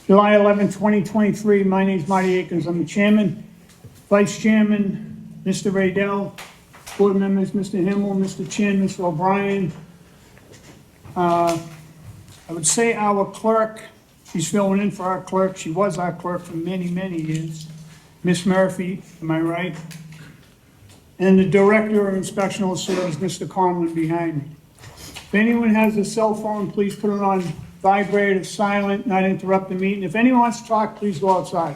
July 11, 2023. My name is Marty Akins. I'm the chairman. Vice chairman, Mr. Radell. Board members, Mr. Himmel, Mr. Chin, Mr. O'Brien. I would say our clerk, she's filling in for our clerk. She was our clerk for many, many years. Miss Murphy, am I right? And the Director of Inspectional Service, Mr. Conlon, behind me. If anyone has a cell phone, please put it on vibrate or silent, not interrupt the meeting. If anyone wants to talk, please go outside.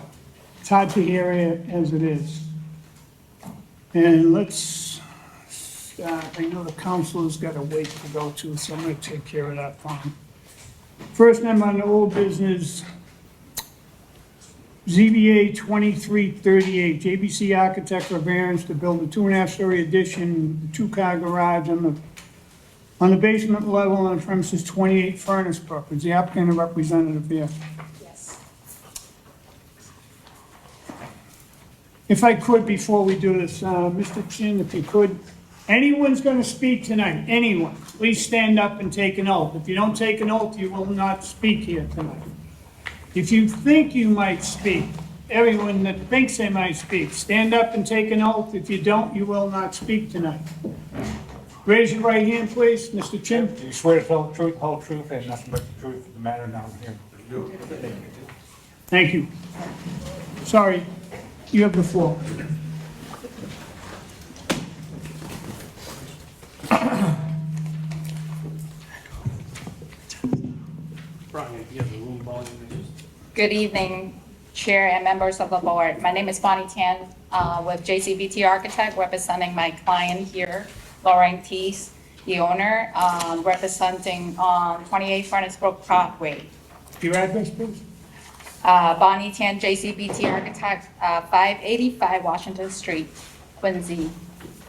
It's hard to hear as it is. And let's start. I know the council's got a wait to go to, so I'm gonna take care of that fine. First name on the old business, ZBA 2338, JBC Architect for variance to build a 2.5-story addition, 2-car garage on the basement level on the premises 28 Furnace Brook. Is the applicant a representative here? Yes. If I could, before we do this, Mr. Chin, if you could, anyone's going to speak tonight, anyone, please stand up and take an oath. If you don't take an oath, you will not speak here tonight. If you think you might speak, everyone that thinks they might speak, stand up and take an oath. If you don't, you will not speak tonight. Raise your right hand, please, Mr. Chin. Do you swear to tell the truth, whole truth, and nothing but the truth of the matter now here? Thank you. Sorry, you have the floor. Good evening, Chair and members of the board. My name is Bonnie Tan with JCBT Architect, representing my client here, Lauren Teese, the owner, representing on 28 Furnace Brook Parkway. Your address, please? Bonnie Tan, JCBT Architect, 585 Washington Street, Quincy,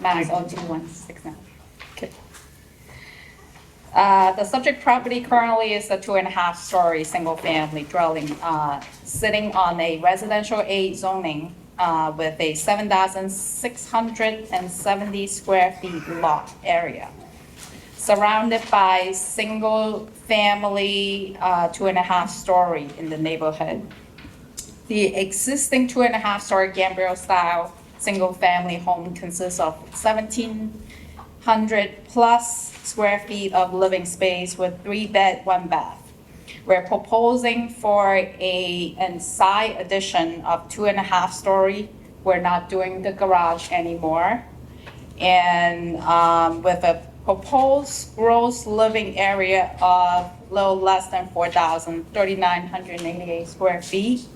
Mass. 02169. Okay. The subject property currently is a 2.5-story single-family dwelling, sitting on a residential A zoning with a 7,670 square feet lot area, surrounded by single-family 2.5-story in the neighborhood. The existing 2.5-story Gambrel-style single-family home consists of 1,700 plus square feet of living space with 3 bed, 1 bath. We're proposing for an side addition of 2.5-story. We're not doing the garage anymore. And with a proposed gross living area of a little less than 3,988 square feet.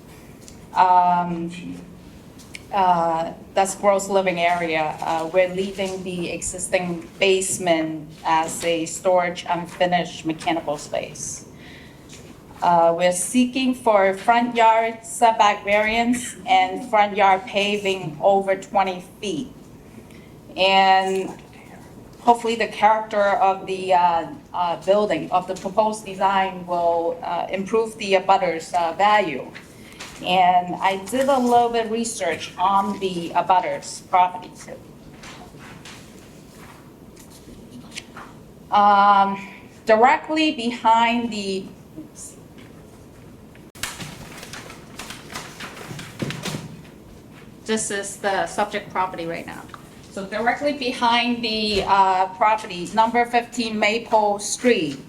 That's gross living area. We're leaving the existing basement as a storage unfinished mechanical space. We're seeking for front yard setback variance and front yard paving over 20 feet. And hopefully the character of the building, of the proposed design will improve the abutters value. And I did a little bit of research on the abutters property too. Directly behind the, this is the subject property right now. So directly behind the property, number 15 Maple Street,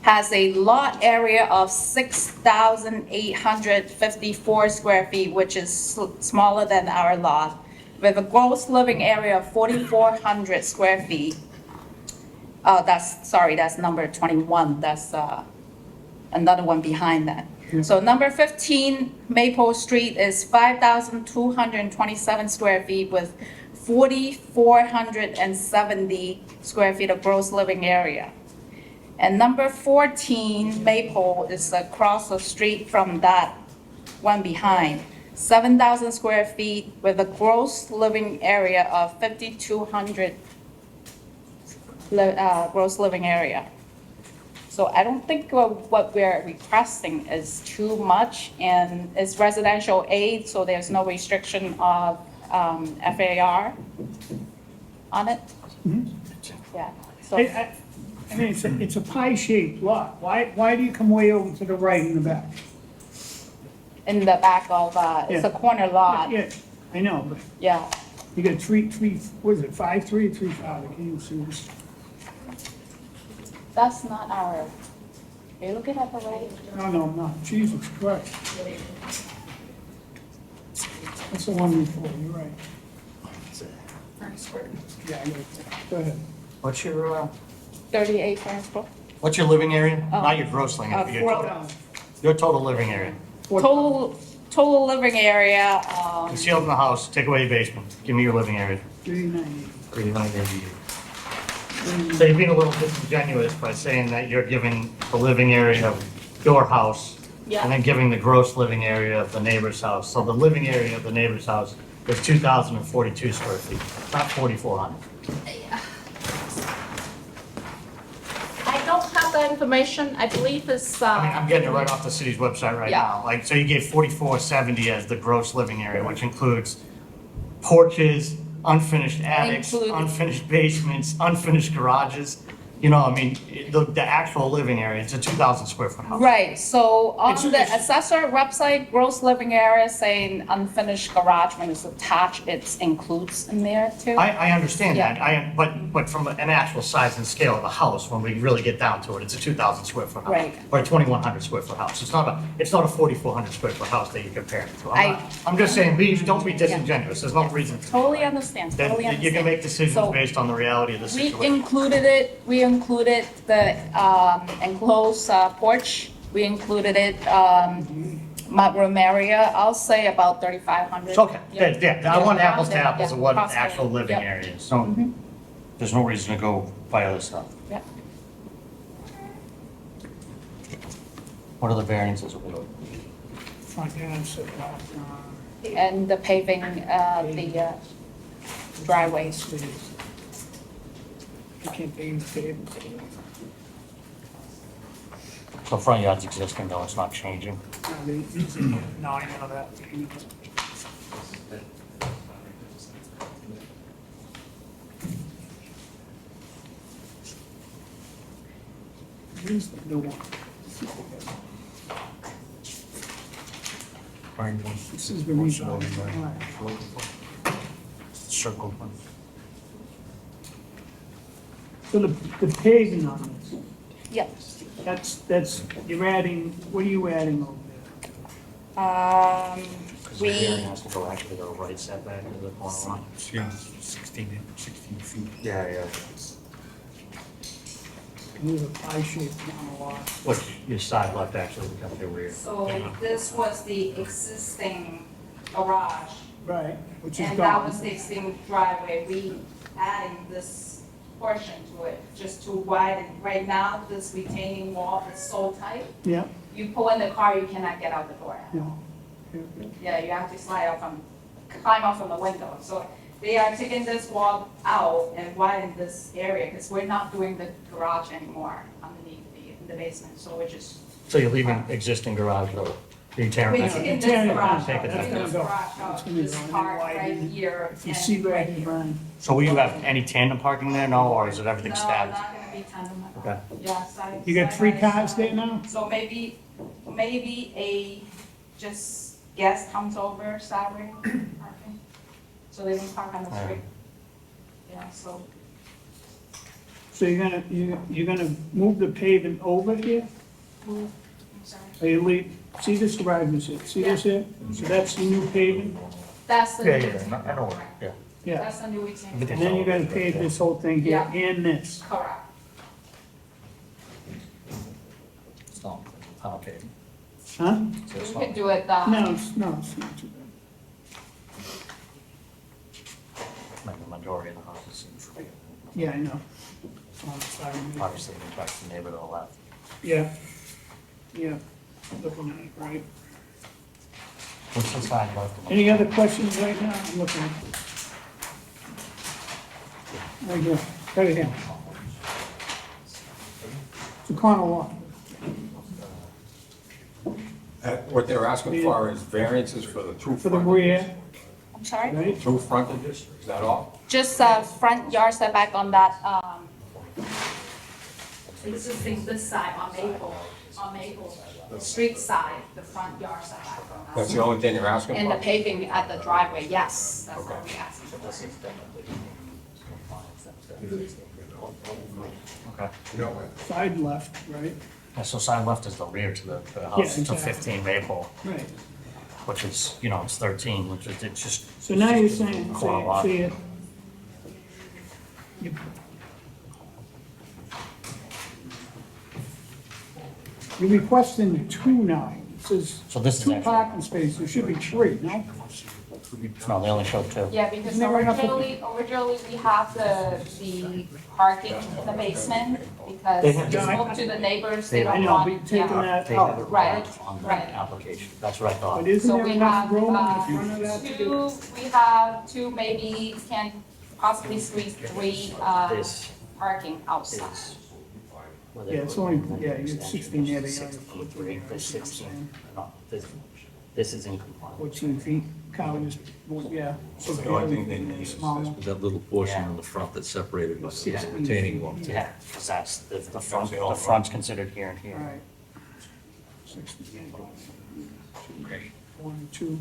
has a lot area of 6,854 square feet, which is smaller than our lot, with a gross living area of 4,400 square feet. That's number 21. That's another one behind that. Yeah. So number 15 Maple Street is 5,227 square feet with 4,470 square feet of gross living area. And number 14 Maple is across the street from that one behind, 7,000 square feet with a gross living area of 5,200 gross living area. So I don't think what we're requesting is too much, and it's residential A, so there's no restriction of FAR on it. Mhm. Yeah. So I mean, it's a pie-shaped lot. Why do you come way over to the right in the back? in the back of, it's a Yeah. corner lot, Yeah, I know, but yeah. you got three, what is it, 5-3 or 3-5? I can't even see this. That's not our, are you looking at the right? No, I'm not. Jesus Christ. That's the one before, you're right. Yeah, I got it. Go ahead. What's your, 38 Francisco. what's your living area? Oh. Not your gross living area, Four- your total living area. Total living area, Concealed in the house, take away your basement. Give me your living area. 390. So you're being a little disingenuous by saying that you're giving the living area of your house Yeah. and then giving the gross living area of the neighbor's house. So the living area of the neighbor's house is 2,042 square feet, not 4,400. I don't have that information, I believe it's, I mean, I'm getting it right off the city's website right Yeah. now. Like, so you gave 4,470 as the gross living area, which includes porches, unfinished attics, Include- unfinished basements, unfinished garages. You know, I mean, the actual living area, it's a 2,000 square foot house. Right, so on It's- the it's- assessor website, gross living area saying unfinished garage when it's attached, it includes in there too. I understand Yeah. that, but from an actual size and scale of the house, when we really get down to it, it's a 2,000 square foot house. Right. Or a 2,100 square foot house. It's not a 4,400 square foot house that you're comparing it to. I- I'm just saying, don't be disingenuous, there's no reason to. Totally understand, Then totally understand. you can make decisions So based on the reality of the we situation. we included the enclosed porch, we included it, mudroom area, I'll say about 3,500. It's okay, yeah, I want apples to around there, apples of yeah, what approximately, actual living yeah. area is, so there's no reason to go by other stuff. Yeah. What are the variances we're doing? Front yard setback, And the paving, the driveways. You can't pay the pavement. So front yard's existing, though, it's not changing. No, I know that. Here's the new one. This is the reason. Circle one. So the paving on this, Yeah. that's, you're adding, what are you adding over there? Because the We, hearing has to go actually go right setback to the corner line. Yeah, 16 feet. Yeah. Here's a pie-shaped on a lot. Which your side left actually becomes your rear. so this was the existing garage, Right, which is and that gone. was the existing driveway. We adding this portion to it, just to widen. Right now, this retaining wall is so tight, Yeah, you pull in the car, you cannot get out the door. yeah. Yeah, you have to climb out from the window. So they are taking this wall out and widen this area, because we're not doing the garage anymore underneath in the basement, so we're just. So you're leaving existing garage though? You're tearing We're that? taking this Tearing it garage down. out, Take it taking down. this garage It's out, gonna be this gone, part widen. right here. If you and see right right here. Brian. So will you have any tandem parking there, no, or is it everything No, staggered? not gonna be tandem. Okay. Yeah, side. You got side 3 by cars side. there now? So maybe a just guest comes over Saturday parking, so they don't park on the street. Yeah, so. So you're gonna move the pavement over here? I'm sorry. Or you leave, see this garage is here, see this here? So that's the new pavement? That's the. Yeah, new yeah, retaining I know, wall. yeah. Yeah. That's the new retaining Everything. And then you're gonna pave this whole thing here Yeah. and this. wall. Correct. It's not, okay. Huh? So it's We not- could do it, No, it's not too bad. Like the majority of the houses seem free. Yeah, I know. On the side of me. Obviously, the back to the neighbor to the left. Yeah, yeah, looking at it, right. What's the side left? Any other questions right now? I'm looking at it. Right here, right here. It's a corner lot. What they're asking for is variances for the two For the frontages. rear, I'm sorry? right? Two frontages, is that all? Just front yard setback on that, existing this side on Maple. On Maple, the street side, the front yard setback. That's the only thing you're asking And the for? paving at the driveway, yes, that's what we asked. Okay. Side left, right? Yeah, so side left is the rear to the Yeah, house, to exactly. 15 Maple, Right. which is, you know, it's 13, which is, it's just. So now you're saying, Corner lot. you- you're requesting two now. It says So this is two actually- parking spaces, there should be three, no? No, they only show two. Yeah, because Isn't that right up originally we have the parking in the basement, because They we have- spoke to the neighbors, they They- I don't know, want, but you're taking yeah. that They have it out. Right, on the right. application, that's what I thought. But isn't So there we enough have, room in the front of that to do? we have two, maybe can possibly squeeze three, This parking outside. is. Yeah, it's only, yeah, you're 16 there, they only 63, this 16, no, this is in compliance. 14 feet, Kyle just, well, yeah. So the only thing they need is Small this. one. That little portion in the front that's separated by the retaining wall. Yeah, because that's, the front's considered here and All here. right. 16. One, two.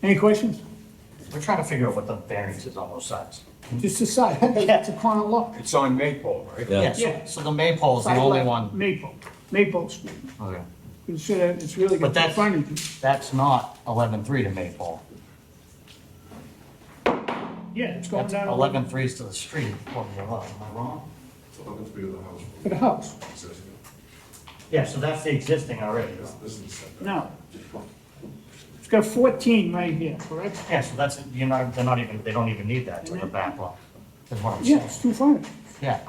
Any questions? We're trying to figure out what the variance is on those sides. Just the side, that's a corner lot. It's on Maple, right? Yeah. Yeah, so the maypole is the Side only left, one. Maple Street. Okay. It's really But got the that's, frontage. that's not 11.3 to Maypole. Yeah, it's going That's down 11.3 is to the street. What was it, what, am I wrong? for the house. Yeah, so that's the existing already. No. It's got 14 right here, correct? Yeah, so that's, you're not, they're not even, they don't even need that to the back lot. Is what I'm Yeah, saying. it's two frontage, Yeah,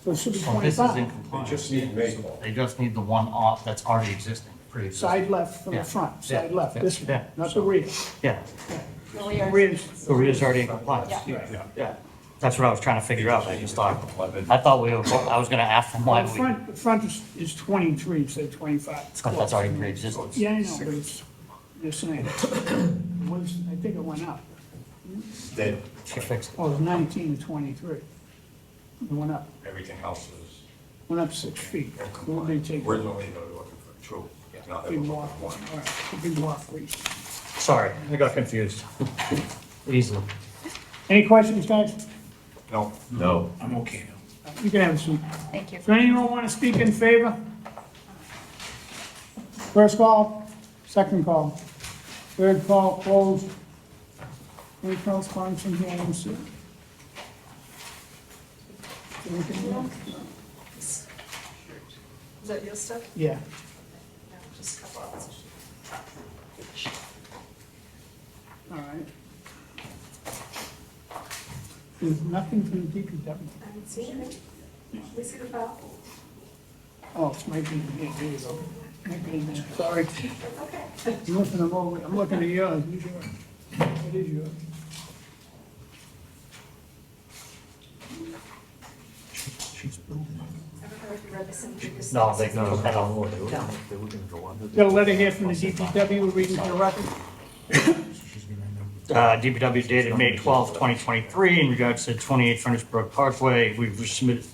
so it should be so this is in 25. They compliance. just need Maple. They just need the one off that's already existing, pre-existing. Side left from Yeah. the front, Yeah. side left, this Yeah. one, not the rear. Yeah, The rear- Rear's, the rear's already in compliance. Yeah. Yeah, that's what I was trying to figure out. I just thought, I thought we were, I was gonna ask them why the we, front is 23, instead 25. It's but that's close. already pre-existing. Yeah, I know, but it's, just saying. It was, I think it went up. They, She fixed it. Oh, it was 19 to 23. It went up, everything else is went up 6 feet. What did they take? originally they were looking for two. Now they're Big looking walk, for one. all right, big walk, please. Sorry, I got confused. Easily. Any questions, guys? No, No. I'm okay. You can have a seat. Thank you. Does anyone want to speak in favor? First call, second call, third call closed. Any correspondence from here, let's see. Anything else? Is that your stuff? Yeah. Just a couple hours. All right. There's nothing from the DPW. I haven't seen it. We see the file? Oh, it's might be, here you go. Might be in there, sorry. Okay. I'm looking at yours, who's yours? What is yours? Haven't heard if you read this in previous. No, they go, They no. were gonna go under. Got a letter here from the DPW, we're reading for the record. DPW dated May 12, 2023, in regards to 28 Furnace Brook Parkway. We have reviewed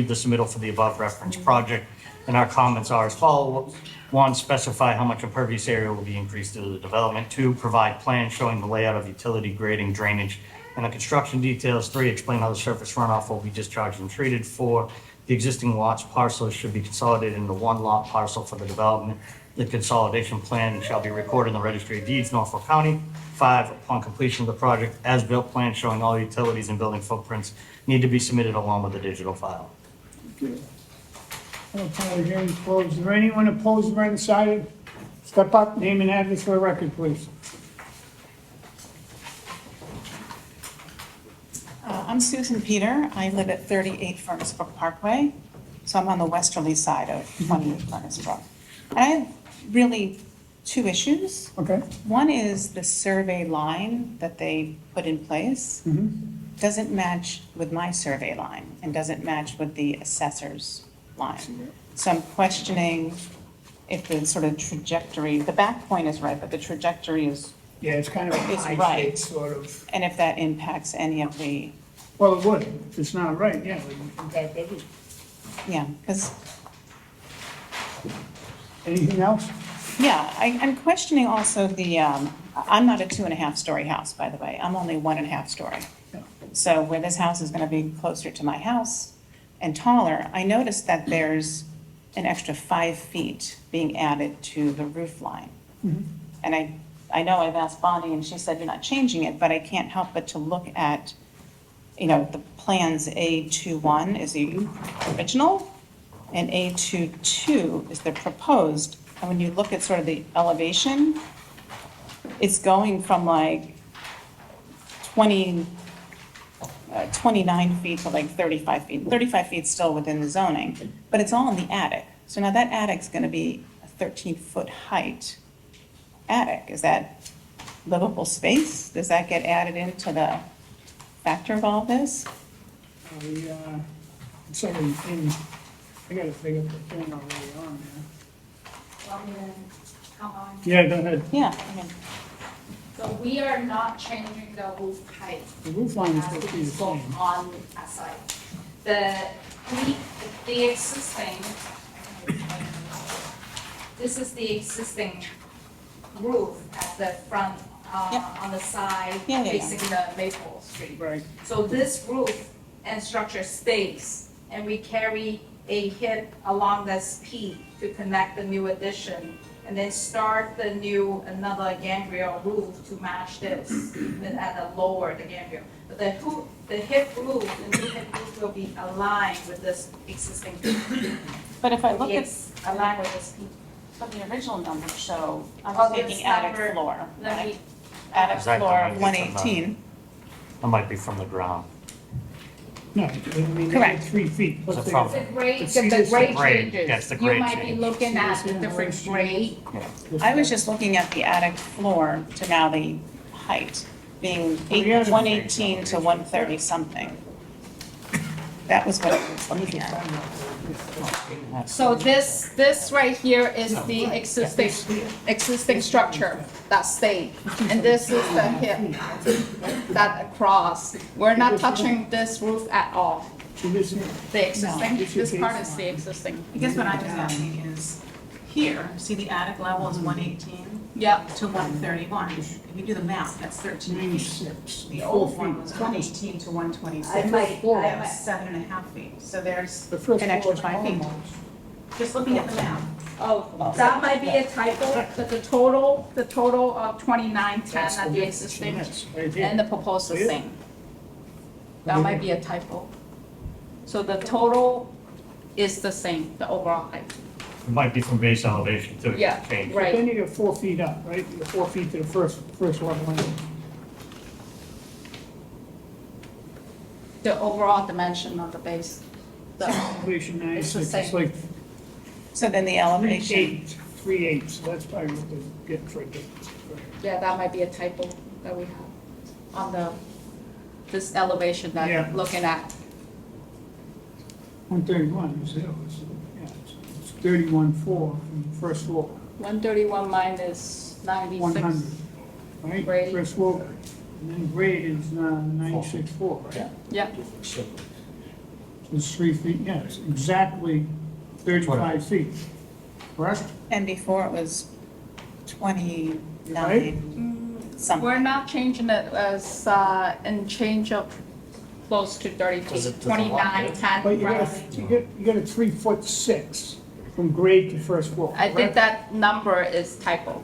the submittal for the above referenced project, and our comments are as follows. 1, specify how much impervious area will be increased due to the development. 2, provide plans showing the layout of utility grading, drainage, and the construction details. 3, explain how the surface runoff will be discharged and treated. 4, the existing lots parcels should be consolidated into one lot parcel for the development. The consolidation plan shall be recorded in the Registry of Deeds, Norfolk County. 5, upon completion of the project, as-built plan showing all utilities and building footprints need to be submitted along with the digital file. Public hearing closed. Is there anyone opposed or undecided? Step up, name and address for the record, please. I'm Susan Peter. I live at 38 Furnace Brook Parkway, so I'm on the westerly side of 28 Furnace Brook. I have really two issues. Okay. One is the survey line that they put in place doesn't match with my survey line and doesn't match with the assessor's line. So I'm questioning if the sort of trajectory, the back point is right, but the trajectory is, Yeah, it's kind of a It's high right. shade, sort of. and if that impacts any of the, Well, it would. If it's not right, yeah, it would impact everything. Yeah, because, Anything else? yeah, I'm questioning also I'm not a 2.5-story house, by the way. I'm only 1.5 story. Yeah. So where this house is gonna be closer to my house and taller, I noticed that there's an extra 5 feet being added to the roof line. And I know I've asked Bonnie, and she said you're not changing it, but I can't help but to look at, the plans A21 is the original, and A22 is the proposed. And when you look at sort of the elevation, it's going from like 29 feet to like 35 feet. 35 feet still within the zoning, but it's all in the attic. So now that attic's gonna be a 13-foot height attic. Is that livable space? Does that get added into the factor of all this? So I gotta figure the thing already on Want me to come on? there. Yeah, go ahead. Yeah, I mean, So we are not changing the roof height. The roof line is As supposed to be we the spoke same. on that site. The existing, this is the existing roof at the front, Yep. on the side, Yeah, yeah, yeah. facing the Maple Street. Right. So this roof and structure stays, and we carry a hip along this peak to connect the new addition, and then start another gambrel roof to match this, then at a lower the gambrel. But the hip roof, the new hip roof will be aligned with this existing peak. but if I look at, It's aligned with this peak. but the original numbers show, I'm Oh, just this taking attic number- floor, Let right? me, Attic Is that the floor, one from 118. That might be from the ground. No, I mean, they Correct. get 3 feet. So Plus they from- got- the grade, But see the this- grade grade, changes. yes, the grade You might be changes. looking at See the this different here? grade. I was just looking at the attic floor to now the height being the attic- 118 to 130 something. That was what I was looking at. So this right here is the existing structure that stayed. And this is the hip that across. We're not touching this roof at all. See this here? The existing, this is this part is baseline. the existing. I guess what I was asking is, here, see the attic level is 118 Yeah, to 131. If you do the math, that's 13 feet. 96. The 4 old one feet. was 118 to 126. I might- That was 7.5 feet. So there's The first an floor extra is 5 feet. almost. Just looking at the map. oh, that might be a typo, but the total of 2910 That's at the the difference, existing yes, right here. and the proposed the See it? same. That might be a typo. So the total is the same, the overall height. It might be from base elevation too. Yeah, Change. right. Then you get 4 feet up, right? You get 4 feet to the first level. The overall dimension of the base. The- Elevation It's the 96, it's same. like So then the elevation, 3/8, so that's probably what they're getting for a difference. Yeah, that might be a typo that we have on this elevation that Yeah. you're looking at. 131 is it, it's 31.4 from the first floor, 131 minus 100, 96. right? Grade. First floor, and then grade is 96.4, right? Yeah, It's 3 feet, yeah, it's exactly 35 feet, correct? and before it was 29 something. we're not changing it as, in change of close to 30 Does it- feet, does it lock 29, it? 10. But you got roughly. you got a 3'6" from grade to first floor, I think correct? that number is typo.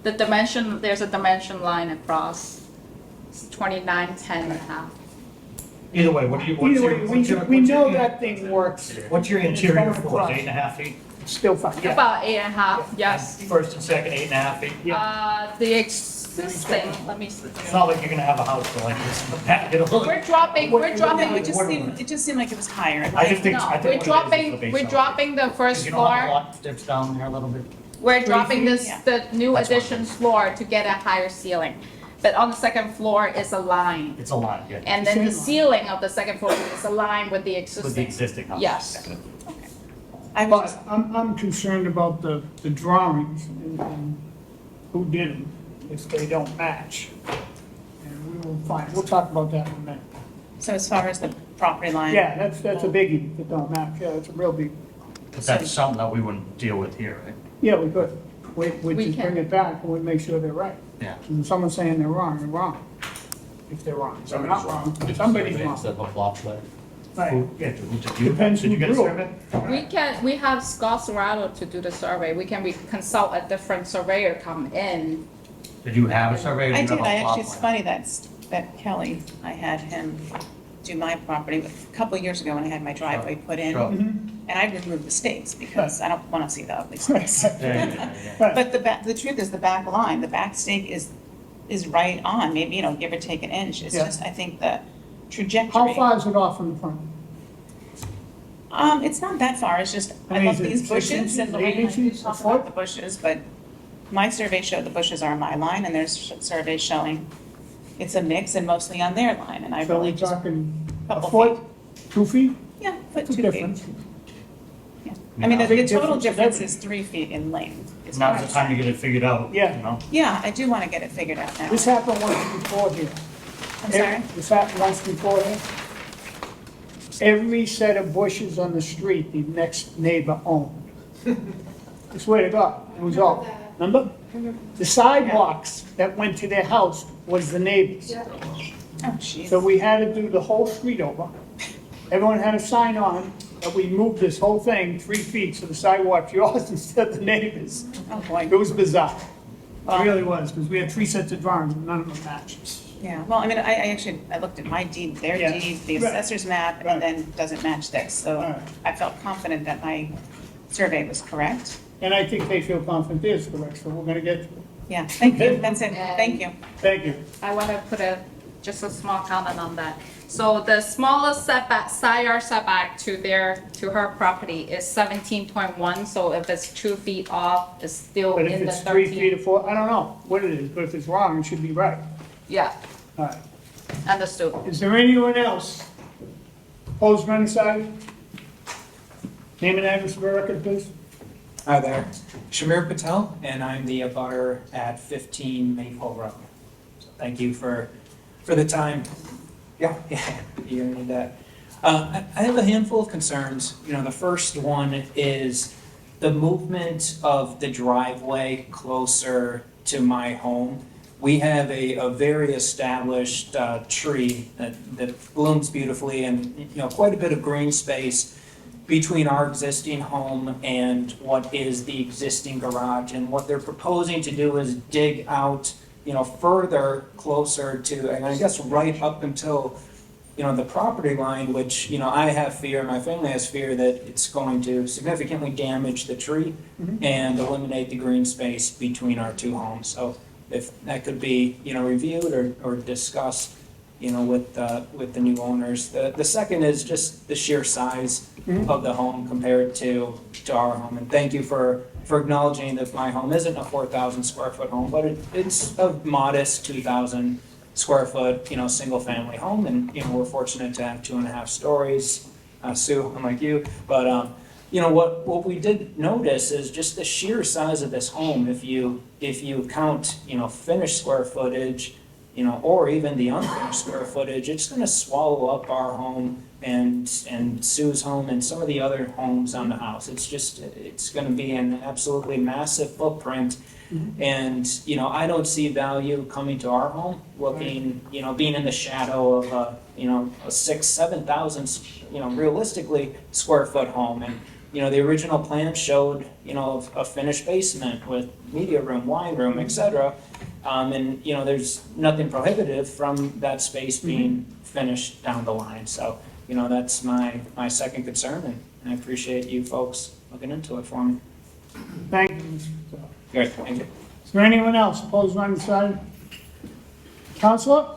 The dimension, there's a dimension line across, it's 29, 10 and a half. Either way, what's Either your, way, what's your? we what's your- know that thing works, What's your It's interior going floor, across. 8.5 feet? it's still fine, yeah. About 8 and a half, yes. First and second, 8.5 feet? The existing, let me see. It's not like you're gonna have a house like this in the back, it'll. We're dropping, we're No, dropping, it just seemed like it was higher. I just think, no, I think we're what it is is the dropping, base we're elevation. dropping the first You don't have a floor. lot dips down there a little bit? We're dropping this, Yeah. the new That's what it addition is. floor to get a higher ceiling. But on the second floor is a line. It's a lot, yeah. And then the Same line. ceiling of the second floor is aligned with the With the existing. existing house. Yes. I was just, But I'm concerned about the drawings and who did them, if they don't match. And we will find, we'll talk about that in a minute. so as far as the property line. Yeah, that's a biggie, that don't match, yeah, that's a real big, But that's something that we wouldn't deal with here, right? yeah, we could. We We just bring can. it back and we make sure they're right. Yeah. And if someone's saying they're wrong. If they're wrong, so they're not wrong, somebody's wrong. Instead of a flop plan. Right, Yeah, did you, Depends did you who get a drew survey? it. We have Scott Serrato to do the survey. We can consult a different surveyor come in. Did you have a survey? or I you did, have a plot it's plan? funny that Kelly, I had him do my property a couple of years ago when I had my driveway put in. Sure. And I removed the stakes because I don't want to see the ugly stakes. Yeah, yeah, yeah. Right. But the truth is the back line, the back stake is right on, maybe, give or take an inch. It's Yeah. just, I think the trajectory. How far is it off from the front? It's not that far, it's just, I I mean, love is it these 6 bushes inches, and 8 Lorraine, you inches, a talk foot? about the bushes, but my survey showed the bushes are on my line and there's surveys showing it's a mix and mostly on their line, and I So really we're just, talking a couple foot, 2 feet? yeah, foot That's a 2 feet. difference. Yeah. I mean, the Big total difference is difference everything. is 3 feet in length. It's Now's not- the time to get it figured out. Yeah. You know? Yeah, I do want to get it figured out now. This happened once before here. I'm sorry? This happened once before here. Every set of bushes on the street, the next neighbor owned. I swear to God, it was all, remember? The sidewalks that went to their house was the neighbors. Oh, jeez. So we had to do the whole street over. Everyone had a sign on that we moved this whole thing 3 feet so the sidewalk's yours instead of the neighbors. Oh, boy. It was bizarre. It really was, because we had 3 sets of drawings and none of them matched. Yeah, well, I mean, I actually, I looked at my deed, their Yeah. deed, the Right. assessor's map, Right. and then it doesn't match this, so Right. I felt confident that my survey was correct. And I think they feel confident it is correct, so we're gonna get to it. Yeah, thank you, Okay. that's it, thank you. Thank you. I want to put just a small comment on that. So the smallest setback, side yard setback to her property is 17.1, so if it's 2 feet off, it's still But if in the it's 3 feet 13. or 4, I don't know what it is, but if it's wrong, it should be right. Yeah, All right. understood. Is there anyone else? Opposed, run aside? Name and address for the record, please. Hi there, Shamir Patel, and I'm the abutter at 15 Maple Road. So thank you for the time. Yeah, you're gonna need that. I have a handful of concerns. The first one is the movement of the driveway closer to my home. We have a very established tree that blooms beautifully and, quite a bit of green space between our existing home and what is the existing garage. And what they're proposing to do is dig out, further closer to, and I guess right up until, the property line, which, I have fear, my family has fear that it's going to significantly damage the tree and eliminate the green space between our two homes. So if that could be, reviewed or discussed, with the new owners. The second is just the sheer size of the home compared to our home. And thank you for acknowledging that my home isn't a 4,000 square foot home, but it's a modest 2,000 square foot, single family home. And, we're fortunate to have 2.5 stories, Sue, unlike you. But, what we did notice is just the sheer size of this home. If you count, finished square footage, or even the unfinished square footage, it's gonna swallow up our home and Sue's home and some of the other homes on the house. It's gonna be an absolutely massive footprint. And, I don't see value coming to our home, looking, being in the shadow of a 6,000-7,000, realistically square foot home. And, the original plan showed, a finished basement with media room, wine room, et cetera. And, there's nothing prohibitive from that space being finished down the line. So, that's my second concern, and I appreciate you folks looking into it for me. Thank you, Mr. Patel. Good, thank you. Is there anyone else opposed, run aside? Counselor?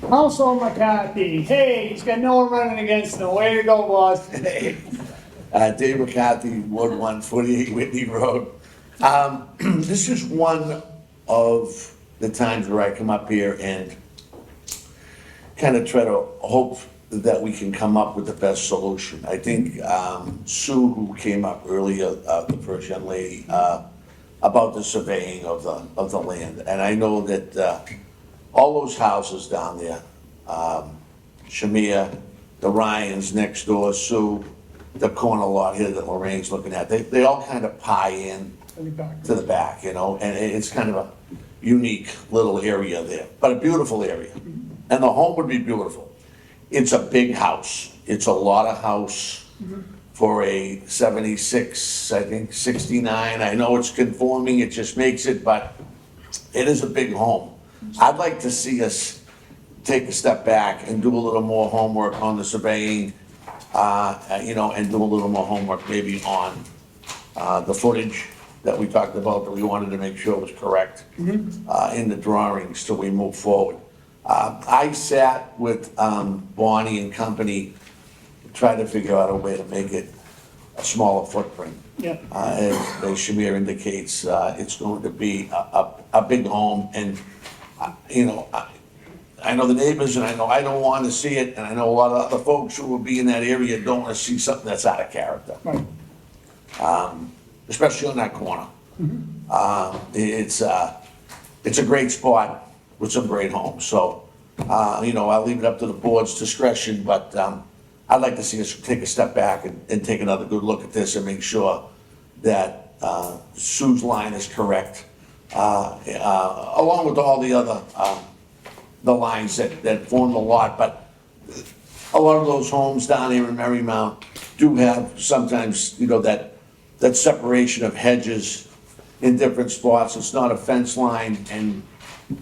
Counselor McCarthy, hey, he's got no one running against him. Way to go, boss. Dave McCarthy, Ward 1, 48 Whitney Road. This is one of the times where I come up here and kind of try to hope that we can come up with the best solution. I think Sue, who came up earlier, the first young lady, about the surveying of the land. And I know that all those houses down there Shamir, the Ryans next door, Sue, the corner lot here that Lorraine's looking at, they all kind of pie in In the back. to the back, you know, and it's kind of a unique little area there, but a beautiful area. And the home would be beautiful. It's a big house. It's a lot of house for a 76, I think, 69. I know it's conforming, it just makes it, but it is a big home. I'd like to see us take a step back and do a little more homework on the surveying, you know, and do a little more homework maybe on the footage that we talked about, that we wanted to make sure was correct in the drawings till we move forward. I sat with Bonnie and company, tried to figure out a way to make it a smaller footprint. Yeah. As Shamir indicates, it's going to be a big home, and, you know, I know the neighbors, and I know I don't want to see it, and I know a lot of other folks who will be in that area don't want to see something that's out of character. Right. Especially on that corner. It's a great spot with some great homes, so, you know, I'll leave it up to the board's discretion, but, I'd like to see us take a step back and take another good look at this and make sure that, Sue's line is correct, along with all the other, the lines that form the lot, but a lot of those homes down here in Marymount do have sometimes, you know, that separation of hedges in different spots. It's not a fence line, and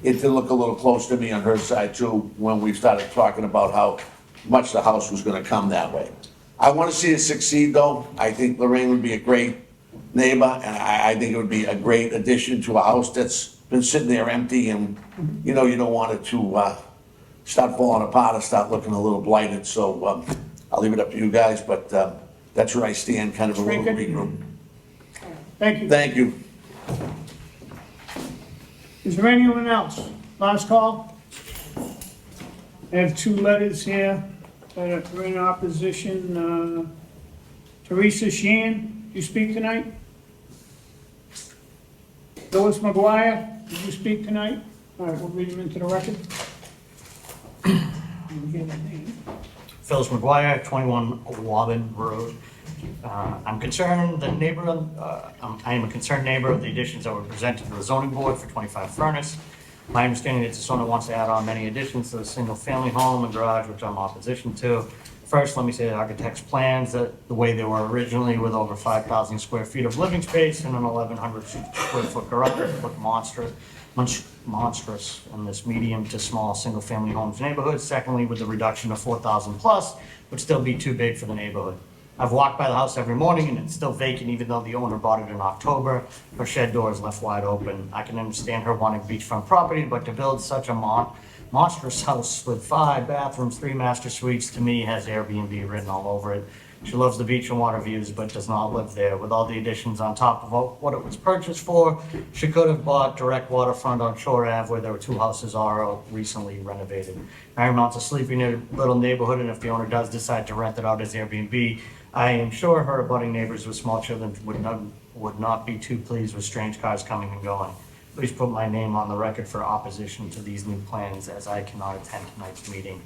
it did look a little close to me on her side too, when we started talking about how much the house was gonna come that way. I wanna see it succeed though. I think Lorraine would be a great neighbor, and I think it would be a great addition to a house that's been sitting there empty, and, you know, you don't want it to, start falling apart or start looking a little blighted, so, I'll leave it up to you guys, but, that's where I stand, kind of a little Very good. regroup. Thank you. Thank you. Is there anyone else? Last call? I have two letters here that are in opposition. Teresa Sheehan, you speak tonight? Phyllis McGuire, did you speak tonight? All right, we'll read them into the record. You hear the name. Phyllis McGuire, 21 Wobbin Road. I'm concerned, I am a concerned neighbor of the additions that were presented to the zoning board for 25 Furnace. My understanding is this owner wants to add on many additions to the single-family home and garage, which I'm opposition to. First, let me say the architect's plans, that the way they were originally, with over 5,000 square feet of living space and an 1,100 square foot garage, look monstrous in this medium to small single-family homes neighborhood. Secondly, with the reduction of 4,000 plus, would still be too big for the neighborhood. I've walked by the house every morning and it's still vacant, even though the owner bought it in October. Her shed door is left wide open. I can understand her wanting beachfront property, but to build such a monstrous house with 5 bathrooms, 3 master suites, to me has Airbnb written all over it. She loves the beach and water views, but does not live there. With all the additions on top of what it was purchased for, she could have bought direct waterfront on Shore Ave, where there were 2 houses are recently renovated. Marymount's a sleepy little neighborhood, and if the owner does decide to rent it out as Airbnb, I am sure her abutting neighbors with small children would not be too pleased with strange cars coming and going. Please put my name on the record for opposition to these new plans, as I cannot attend tonight's meeting.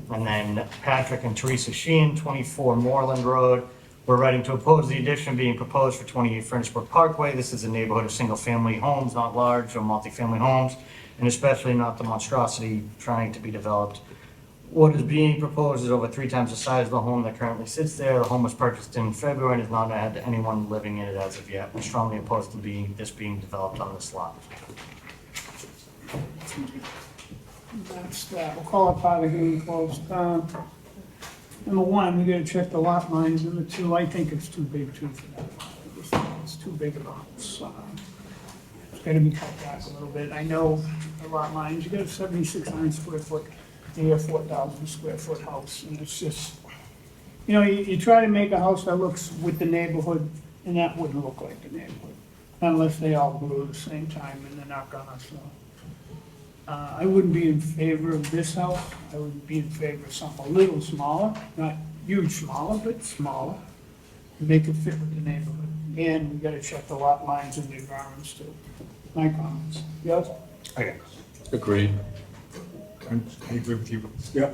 And then Patrick and Teresa Sheehan, 24 Moreland Road. We're writing to oppose the addition being proposed for 28 Furnace Brook Parkway. This is a neighborhood of single-family homes, not large or multifamily homes, and especially not the monstrosity trying to be developed. What is being proposed is over 3 times the size of the home that currently sits there. The home was purchased in February and has not had anyone living in it as of yet. We're strongly opposed to this being developed on this lot. That's that. We'll call it part of the hearing closed. Number one, we gotta check the lot lines. Number two, I think it's too big too for that lot. I just think it's too big of a house. It's gotta be cut back a little bit. I know the lot lines, you got a 7600 square foot, near 4,000 square foot house, and it's just, you know, you try to make a house that looks with the neighborhood, and that wouldn't look like the neighborhood, unless they all grew at the same time, and they're not gonna, so. I wouldn't be in favor of this house. I would be in favor of something a little smaller, not huge smaller, but smaller, to make it fit with the neighborhood. And we gotta check the lot lines and the environments too. My comments. Yes? Okay. Agreed. I agree with you. Yeah.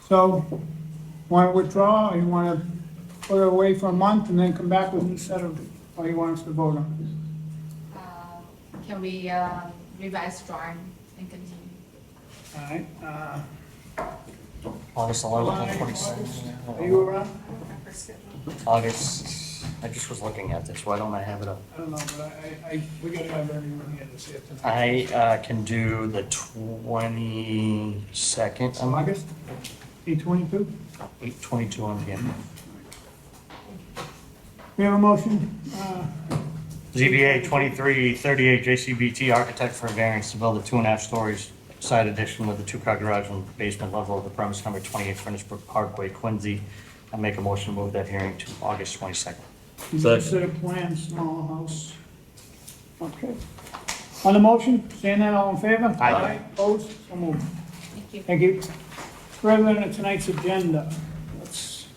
So, want to withdraw, or you want to put it away for a month and then come back with a new set of, or you want us to vote on it? Can we revise drawing and continue? All right, August 11th, 27th. are you around? August, I just was looking at this, why don't I have it up? I don't know, but we gotta have everyone here to see it tonight. I can do the 22nd, I'm August, 8/22? 8/22 on PM. We have a motion, ZBA 2338 JCBT Architect for a variance to build a 2.5 stories side addition with a 2-car garage on the basement level of the premise number 28 Furnace Brook Parkway, Quincy. I make a motion to move that hearing to August 22nd. new set of plans, small house. Okay. On the motion, seeing that, all in favor? Aye. Opposed? So moved. Thank you. Thank you. Further on tonight's agenda, let's.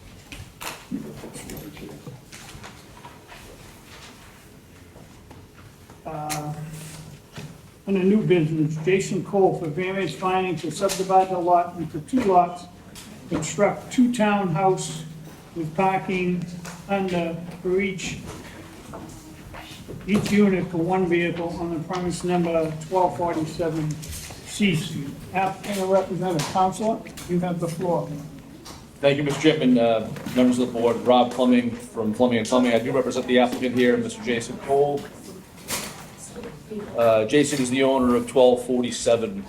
On a new business, Jason Cole for variance finding to subdivide the lot into 2 lots, construct 2 townhouse with parking under for each unit for 1 vehicle on the premise number 1247 C Street. Applicant or representative, Counselor, you have the floor. Thank you, Mr. Chairman, members of the board. Rob Plumbing from Plumbing and Plumbing. I do represent the applicant here, Mr. Jason Cole. Jason is the owner of 1247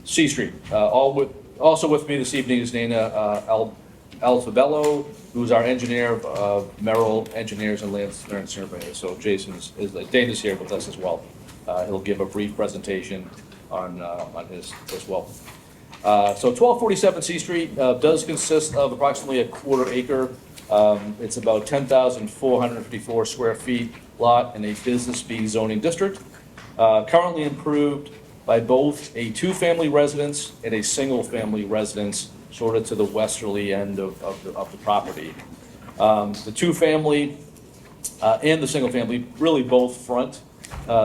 C Street. Also with me this evening is Dana Alfabello, who's our engineer of Merrill Engineers and Land Surveyors. So Dana's here with us as well. He'll give a brief presentation on his as well. So 1247 C Street does consist of approximately a 1/4 acre. It's about 10,454 square feet lot in a Business B zoning district. Currently improved by both a 2-family residence and a single-family residence, sort of to the westerly end of the property. The 2-family and the single-family really both front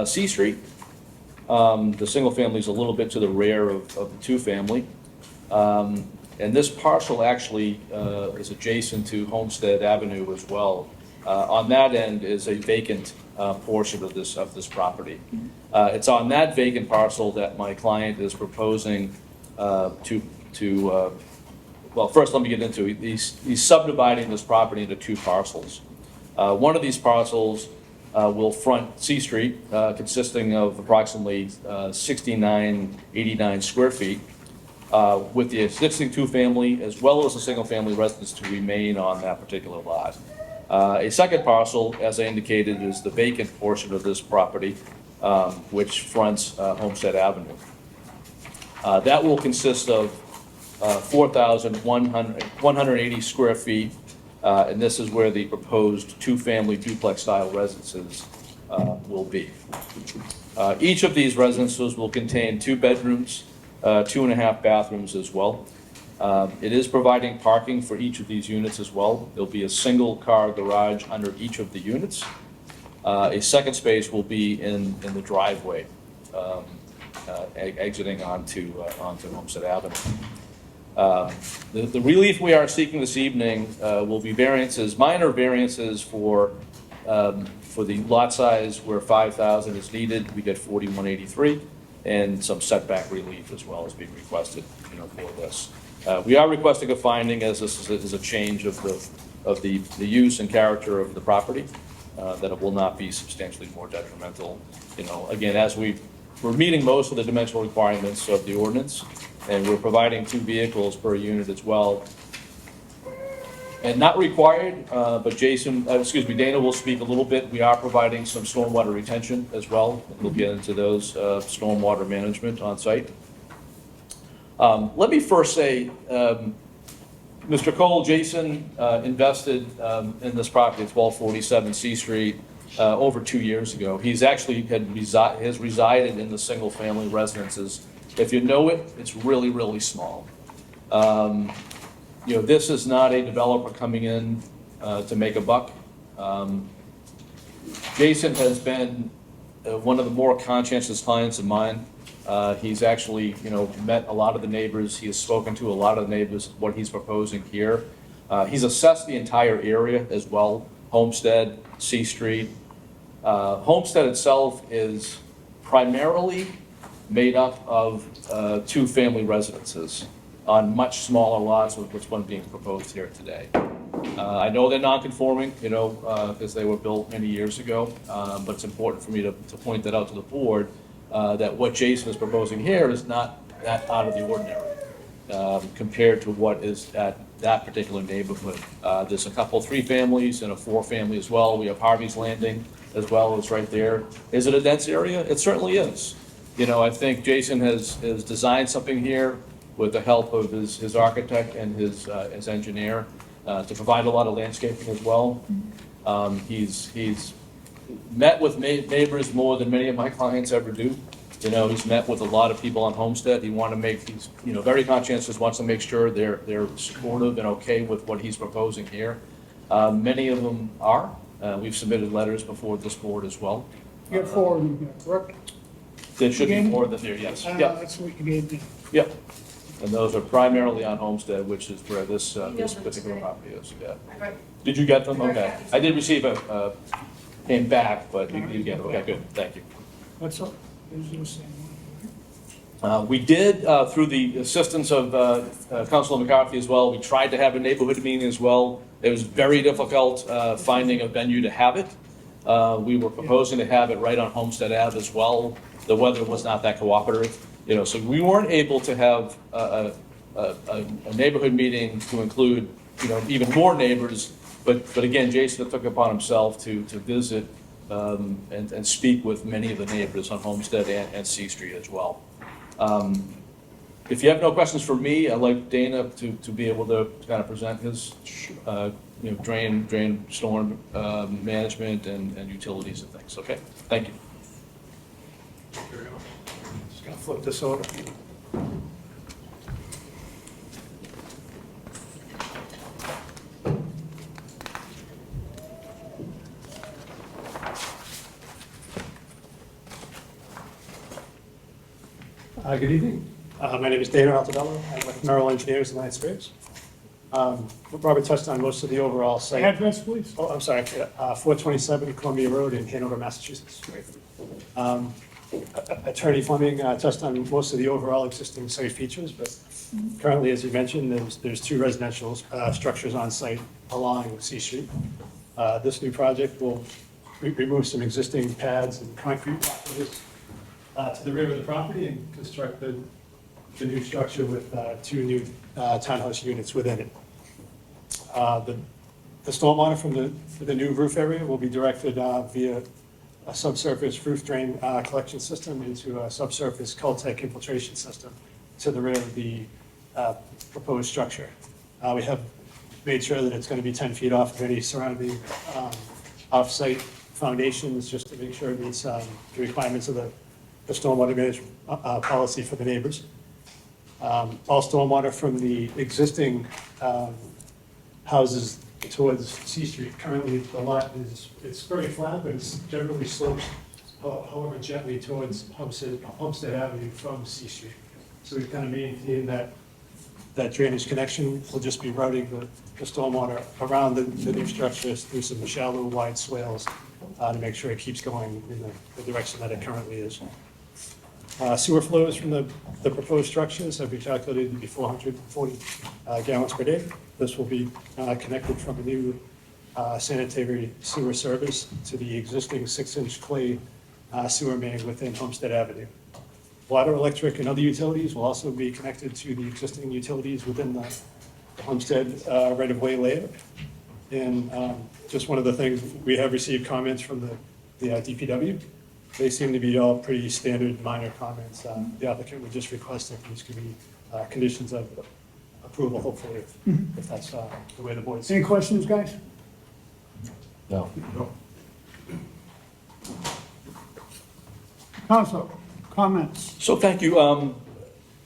C Street. The single-family is a little bit to the rear of the 2-family. And this parcel actually is adjacent to Homestead Avenue as well. On that end is a vacant portion of this property. It's on that vacant parcel that my client is proposing well, first let me get into it. He's subdividing this property into 2 parcels. One of these parcels will front C Street, consisting of approximately 6989 square feet, with the existing 2-family as well as a single-family residence to remain on that particular lot. A second parcel, as I indicated, is the vacant portion of this property, which fronts Homestead Avenue. That will consist of 4,180 square feet, and this is where the proposed 2-family duplex-style residences will be. Each of these residences will contain 2 bedrooms, 2.5 bathrooms as well. It is providing parking for each of these units as well. There'll be a single-car garage under each of the units. A second space will be in the driveway, exiting onto Homestead Avenue. The relief we are seeking this evening will be variances, minor variances for the lot size where 5,000 is needed. We get 4183, and some setback relief as well as being requested, for this. We are requesting a finding, as this is a change of the use and character of the property, that it will not be substantially more detrimental. Again, as we're meeting most of the dimensional requirements of the ordinance, and we're providing 2 vehicles per unit as well. And not required, but Dana will speak a little bit. We are providing some stormwater retention as well. We'll get into those, stormwater management on site. Let me first say, Mr. Cole, Jason invested in this property at 1247 C Street over 2 years ago. He's actually has resided in the single-family residences. If you know it, it's really, really small. This is not a developer coming in to make a buck. Jason has been one of the more conscientious clients of mine. He's actually, met a lot of the neighbors. He has spoken to a lot of the neighbors, what he's proposing here. He's assessed the entire area as well, Homestead, C Street. Homestead itself is primarily made up of two-family residences on much smaller lots, with which one being proposed here today. I know they're non-conforming, because they were built many years ago, but it's important for me to point that out to the board, that what Jason is proposing here is not that out of the ordinary compared to what is at that particular neighborhood. There's a couple, 3 families and a 4-family as well. We have Harvey's Landing as well, it's right there. Is it a dense area? It certainly is. I think Jason has designed something here with the help of his architect and his engineer to provide a lot of landscaping as well. He's met with neighbors more than many of my clients ever do. He's met with a lot of people on Homestead. He's very conscientious, wants to make sure they're supportive and okay with what he's proposing here. Many of them are. We've submitted letters before this board as well. You got 4 of them here, correct? There should be more than there, yes. Yep, That's what you gave me. yep. And those are primarily on Homestead, which is where this particular property is, yeah. Did you get them? Okay. I did receive came back, but you get it. Okay, good, thank you. What's up? There's the same one. We did, through the assistance of Councilor McCarthy as well, we tried to have a neighborhood meeting as well. It was very difficult finding a venue to have it. We were proposing to have it right on Homestead Ave as well. The weather was not that cooperative, so we weren't able to have a neighborhood meeting to include, even more neighbors. But again, Jason took upon himself to visit and speak with many of the neighbors on Homestead and C Street as well. If you have no questions for me, I'd like Dana to be able to kind of present his, drain storm management and utilities and things. Okay, thank you. Just gonna flip this over. Good evening. My name is Dana Altobello. I'm with Merrill Engineers in Land Springs. Robert touched on most of the overall site. Address, please. Oh, I'm sorry, 427 Columbia Road in Hanover, Massachusetts. Attorney Fleming touched on most of the overall existing site features, but currently, as you mentioned, there's 2 residential structures on site along C Street. This new project will remove some existing pads and concrete blockages to the rear of the property and construct the new structure with 2 new townhouse units within it. The stormwater from the new roof area will be directed via a subsurface roof drain collection system into a subsurface Cultec infiltration system to the rear of the proposed structure. We have made sure that it's going to be 10 feet off of any surrounding off-site foundations, just to make sure it meets the requirements of the stormwater management policy for the neighbors. All stormwater from the existing houses towards C Street. Currently, the lot it's very flat, but it's generally sloped, however, gently towards Homestead Avenue from C Street. So we've kind of maintained that drainage connection. We'll just be routing the stormwater around the new structures through some shallow, wide swales to make sure it keeps going in the direction that it currently is. Sewer flows from the proposed structures have been calculated to be 440 gallons per day. This will be connected from a new sanitary sewer service to the existing 6-inch clay sewer main within Homestead Avenue. Water, electric, and other utilities will also be connected to the existing utilities within the Homestead right-of-way layout. And just one of the things, we have received comments from the DPW. They seem to be all pretty standard minor comments. The applicant would just request that these could be conditions of approval, hopefully, if that's the way the board sees it. Any questions, guys? No. Council, comments? So thank you. And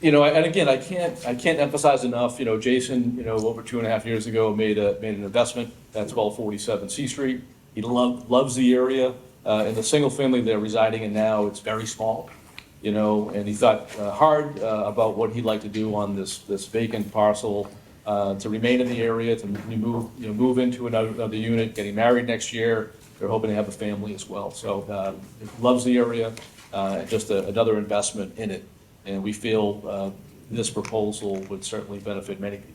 again, I can't emphasize enough, Jason, over 2.5 years ago made an investment at 1247 C Street. He loves the area. In the single family they're residing in now, it's very small. you know, and he thought hard about what he'd like to do on this vacant parcel, to remain in the area, to move into another unit, getting married next year. They're hoping to have a family as well. So he loves the area, just another investment in it. And we feel this proposal would certainly benefit many people.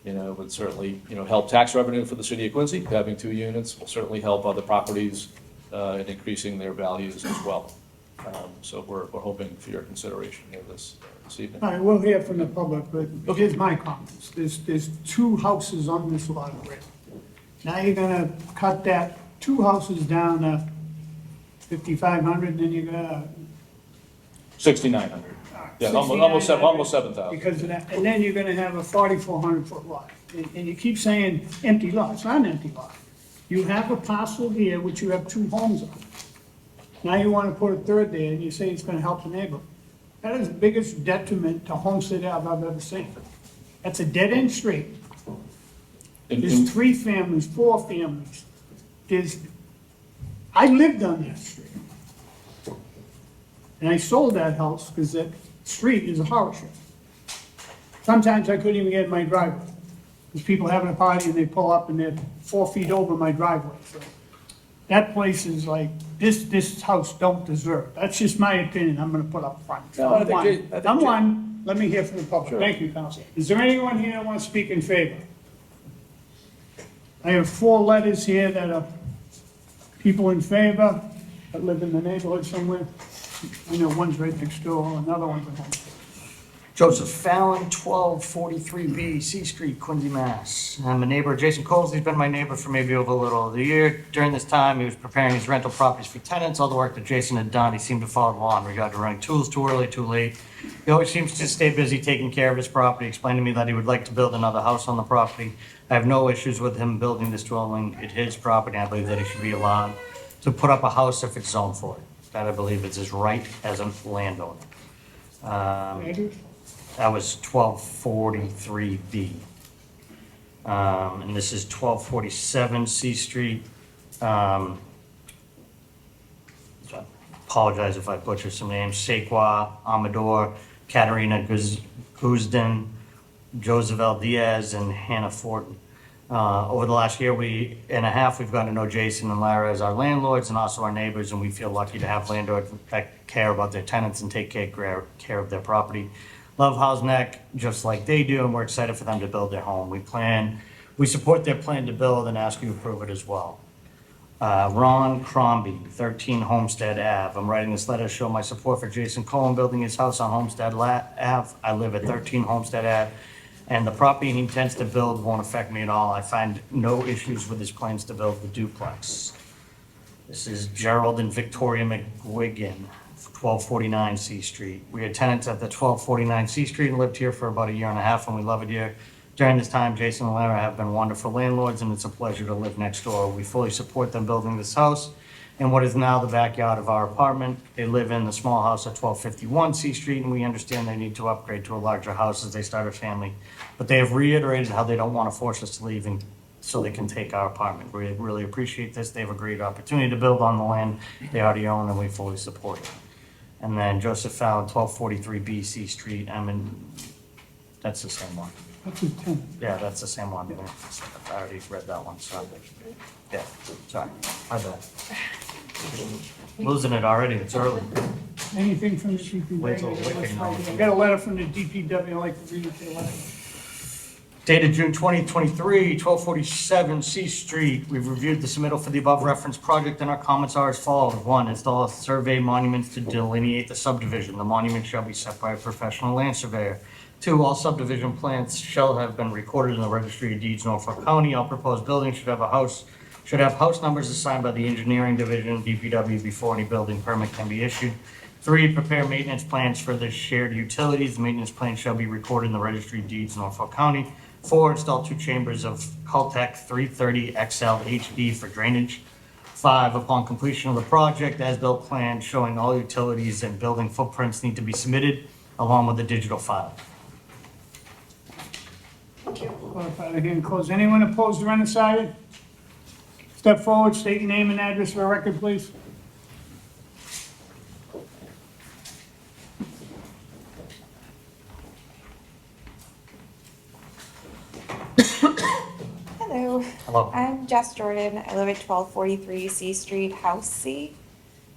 You know, would certainly, help tax revenue for the city of Quincy. Having 2 units will certainly help other properties in increasing their values as well. So we're hoping for your consideration of this evening. All right, we'll hear from the public, but here's my comments. There's 2 houses on this lot already. Now you're gonna cut that 2 houses down to 5,500, then you're gonna. 6,900. Yeah, almost 7,000. Because of that, and then you're gonna have a 4,400 foot lot. And you keep saying empty lot, it's not an empty lot. You have a parcel here which you have 2 homes on. Now you wanna put a third there, and you say it's gonna help the neighborhood. That is the biggest detriment to Homestead Ave I've ever seen. That's a dead-end street. There's 3 families, 4 families. I lived on that street. And I sold that house because that street is a horror show. Sometimes I couldn't even get in my driveway. There's people having a party and they pull up and they're 4 feet over my driveway. So that place is like, this house don't deserve. That's just my opinion I'm gonna put up front. No, I think I'm one, let me hear from the public. Thank you, Council. Is there anyone here that wants to speak in favor? I have 4 letters here that are people in favor that live in the neighborhood somewhere. I know one's right next door, another one's at home. Joseph Fallon, 1243B C Street, Quincy, Mass. I'm a neighbor, Jason Coles. He's been my neighbor for maybe over a little over a year. During this time, he was preparing his rental properties for tenants. All the work that Jason had done, he seemed to follow the law in regard to running tools too early, too late. He always seems to stay busy taking care of his property, explained to me that he would like to build another house on the property. I have no issues with him building this dwelling at his property. I believe that he should be allowed to put up a house if it's zoned for it. That I believe is his right as a landowner. That was 1243B. And this is 1247 C Street. Apologize if I butcher some names. Sequa, Amador, Katerina Guzden, Joseph Diaz, and Hannah Fortin. Over the last year and a half, we've gotten to know Jason and Lara as our landlords and also our neighbors, and we feel lucky to have landlords that care about their tenants and take care of their property. Love Hausneck just like they do, and we're excited for them to build their home. We support their plan to build and ask you to approve it as well. Ron Crombie, 13 Homestead Ave. I'm writing this letter to show my support for Jason Cohen building his house on Homestead Ave. I live at 13 Homestead Ave, and the property he intends to build won't affect me at all. I find no issues with his plans to build the duplex. This is Gerald and Victoria McGuigan, 1249 C Street. We are tenants at the 1249 C Street and lived here for about a year and a half, and we love it here. During this time, Jason and Lara have been wonderful landlords, and it's a pleasure to live next door. We fully support them building this house in what is now the backyard of our apartment. They live in the small house at 1251 C Street, and we understand they need to upgrade to a larger house as they start a family. But they have reiterated how they don't want to force us to leave so they can take our apartment. We really appreciate this. They have a great opportunity to build on the land they already own, and we fully support it. And then Joseph Fallon, 1243B C Street. That's the same one. That's a 10. Yeah, that's the same one. I already read that one, so. Yeah, sorry. My bad. Losing it already, it's early. Anything from the Wait till DPW? I got a letter from the DPW, I'd like to read it to you. Dated June 2023, 1247 C Street. We've reviewed the submittal for the above referenced project, and our comments are as follows. 1, install survey monuments to delineate the subdivision. The monument shall be set by a professional land surveyor. 2, all subdivision plans shall have been recorded in the Registry of Deeds, Norfolk County. All proposed buildings should have house numbers assigned by the Engineering Division, DPW, before any building permit can be issued. 3, prepare maintenance plans for the shared utilities. The maintenance plan shall be recorded in the Registry of Deeds, Norfolk County. 4, install 2 chambers of Caltech 330 XL HD for drainage. 5, upon completion of the project, as-built plan showing all utilities and building footprints need to be submitted along with the digital file. Qualified again, close. Anyone opposed or undecided? Step forward, state your name and address for the record, please. Hello. Hello. I'm Jess Jordan. I live at 1243 C Street, House C.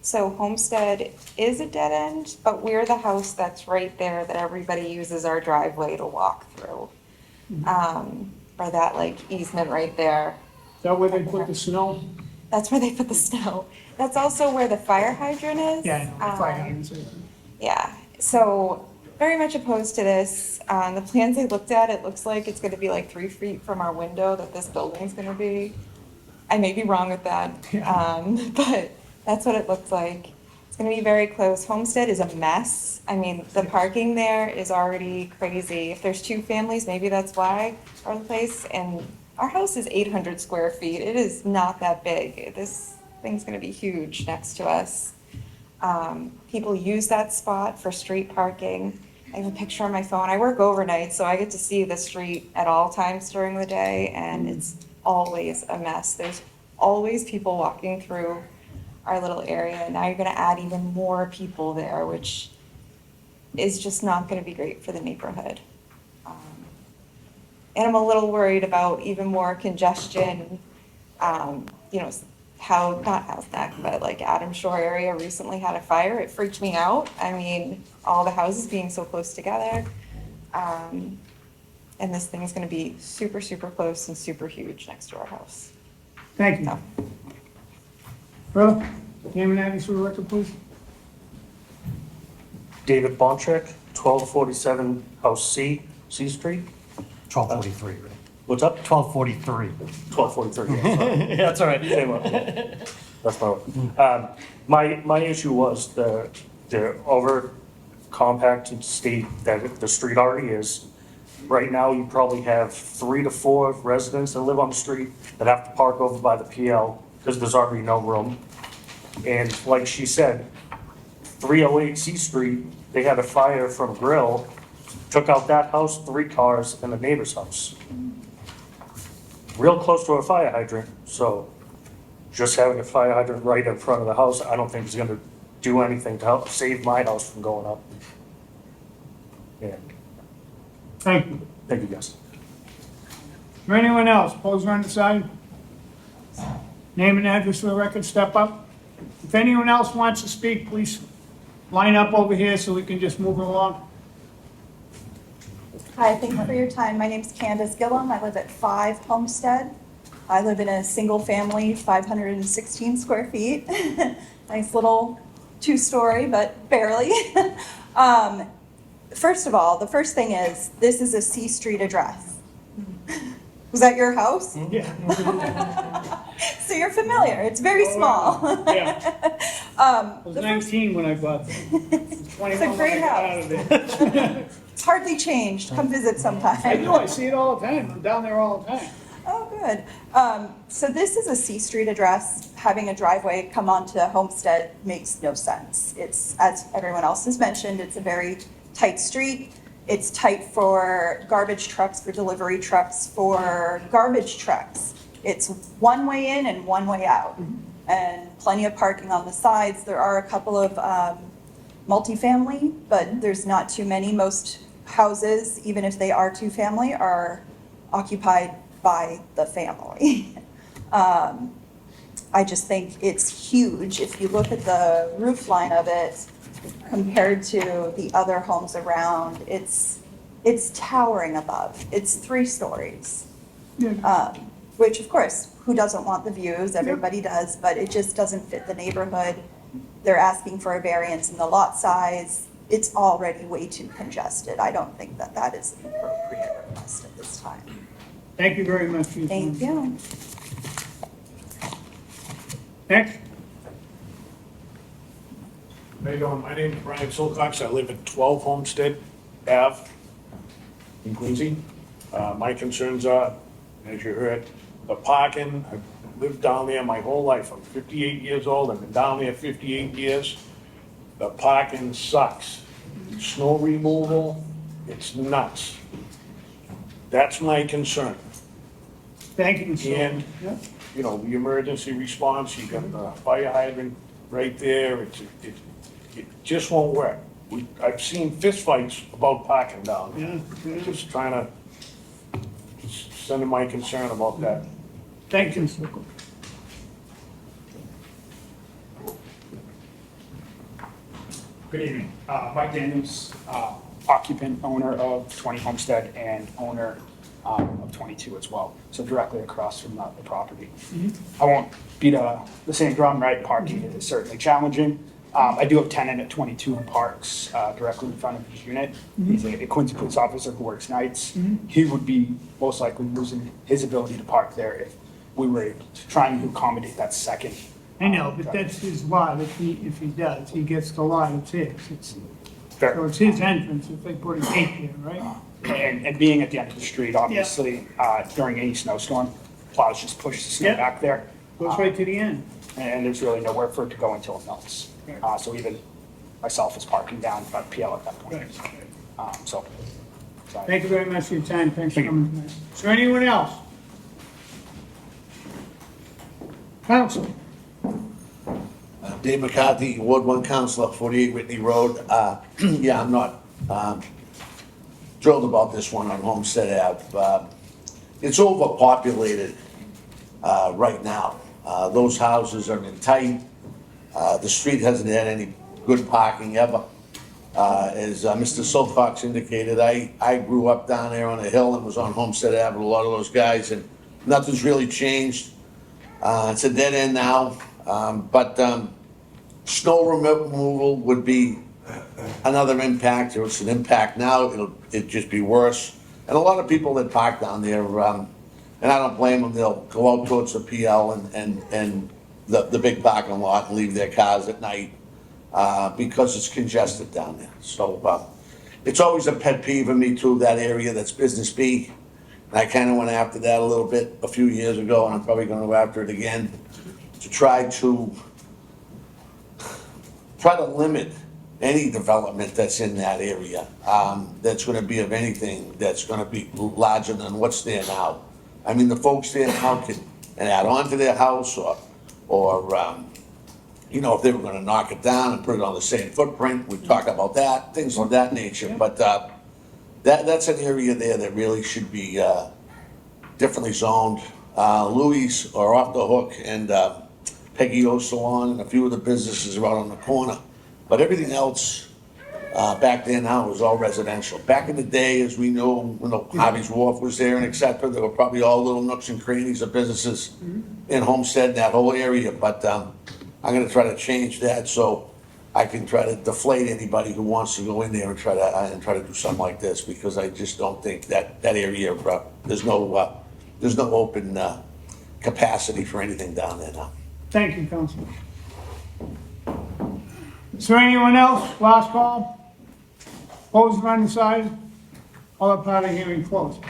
So Homestead is a dead end, but we're the house that's right there that everybody uses our driveway to walk through. Or that like easement right there. Is that where they put the snow? That's where they put the snow. That's also where the fire hydrant is. Yeah, I know, the fire hydrants. Yeah, so very much opposed to this. The plans I looked at, it looks like it's gonna be like 3 feet from our window that this building's gonna be. I may be wrong with that, but that's what it looks like. It's gonna be very close. Homestead is a mess. I mean, the parking there is already crazy. If there's 2 families, maybe that's why our place, and our house is 800 square feet. It is not that big. This thing's gonna be huge next to us. People use that spot for street parking. I have a picture on my phone. I work overnight, so I get to see the street at all times during the day, and it's always a mess. There's always people walking through our little area. Now you're gonna add even more people there, which is just not gonna be great for the neighborhood. And I'm a little worried about even more congestion, you know, not House Neck, but like Adams Shore area recently had a fire. It freaked me out. I mean, all the houses being so close together. And this thing is gonna be super, super close and super huge next to our house. Thank you. So, Brother, name and address for the record, please. David Bonchek, 1247 House C Street. 1243, right? What's up? 1243. 1243, yeah, sorry. That's all right. Anyway, that's my word. My issue was the over compacted state that the street already is. Right now, you probably have 3 to 4 residents that live on the street that have to park over by the PL because there's already no room. And like she said, 308 C Street, they had a fire from a grill, took out that house, 3 cars, and the neighbor's house. Real close to a fire hydrant, so just having a fire hydrant right in front of the house, I don't think is gonna do anything to help save my house from going up. Yeah, Thank you. thank you guys. Is there anyone else? Opposed or undecided? Name and address for the record, step up. If anyone else wants to speak, please line up over here so we can just move along. Hi, thank you for your time. My name's Candace Gillum. I live at 5 Homestead. I live in a single-family, 516 square feet. Nice little 2-story, but barely. First of all, the first thing is, this is a C Street address. Was that your house? Yeah. So you're familiar. It's very small. Yeah. I was 19 when I bought it. 21 It's a when I great got out of it. It's hardly changed. Come visit sometime. I do, I see it all the time. I'm down there all the time. Oh, good. So this is a C Street address. Having a driveway come onto Homestead makes no sense. It's, as everyone else has mentioned, it's a very tight street. It's tight for garbage trucks, for delivery trucks, for garbage trucks. It's one way in and one way out. And plenty of parking on the sides. There are a couple of multifamily, but there's not too many. Most houses, even if they are 2-family, are occupied by the family. I just think it's huge. If you look at the roof line of it compared to the other homes around, it's towering above. It's 3 stories. Which of course, who doesn't want the views? Everybody does, but it just doesn't fit the neighborhood. They're asking for a variance in the lot size. It's already way too congested. I don't think that that is an appropriate request at this time. Thank you very much for your time. Thank you. Next. How you doing? My name is Brian Silcox. I live at 12 Homestead Ave in Quincy. My concerns are, as you heard, the parking. I've lived down there my whole life. I'm 58 years old. I've been down there 58 years. The parking sucks. Snow removal, it's nuts. That's my concern. Thank you, sir. And, you know, the emergency response, you got the fire hydrant right there. It just won't work. I've seen fistfights about parking down there. Yeah. Just trying to extent of my concern about that. Thank you, Mr. Cook. Good evening. Mike Daniels, occupant, owner of 20 Homestead and owner of 22 as well, so directly across from the property. I won't beat the same drum, right? Parking is certainly challenging. I do have a tenant at 22 in Parks, directly in front of his unit. He's a Quincy police officer who works nights. He would be most likely losing his ability to park there if we were able to try and accommodate that second. I know, but that's his lot, if he does, he gets the lot, it's his. Fair. So it's his entrance if they put a gate there, right? And being at the end of the street, obviously, during any snowstorm, plows just push the snow Yeah. back there. Goes right to the end. And there's really nowhere for it to go until it melts. So even myself is parking down by PL at that point. So. Thank you very much for your time, thanks for coming tonight. Is there anyone else? Council? Dave McCarthy, Ward 1 Councilor, 48 Whitney Road. Yeah, I'm not thrilled about this one on Homestead Ave. It's overpopulated right now. Those houses are in tight. The street hasn't had any good parking ever. As Mr. Silcox indicated, I grew up down there on a hill and was on Homestead Ave with a lot of those guys, and nothing's really changed. It's a dead end now, but snow removal would be another impact. It's an impact now, it'd just be worse. And a lot of people that park down there, and I don't blame them, they'll go out towards the PL and the big parking lot and leave their cars at night because it's congested down there. So it's always a pet peeve of me too, that area that's Business B. And I kind of went after that a little bit a few years ago, and I'm probably going to go after it again to try to limit any development that's in that area, that's going to be of anything that's going to be larger than what's there now. I mean, the folks there now can add on to their house or you know, if they were going to knock it down and put it on the same footprint, we'd talk about that, things of that nature. But that's an area there that really should be differently zoned. Louis are off the hook, and Peggy O Salon and a few of the businesses are out on the corner. But everything else back there now is all residential. Back in the day, as we know, when Harvey's Wharf was there and et cetera, there were probably all little nooks and crannies of businesses in Homestead, that whole area. But I'm gonna try to change that so I can try to deflate anybody who wants to go in there and try to do something like this, because I just don't think that area, there's no open capacity for anything down there now. Thank you, Councilor. Is there anyone else? Last call? Opposed or undecided? All up part of hearing closed.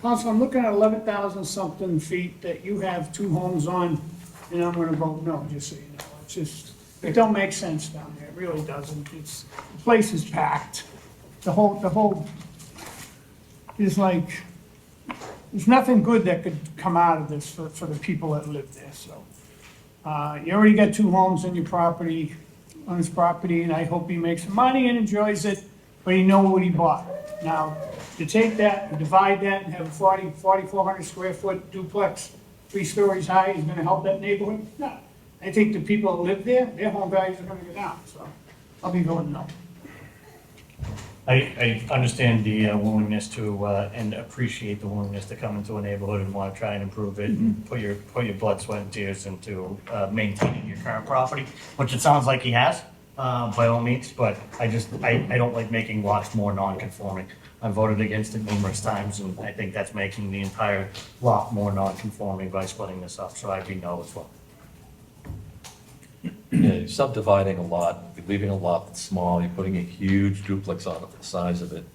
Council, I'm looking at 11,000 something feet that you have two homes on, and I'm gonna vote no, just so you know. It's just, it don't make sense down there, it really doesn't. It's, the place is packed. The whole, is like, there's nothing good that could come out of this for the people that live there, so. You already got two homes on your property, on his property, and I hope he makes some money and enjoys it, but he knows what he bought. Now, to take that and divide that and have a 4,400 square foot duplex, 3 stories high, is gonna help that neighborhood? No. I think the people that live there, their home values are gonna go down, so I'll be voting no. I understand the willingness to, and appreciate the willingness to come into a neighborhood and want to try and improve it and put your blood, sweat, and tears into maintaining your current property, which it sounds like he has, by all means, but I don't like making lots more non-conforming. I've voted against it numerous times, and I think that's making the entire lot more non-conforming by splitting this up, so I'd be no as well. Yeah, you're subdividing a lot, you're leaving a lot that's small, you're putting a huge duplex on it, the size of it.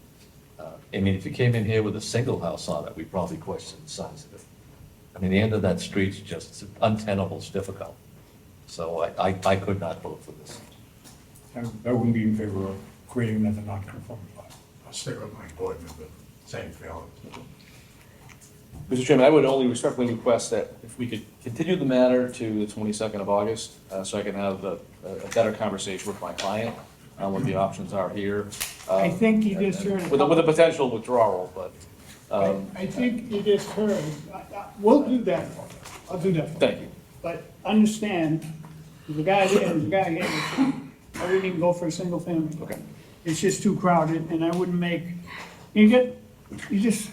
I mean, if you came in here with a single house on it, we'd probably question the size of it. I mean, the end of that street's just untenable, it's difficult. So I could not vote for this. I wouldn't be in favor of creating another non-conforming lot. I'll stick with my board member, same feeling. Mr. Chairman, I would only respectfully request that if we could continue the matter to the 22nd of August, so I can have a better conversation with my client on what the options are here. I think you just heard it. With a potential withdrawal, but. I think you just heard, we'll do that for you. I'll do that for you. Thank you. But understand, there's a guy here, there's a guy here, I wouldn't even go for a single family. Okay. It's just too crowded, and I wouldn't make, it's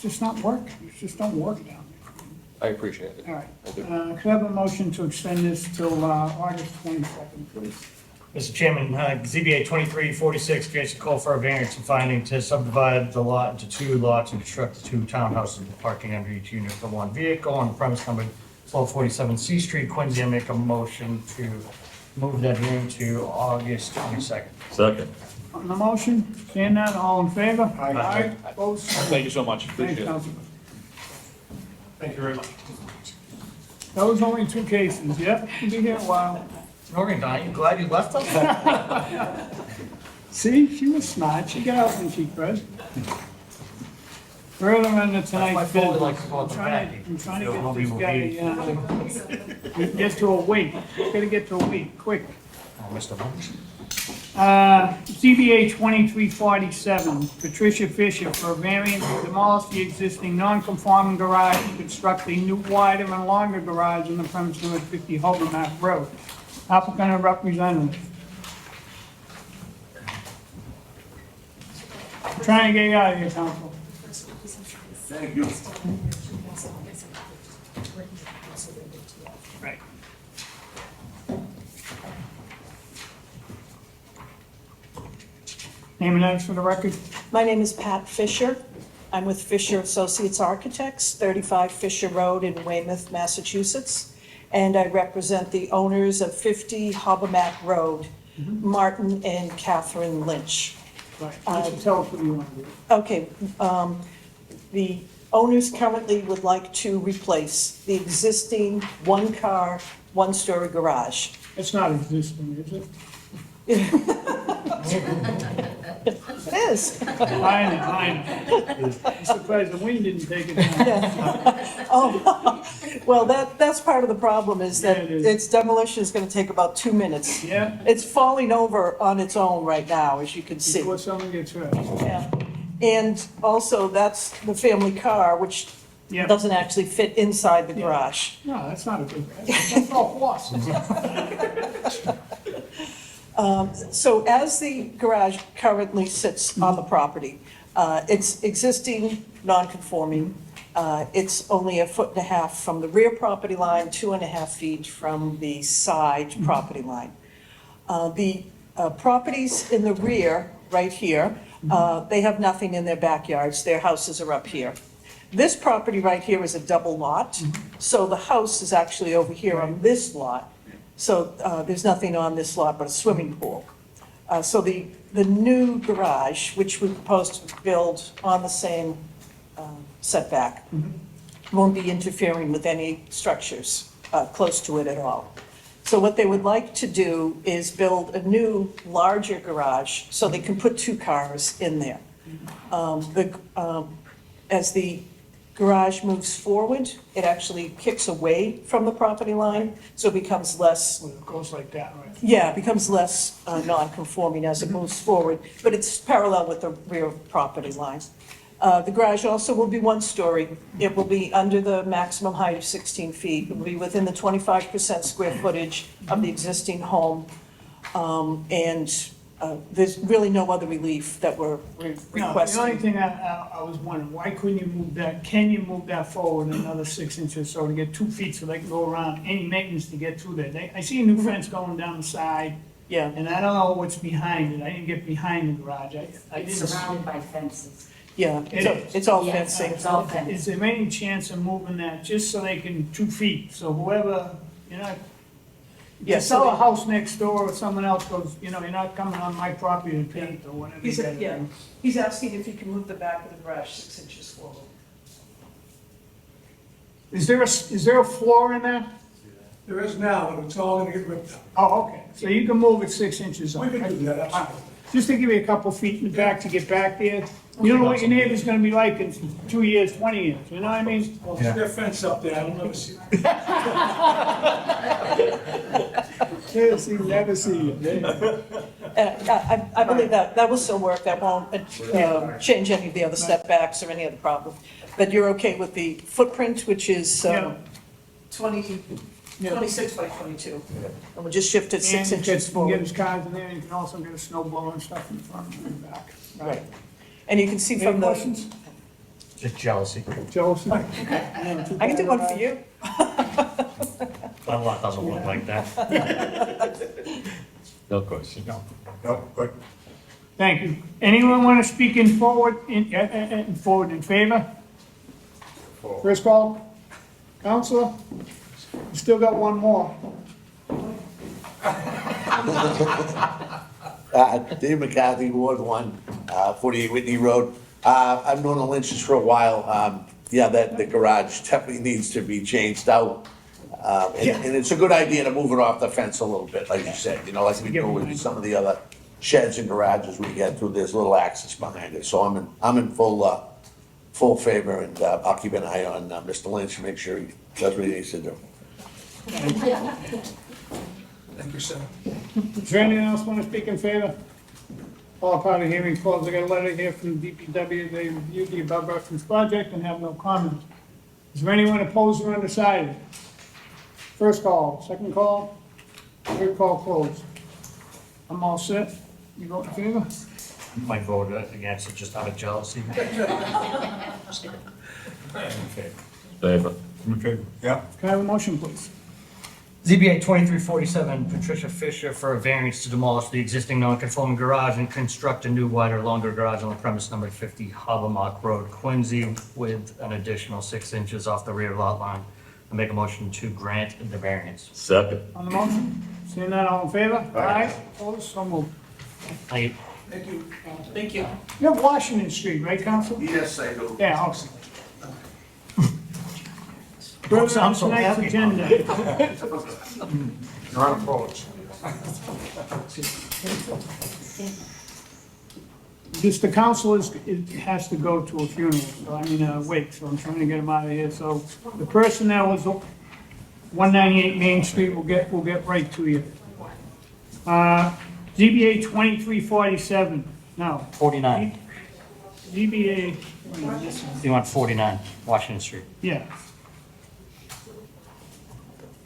just not working, it just don't work down I appreciate it. there. All right, I do. could I have a motion to extend this till, August 22nd, please? Mr. Chairman, ZBA 2346, Jason Cole for a variance and finding to subdivide the lot into 2 lots and construct the 2 townhouses with parking under each unit for 1 vehicle on the premise number 1247 C Street, Quincy. I make a motion to move that hearing to August 22nd. Second. On the motion, seeing none, all in favor? Aye. Opposed? Thank you so much, Thanks, appreciate it. Councilman. Thank you very much. Those only 2 cases, yep, you'll be here a while. Noreen, are you glad you left us? See, she was smart, she got out when she could. Further on to tonight's my fault, business, like, to go out the back. I'm trying to There get will this be guy, get to a week, gotta get to a week, quick. Oh, Mr. Munch. CBA 2347, Patricia Fisher for a variance to demolish the existing non-conforming garage and construct a new wider and longer garage on the premise number 50 Hobermack Road. Applicant and representative. I'm trying to get you out of here, counsel. Thank you. Right. Name and address for the record. My name is Pat Fisher. I'm with Fisher Associates Architects, 35 Fisher Road in Weymouth, Massachusetts. And I represent the owners of 50 Hobermack Road, Martin and Catherine Lynch. Right, tell us what you want to do. Okay, the owners currently would like to replace the existing one-car, one-story garage. It's not existing, is it? It is. I know. I'm surprised the wind didn't take it down. Oh, well, that's part of the problem is that Yeah, it is. its demolition is gonna take about 2 minutes. Yeah, It's falling over on its own right now, as you can see. before someone gets hurt. Yeah. And also, that's the family car, which Yeah. doesn't actually fit inside the garage. No, that's not a good, that's all horse. So as the garage currently sits on the property, it's existing, non-conforming. It's only 1.5 feet from the rear property line, 2.5 feet from the side property line. The properties in the rear, right here, they have nothing in their backyards. Their houses are up here. This property right here is a double lot, so the house is actually over here on this lot. So there's nothing on this lot but a swimming pool. So the new garage, which we propose to build on the same setback, won't be interfering with any structures close to it at all. So what they would like to do is build a new, larger garage so they can put 2 cars in there. As the garage moves forward, it actually kicks away from the property line, so it becomes less, Well, it goes like that, right? yeah, it becomes less non-conforming as it moves forward, but it's parallel with the rear property line. The garage also will be 1-story. It will be under the maximum height of 16 feet. It will be within the 25% square footage of the existing home. And there's really no other relief that we're No, requesting. the only thing I was wondering, why couldn't you move that, can you move that forward another 6 inches so to get 2 feet so they can go around any maintenance to get through there? I see a new fence going down the side, Yeah. and I don't know what's behind it. I didn't get behind the garage. I It's didn't. surrounded by fences. Yeah, It is. it's all Yeah, fencing. it's all fenced. Is there any chance of moving that just so they can 2 feet, so whoever, you know, Yeah, you so sell a they- house next door or someone else goes, you know, you're not coming on my property to paint or whatever. you gotta do. He's asking if you can move the back of the garage 6 inches forward. Is there a floor in that? There is now, but it's all gonna get ripped out. Oh, okay, so you can move it 6 inches up. We can do that, absolutely. Just to give you a couple feet in the back to get back there. You don't know what your neighbor's gonna be like in 2 years, 20 years, you know what I mean? Well, there's their fence up there, I don't ever see it. Never see it. And I believe that will still work, that won't change any of the other setbacks or any other problem. But you're okay with the footprint, which is Yeah. 26 by 22? And we'll just shift it 6 And inches you can get forward. his cars in there, and you can also get a snow blower and stuff in front and in the back. Right. And you can see Any from the, questions? Just jealousy. Jealousy? I can do one for you. My lot doesn't look like that. No question. No, good. Thank you. Anyone want to speak in forward, forward in favor? First call. Counselor? You still got one more. Dave McCarthy, Ward 1, 48 Whitney Road. I've known the Lynches for a while. Yeah, the garage definitely needs to be changed out. And it's a good idea to move it off the fence a little bit, like you said, you know, like we do with some of the other sheds and garages we get through, there's little access behind it. So I'm in full favor, and I'll keep an eye on Mr. Lynch and make sure he does what he needs to do. Thank you, sir. Is there anyone else want to speak in favor? All part of the hearing closed. I got a letter here from DPW. They reviewed the above referenced project and have no comment. Is there anyone opposed or undecided? First call, second call, third call closed. I'm all set. You vote in favor? My vote against it just out of jealousy. Favor. Yeah. Can I have a motion, please? ZBA 2347, Patricia Fisher for a variance to demolish the existing non-conforming garage and construct a new wider, longer garage on the premise number 50 Habermock Road, Quincy, with an additional 6 inches off the rear lot line. I make a motion to grant the variance. Second. On the motion? Seeing that, all in favor? Aye. Opposed? So moved. I, Thank you. Thank you. You have Washington Street, right, Council? Yes, I do. Yeah, awesome. Further on I'm so tonight's happy. agenda. You're on approach. Just the council it has to go to a funeral, so I mean, wake, so I'm trying to get him out of here. So the person that was 198 Main Street will get right to you. ZBA 2347, no, 49. ZBA, You want 49 Washington Street. yeah.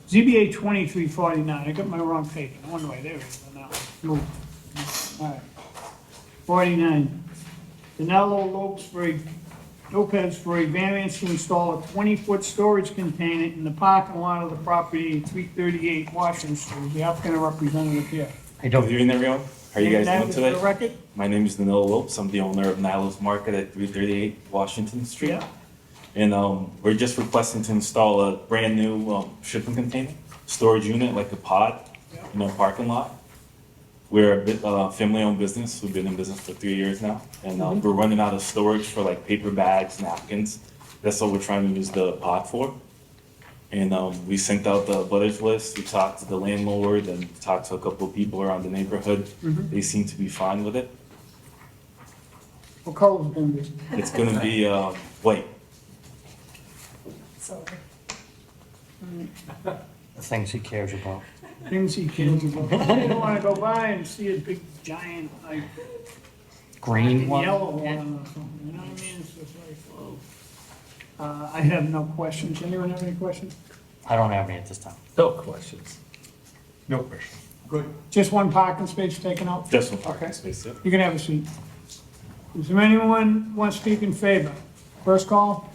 ZBA 2349, I got my wrong page, I wonder why, there it is, now, move. All right. 49, Danilo Lopez for a variance to install a 20-foot storage container in the parking lot of the property, 338 Washington Street. The applicant or representative here. I don't. Good evening, everyone. How are you guys Name doing and address for the today? record? My name is Danilo Lopes. I'm the owner of Nilo's Market at 338 Washington Street. Yeah. And we're just requesting to install a brand-new shipping container, storage unit, like a pod, in our parking lot. We're a family-owned business. We've been in business for 3 years now. And we're running out of storage for like paper bags, napkins. That's what we're trying to use the pod for. And we sent out the butters list. We talked to the landlord and talked to a couple of people around the neighborhood. They seem to be fine with it. What color is it gonna be? It's gonna be white. The things he cares about. Things he cares about. You don't wanna go by and see a big giant, like, Green one? yellow one or something, you know what I mean? It's just like, whoa. I have no questions. Anyone have any questions? I don't have any at this time. No questions. No question. Good. Just one parking space taken out? Just one parking Okay. space, yeah. You can have a seat. Is there anyone want to speak in favor? First call,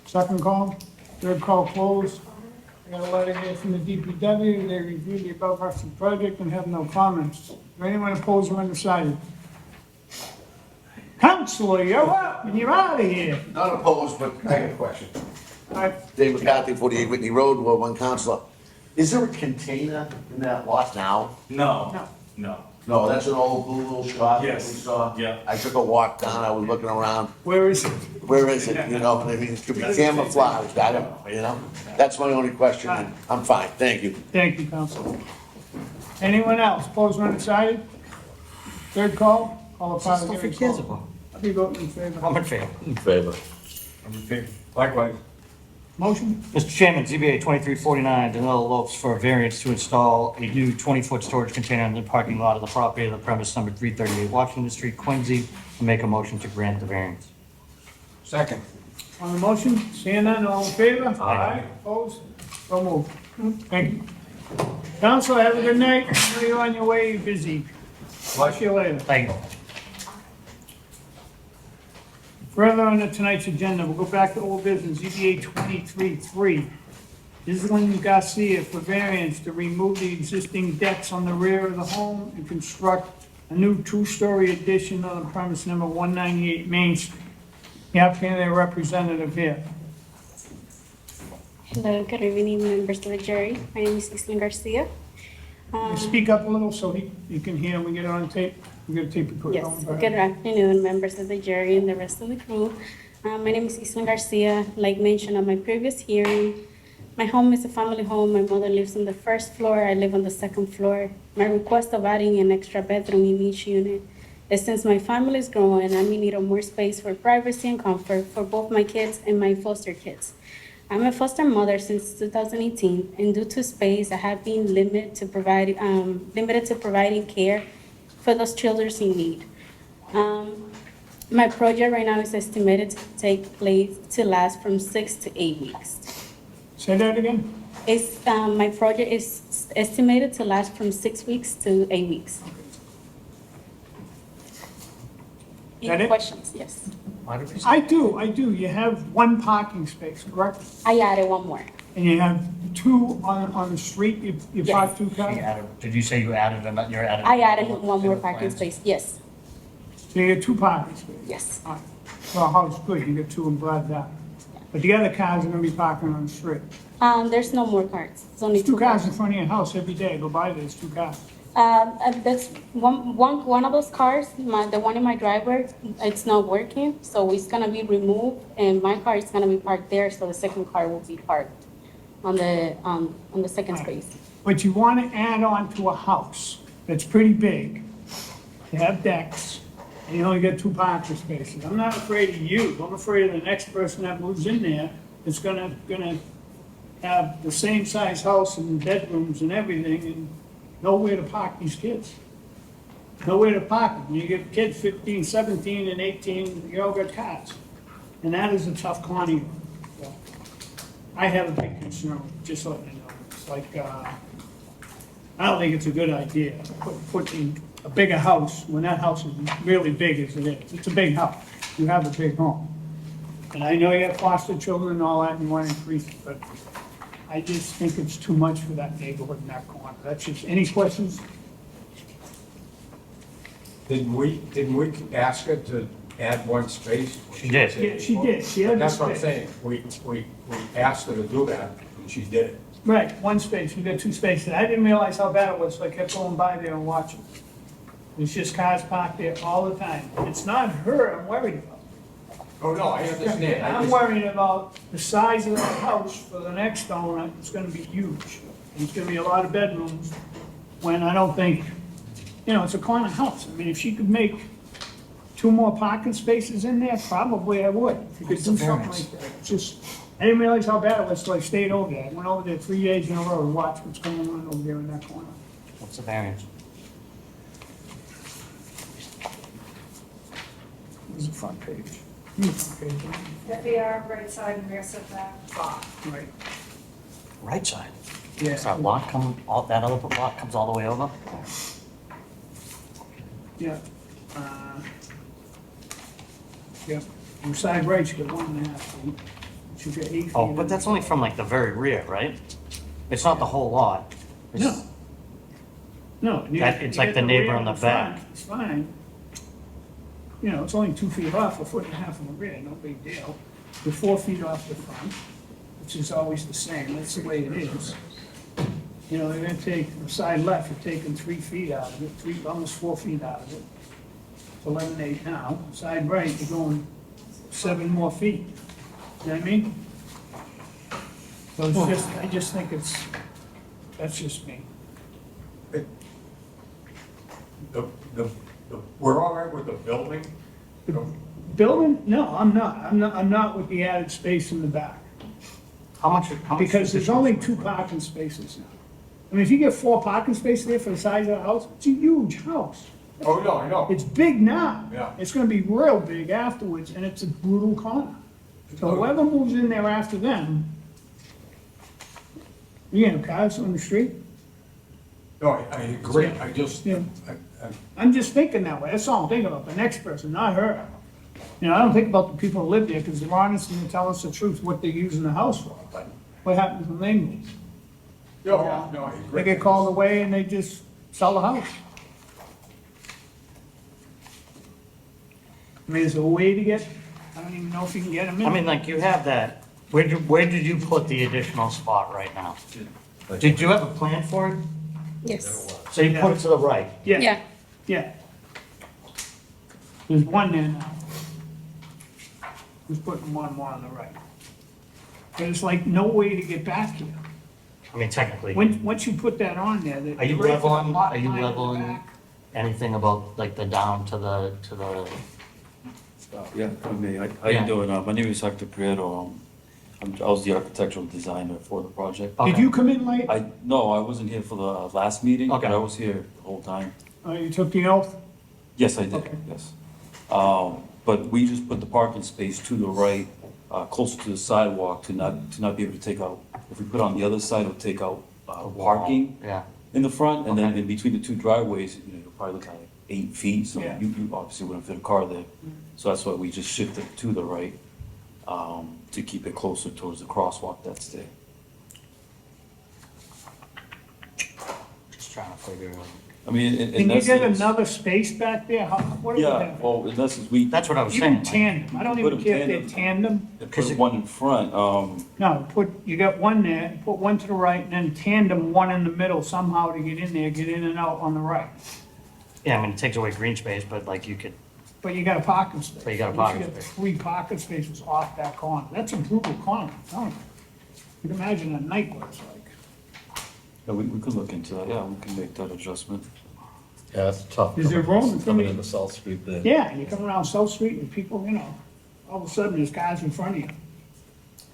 second call, third call closed. I got a letter here from the DPW. They reviewed the above referenced project and have no comments. Is there anyone opposed or undecided? Counselor, you're up and you're out of here. Not opposed, but I got a question. All right. Dave McCarthy, 48 Whitney Road, Ward 1 Counselor. Is there a container in that lot now? No. No, that's an old blue little shop that we Yes. saw. Yeah. I took a walk down, I was looking around. Where is it? Where is it, you know, I mean, it could be camouflaged, I don't know, you know? That's my only question, and I'm fine, thank you. Thank you, Counselor. Anyone else opposed or undecided? Third call, call upon the Stuff he hearing cares closed. about. I'll be voting in favor. I'm in favor. In favor. I'm in favor. Likewise. Motion? Mr. Chairman, ZBA 2349, Danilo Lopes for a variance to install a new 20-foot storage container in the parking lot of the property of the premise number 338 Washington Street, Quincy. I make a motion to grant the variance. Second. On the motion, seeing none, all in favor? Aye. Opposed? So moved. Thank you. Council, have a good night. I know you're on your way, you're busy. Watch you later. Thank you. Further on to tonight's agenda, we'll go back to old business, ZBA 23-3. Island Garcia for variance to remove the existing decks on the rear of the home and construct a new two-story addition on the premise number 198 Main Street. The applicant and their representative here. Hello, good evening, members of the jury. My name is Isla Garcia. Speak up a little so he can hear, we get it on tape. We got a tape recorder. Yes, good afternoon, members of the jury and the rest of the crew. My name is Isla Garcia. Like mentioned on my previous hearing, my home is a family home. My mother lives on the first floor. I live on the second floor. My request of adding an extra bedroom in each unit is since my family is growing, I'm in need of more space for privacy and comfort for both my kids and my foster kids. I'm a foster mother since 2018, and due to space, I have been limited to providing care for those children in need. My project right now is estimated to last from 6 to 8 weeks. Say that again? My project is estimated to last from 6 weeks to 8 weeks. That Any it? questions? Yes. I do. You have one parking space, correct? I added one more. And you have two on the street, you Yes. park two cars? Did you say you added another, you're adding? I added one more parking space, yes. So you get two parking spaces? Yes. All right. Well, how's good, you get two, I'm glad that. But the other cars are gonna be parking on the street. There's no more cars. It's only There's two cars cars. in front of your house every day, I go by, there's two cars. That's one of those cars, the one in my driveway, it's not working, so it's gonna be removed, and my car is gonna be parked there, so the second car will be parked on the second space. But you wanna add on to a house that's pretty big, you have decks, and you only get two parking spaces. I'm not afraid of you, I'm afraid of the next person that moves in there, that's gonna have the same size house and bedrooms and everything, and nowhere to park these kids. Nowhere to park them. When you get kids 15, 17, and 18, you all got cars. And that is a tough corner. So, I have a big concern, just letting you know. It's like, I don't think it's a good idea, putting a bigger house, when that house is really big as it is. It's a big house. You have a big home. And I know you have foster children and all that, and you want to increase it, but I just think it's too much for that neighborhood in that corner. That's just, any questions? Didn't we ask her to add one space? She did. Yeah, she did. She had the That's what I'm space. saying. We asked her to do that, and she did it. Right, one space, we got two spaces. I didn't realize how bad it was, so I kept going by there and watching. There's just cars parked there all the time. It's not her I'm worried about. Oh, no, I understand. I'm worried about the size of the house for the next owner. It's gonna be huge. There's gonna be a lot of bedrooms, when I don't think, it's a corner house. I mean, if she could make two more parking spaces in there, probably I would. If you could do something like that. It's just, I didn't realize how bad it was, so I stayed over there. I went over there 3 days in a row and watched what's going on over there in that corner. What's the variance? There's the front page. Front page, FAR, right side and rear setback. right. Right side. Yeah. Does that lot that other lot comes all the way over? Yeah. Yeah, on side right, you got 1.5 feet. You got 8 feet. Oh, but that's only from like the very rear, right? It's not the whole lot. It's- No. No. It's like the neighbor rear on the and front, back. It's fine. It's only 2 feet off, 1.5 feet on the rear, no big deal. You're 4 feet off the front, which is always the same, that's the way it is. They're gonna take, the side left, you're taking 3 feet out of it, almost 4 feet out of it. It's 11.8 now. Side right, you're going 7 more feet. You know what I mean? So it's just, I just think that's just me. We're all right with the building? Building? No, I'm not with the added space in the back. How much? Because there's only 2 parking spaces now. I mean, if you get 4 parking spaces there for the size of the house, it's a huge house. Oh, no, I know. It's big now. Yeah. It's gonna be real big afterwards, and it's a brutal corner. So whoever moves in there after them, you have cars on the street? No, I agree, I just, Yeah. I- I'm just thinking that way, that's all I'm thinking about, the next person, not her. You know, I don't think about the people who live there, because they're honest and they tell us the truth, what they're using the house for, but what happens when they move? no, yeah, no, I agree. They get called away and they just sell the house. I mean, is there a way to get, I don't even know if you can get them in. I mean, like, you have that, where did you put the additional spot right now? Did you have a plan for it? Yes. So you put it to the right? Yeah, yeah. There's one there now. Who's putting one more on the right? But it's like no way to get back here. I mean, technically. Once you put that on there, the. Are you right for the leveling, lot are you line in the leveling back. anything about, like, the down to the, Yeah, me. How Yeah. you doing? My name is Hector Prieto. I was the architectural designer for the project. Did you come in late? No, I wasn't here for the last meeting, but Okay. I was here the whole time. You took the oath? Yes, I did, Okay. yes. But we just put the parking space to the right, closer to the sidewalk to not be able to take out, if we put on the other side, it'll take out parking yeah. in the front, and then Okay. in between the 2 driveways, you're probably looking at like 8 feet, so Yeah. you obviously wouldn't fit a car there. So that's why we just shifted to the right, to keep it closer towards the crosswalk that's there. Just trying to figure out. I mean, in Can you get essence- another space back there? What do we Yeah, have? well, in essence, we. That's what I was Even saying. tandem, I don't Put even them care if they're tandem. Put one in front, No, you got one there, put one to the right, and then tandem one in the middle somehow to get in there, get in and out on the right. Yeah, I mean, it takes away green space, but like you could, But you got a parking space. But you got a At least parking got space. 3 parking spaces off that corner. That's a brutal corner, I'm telling you. You can imagine at night what it's like. yeah, we could look into that, yeah, we can make that adjustment. Yeah, it's tough. Is there room? It's gonna Coming be- into South Street there. Yeah, and you come around South Street and people, you know, all of a sudden there's cars in front of you.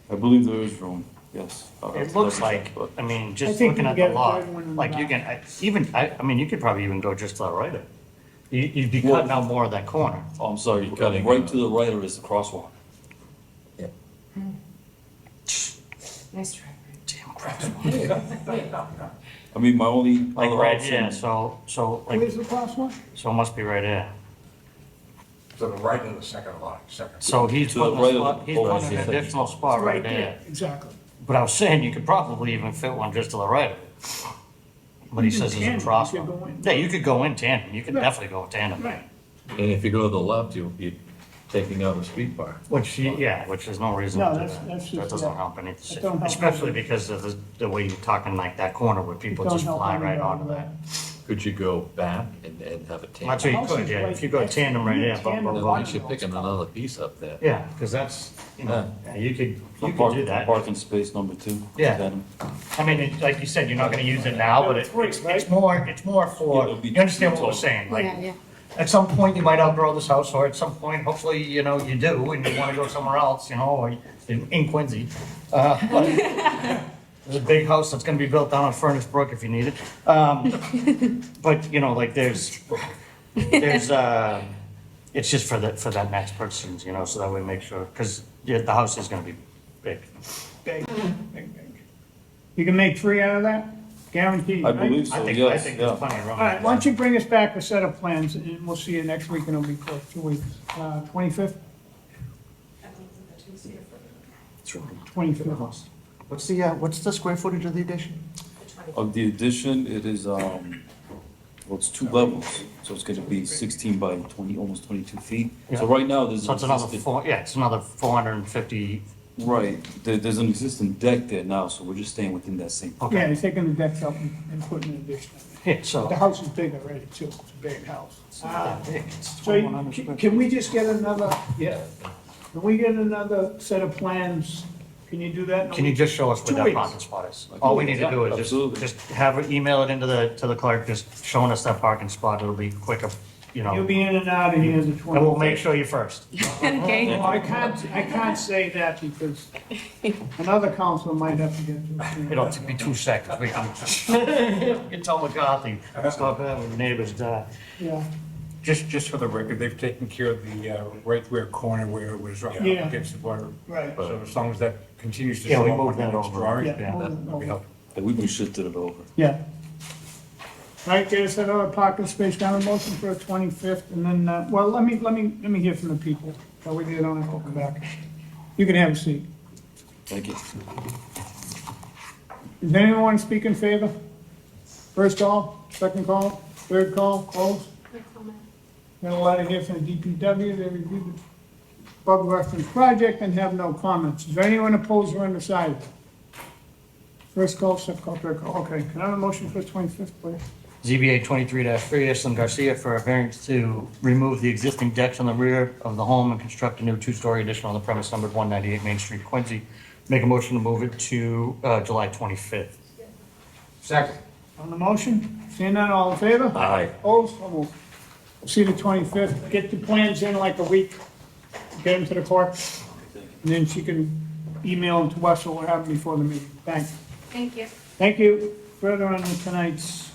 I believe there is room, yes. it looks like, I mean, I just think looking you at get the it lot, for everyone in the like you back. can, I mean, you could probably even go just to the right of it. You'd be Well- cutting out more of that corner. Oh, I'm sorry, You're cutting, right to the right or is the crosswalk? Nice try. I mean, my only Like other right option. here, so like, Where's the crosswalk? so it must be right here. To the right of the second line, second. So he's To the putting right a of spot, the he's pole, putting an yeah. additional spot It's right there. Exactly. But I was saying you could probably even fit one just to the right of it. But he You can says there's a tandem, you could go crosswalk. in. Yeah, you could go in tandem, you could Right. definitely go tandem. Right. And if you go to the left, you're taking out a street bar. Which, yeah, which there's no reason No, to do that's- that. that's That just- doesn't yeah. help That anything, don't help especially anything. because of the way you're talking like that corner where people Don't just help fly right anybody onto with that. Could you go back and have a tandem? That's what you House could, is yeah, right if you go next to tandem right you, there. tandem Then at one least you're of picking those another piece up there. Yeah, because that's, you know, yeah, you could do that. Parking space number 2. Yeah. Then- I mean, like you said, you're not gonna use it now, but it's more Yeah, for, it'll be you understand what we're total. saying? Like, Yeah, yeah. at some point, you might outgrow this house, or at some point, hopefully, you know, you do, and you wanna go somewhere else, you know, or in Quincy. But there's a big house that's gonna be built down on Furnace Brook if you need it. But, you know, like, there's, it's just for that next person's, you know, so that we make sure, because the house is gonna be big. Big, big, big. You can make 3 out of that? Guaranteed, I right? believe so, I think yes, there's yeah. plenty of room. All right, why don't you bring us back a set of plans, and we'll see you next week, and it'll be quick, 2 weeks. 25th? 25th. What's the square footage of the addition? Of the addition, it is, well, it's 2 levels, so it's gonna be 16 by 20, almost 22 feet. So Yeah. right now, there's. So an it's another existing- it's another 450, Right, there's an existing deck there now, so we're just staying within that same. okay. Yeah, they're taking the decks up and putting an addition in. Yeah, so. The house is big already, too, it's a big house. Big, it's So 2100 you- square can we just get another, yeah, can we get another set of plans? Can you do that? in a Can you week? just show us where 2 that weeks. parking spot is? All we need to do is Absolutely. just have her email it to the clerk, just showing us that parking spot, it'll be quicker. you know. You'll be in and out of here the 25th. And we'll make sure you're first. Okay. Well, I can't say that because another council might have to get to it. It'll be 2 seconds. We can, you can tell McCarthy, stop having neighbors die. Yeah. Just for the record, they've taken care of the right rear corner where it was right Yeah. up against the border. Right. So as long as that continues to Yeah, show we up moved on the that next over. drawing, Yeah. that'll be helpful. And we shifted it over. Yeah. Right, there's another parking space down in motion for a 25th, and then, well, let me hear from the people. That way they don't have to come back. You can have a seat. Thank you. Does anyone want to speak in favor? First call, second call, third call, close? Got a letter here from the DPW, they reviewed the above referenced project and have no comments. Is there anyone opposed or undecided? First call, second call, third call, okay. Can I have a motion for the 25th, please? ZBA 23-3, Islam Garcia for a variance to remove the existing decks on the rear of the home and construct a new 2-story addition on the premise numbered 198 Main Street, Quincy. Make a motion to move it to July 25th. Second. On the motion, seeing none, all in favor? Aye. Opposed, so moved. See the 25th, get the plans in like a week, get them to the clerk, and then she can email them to us, or we'll have them before the meeting. Thanks. Thank you. Thank you. Further on to tonight's,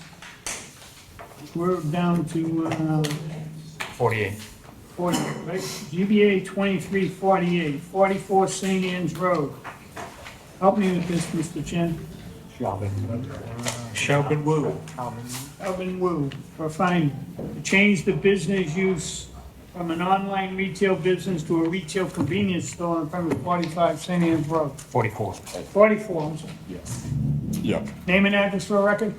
we're down to 48. 40, right? GBA 2348, 44 St. Anne's Road. Help me with this, Mr. Chen. Shelby Wu. Alvin Wu, for finding, to change the business use from an online retail business to a retail convenience store in front of 45 St. Anne's Road. 44. 44, I'm sorry. Yeah. Name and address for the record?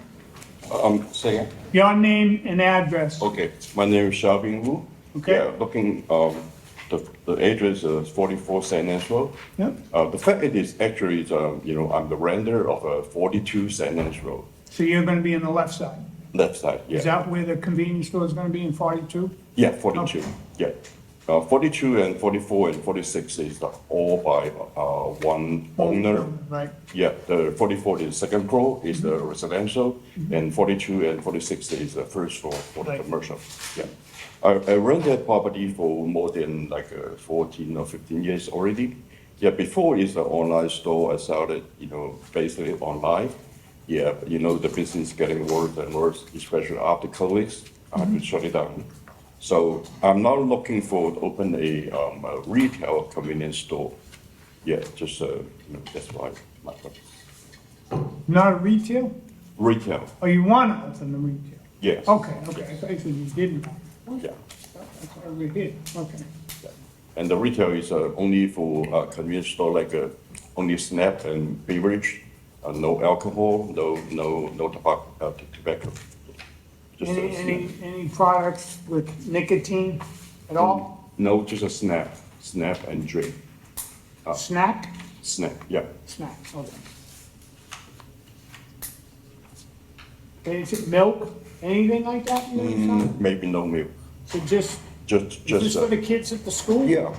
Say again? Your name and address. Okay, my name is Xiaobing Wu. Okay. Yeah, looking, the address is 44 St. Anne's Road. Yep. The fact it is actually, I'm the renter of 42 St. Anne's Road, So you're gonna be on the left side? left side, yeah. Is that where the convenience store is gonna be in 42? Yeah, 42, yeah. 42 and 44 and 46 is all by one owner. Right. Yeah, the 44 is second floor, is the residential, and 42 and 46 is the first floor for the Right. commercial. Yeah. I rent that property for more than like 14 or 15 years already. Yeah, before is an online store, I sold it, basically online. Yeah, but the business getting worse and worse, especially after COVID, I had to shut it down. So I'm now looking for to open a retail convenience store. Yeah, just, that's why my purpose. Not a retail? Retail, Oh, you wanna open the retail? yes. Okay, I thought you said you didn't. Yeah. That's why we're here, okay. And the retail is only for convenience store, like only snack and beverage, no alcohol, no tobacco. Just a snack. Any products with nicotine at all? No, just a snap and drink. Snack? Snack, yeah. Snack, okay. Is it milk, anything like that? you know, Tom? Maybe no milk, So just, just, is this for just, the kids at the school? yeah,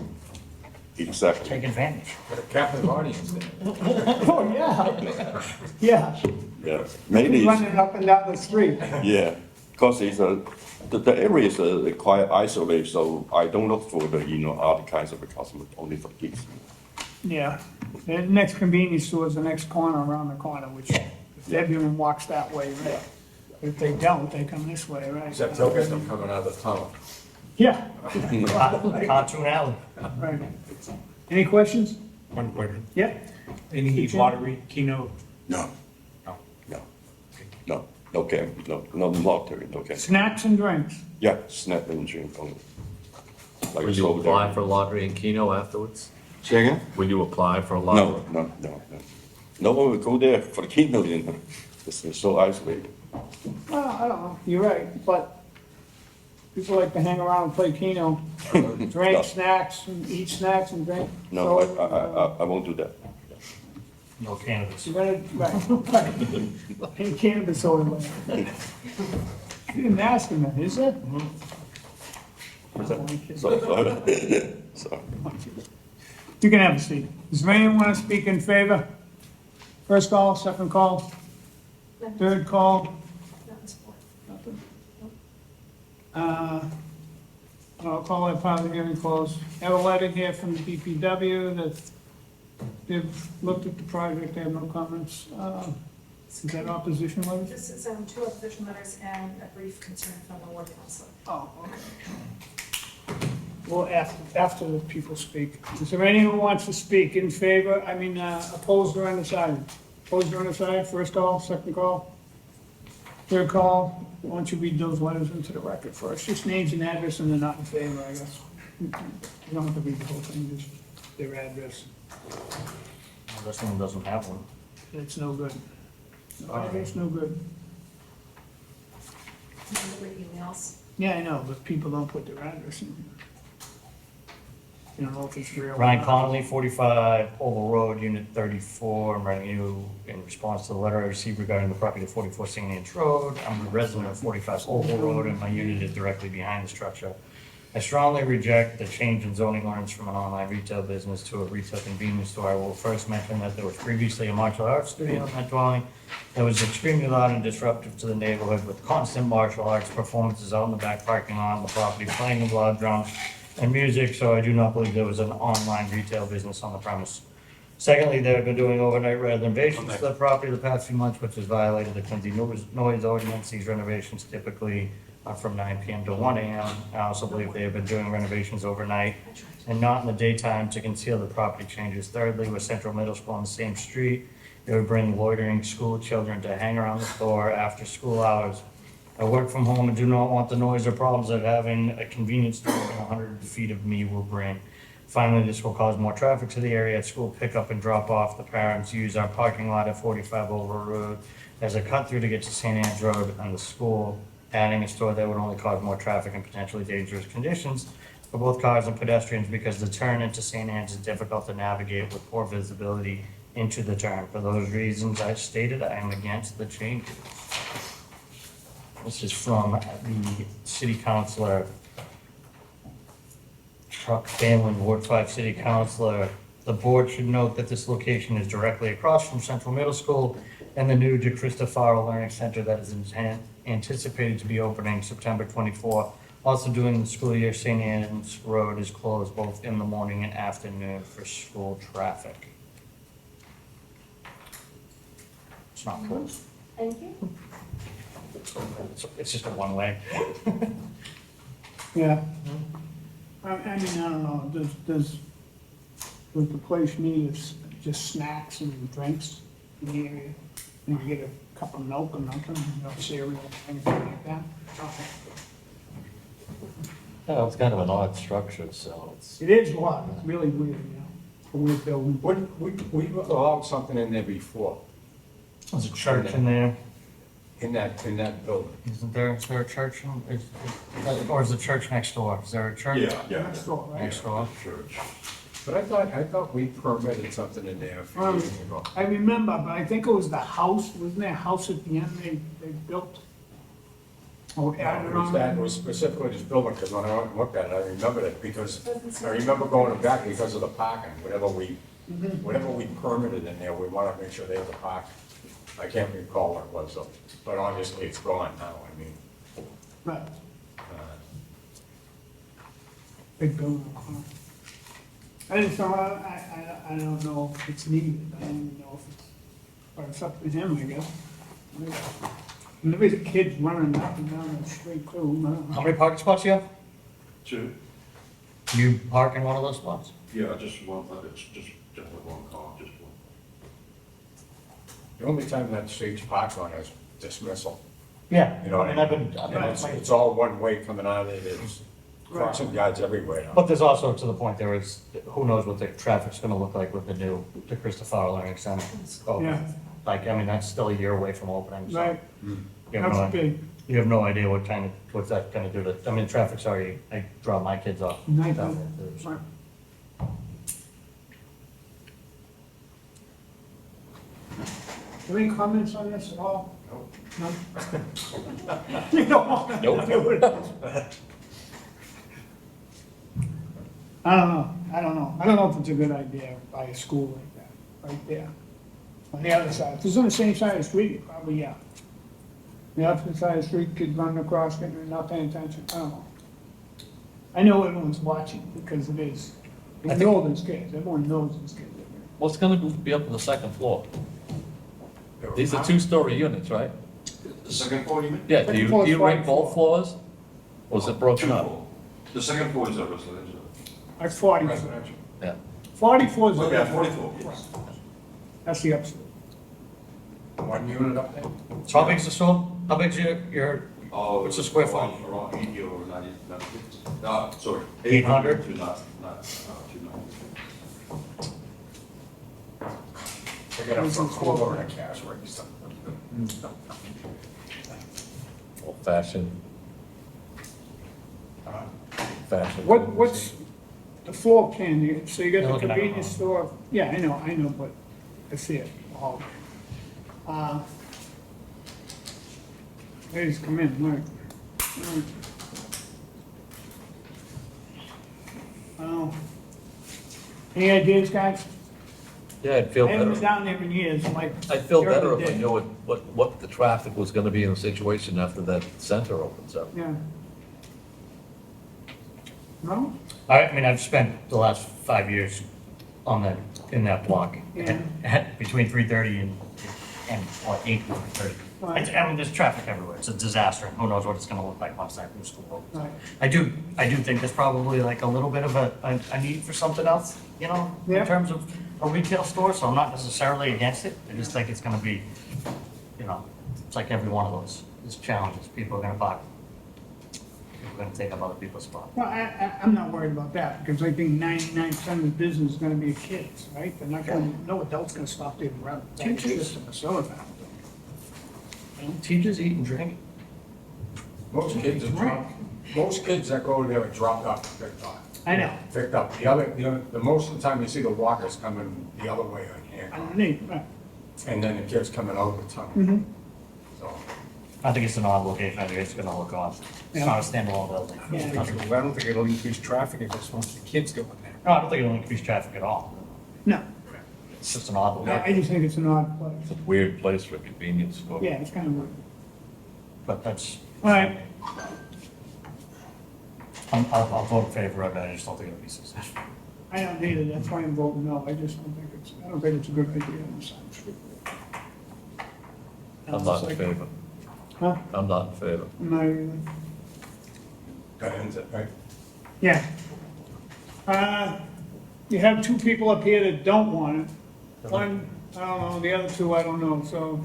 exactly. Take advantage. Got a captive audience there. Oh, yeah. Yeah. Yeah, mainly, it's- Running up and down the street. yeah, because it's the area is quite isolated, so I don't look for the, other kinds of customers, only for kids. Yeah. The next convenience store is the next corner around the corner, which if everyone walks that way, right? If they don't, they come this way, right? Except they'll get them coming out of the tunnel. Yeah. Cartoon Alley. Right. Any questions? One question. Yeah. Any lottery, Keno? No. No, okay, no lottery, okay. Snacks and drinks? Yeah, snack and drink only. Like Will you soda. apply for lottery in Keno afterwards? Say again? Will you apply for a lottery? No. No one will go there for the keynote, This is so isolated. Well, I don't know, you're right, but people like to hang around and play Keno, drink No. snacks, and eat snacks and drink. No, So, I won't do that. No cannabis. You're gonna, right. Any cannabis over there. You didn't ask him that, is there? So, You can have a seat. Does anyone want to speak in favor? First call, second call, third call? I'll call that part of the hearing closed. Have a letter here from the DPW that they've looked at the project, they have no comments. Is that opposition letter? This is two opposition letters and a brief concern from the ward council. Oh, okay. Well, after the people speak. Is there anyone who wants to speak in favor, opposed or undecided? Opposed or undecided, first call, second call, third call? Why don't you read those letters into the record first? Just names and address and they're not in favor, I guess. You don't have to read the whole thing, just their address. Well, this one doesn't have one. It's no good. No address, no good. Number emails. Yeah, I know, but people don't put their address in. You don't know if it's real. or Ryan not. Connolly, 45 Oval Road, Unit 34. I'm writing you in response to the letter I received regarding the property at 44 St. Anne's Road. I'm a resident of 45 Oval Road, and my unit is directly behind the structure. I strongly reject the change in zoning ordinance from an online retail business to a retail convenience store. I will first mention that there was previously a martial arts studio in that dwelling that was extremely loud and disruptive to the neighborhood with constant martial arts performances out in the back parking lot on the property, playing of loud drums and music, so I do not believe there was an online retail business on the premise. Secondly, they've been doing overnight renovations to the property the past few months, which has violated the Quincy noise ordinance. These renovations typically are from 9 PM to 1 AM. I also believe they have been doing renovations overnight and not in the daytime to conceal the property changes. Thirdly, with Central Middle School on the same street, it would bring loitering school children to hang around the store after school hours. I work from home and do not want the noise or problems that having a convenience store within 100 feet of me will bring. Finally, this will cause more traffic to the area at school pickup and drop off. The parents use our parking lot at 45 Oval Road as a cut through to get to St. Anne's Road and the school. Adding a store there would only cause more traffic and potentially dangerous conditions for both cars and pedestrians because the turn into St. Anne's is difficult to navigate with poor visibility into the turn. For those reasons I stated, I am against the changes. This is from the city councilor, Chuck Phelan, Ward 5 city councilor. The board should note that this location is directly across from Central Middle School and the new De Cristofaro Learning Center that is anticipated to be opening September 24. Also during the school year, St. Anne's Road is closed both in the morning and afternoon for school traffic. It's not closed. Thank you. It's just a one-way. Yeah. I don't know, does the place need just snacks and drinks in the area? You get a cup of milk or nothing, no cereal, anything like that? Yeah, it's kind of an odd structure, so it's. It is odd, it's really weird, a weird building. We've allowed something in there before. There's a church in there. In that building. Isn't there, is there a church, or is the church next door? Is there a church? Yeah. Next door, right? Next door. Church. But I thought we permitted something in there a few years ago. I remember, but I think it was the house, wasn't there a house at the end they built? Or added on? It was specifically this building, because when I went and looked at it, I remembered it, because I remember going back because of the parking, whatever we permitted in there, we wanted to make sure they had the parking. I can't recall what it was, though, but obviously it's gone now, I mean. Right. Big building. I just don't, I don't know if it's needed, I don't even know if it's, but it's up to him, I guess. And there is kids running up and down the street too, I don't know. How many parking spots you have? 2. You park in one of those spots? Yeah, just one, but it's just one car, just one. The only time that street's parked on is dismissal. Yeah. You know, I mean, I've been, it's all one way coming out of it, it's crossing guards everywhere now. but there's also to the point there is, who knows what the traffic's gonna look like with the new De Cristofaro Learning Center. Oh, Yeah. Like, I mean, that's still a year away from opening, so. Right, You have that's no, big. you have no idea what's that gonna do to, I mean, traffic's already, I drop my kids off. Night, down there, so. right. Any comments on this at all? Nope. No? You don't want to Nope. do it? I don't know if it's a good idea by a school like that, right there. On the other side, if it's on the same side of the street, probably, yeah. The opposite side of the street, kids running across, not paying attention, I don't know. I know everyone's watching because it is. I It's think- old as kids, everyone knows it's kids. What's gonna be up on the second floor? These are two-story units, right? The second floor, you mean? Yeah, do Second you, floor do is you rate right both floors? Or is it broken up? The second floor is a residential. Like 40. Residential. Yeah. 44 is. Oh, yeah, 44, yes. That's the upstairs. One unit up there? So how big's the store? How big's your, Oh, what's the square foot? Around 80 or 90, 90, sorry. 800? To 900. I got a front floor and a cash register. Old fashioned. Fashion. What's the floor plan here? So you got You're the looking at it convenience store, yeah, I know, but I see it all. Ladies, come in, Mark. Any ideas, guys? Yeah, I'd feel I haven't been better. down there in years, like. I'd feel the other better if I day. knew what the traffic was gonna be in the situation after that center opens up. Yeah. No? I mean, I've spent the last 5 years on that, in that block, Yeah. between 3:30 and what, 8:30. Right. I mean, there's traffic everywhere, it's a disaster, and who knows what it's gonna look like once that new school opens. Right. I do think there's probably like a little bit of a need for something else, you know, Yeah. in terms of a retail store, so I'm not necessarily against it. I just think it's gonna be, you know, it's like every one of those challenges. People are gonna park. People are gonna take up other people's spots. Well, I'm not worried about that, because I think 99% of the business is gonna be kids, right? They're not gonna, no adult's gonna stop there around. It's just a facade now. Teachers eat and drink. Most kids are drunk. Most kids that go there are dropped off, picked up. I know. Picked up. The most of the time you see the walkers coming the other way on Hancock. Underneath, right. And then the kids coming over the tunnel. Mhm. So, I think it's an odd location, I think it's gonna look odd. It's Yeah. not a standalone building. Yeah. I don't think it'll increase traffic if it's once the kids go in there. No, I don't think it'll increase traffic at all. No, It's just an odd I location, just think it's an odd place. It's a weird place for a convenience store. Yeah, it's kind of weird. but that's, All right, I'll vote in favor of it, I just don't think it'll be successful. I don't need it, that's why I'm voting no, I just don't think it's a good idea on the side street. I'm not in favor. Huh? I'm not in favor. I'm not either. that ends it, right? Yeah. You have two people up here that don't want it. One, I don't know, the other two, I don't know, so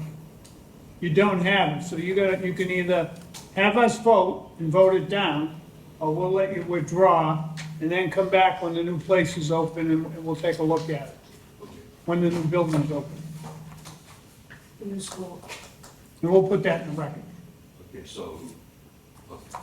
you don't have it, so you can either have us vote and vote it down, or we'll let you withdraw, and then come back when the new place is open and we'll take a look at it. When the new building's open. And we'll put that in the record. Okay, so,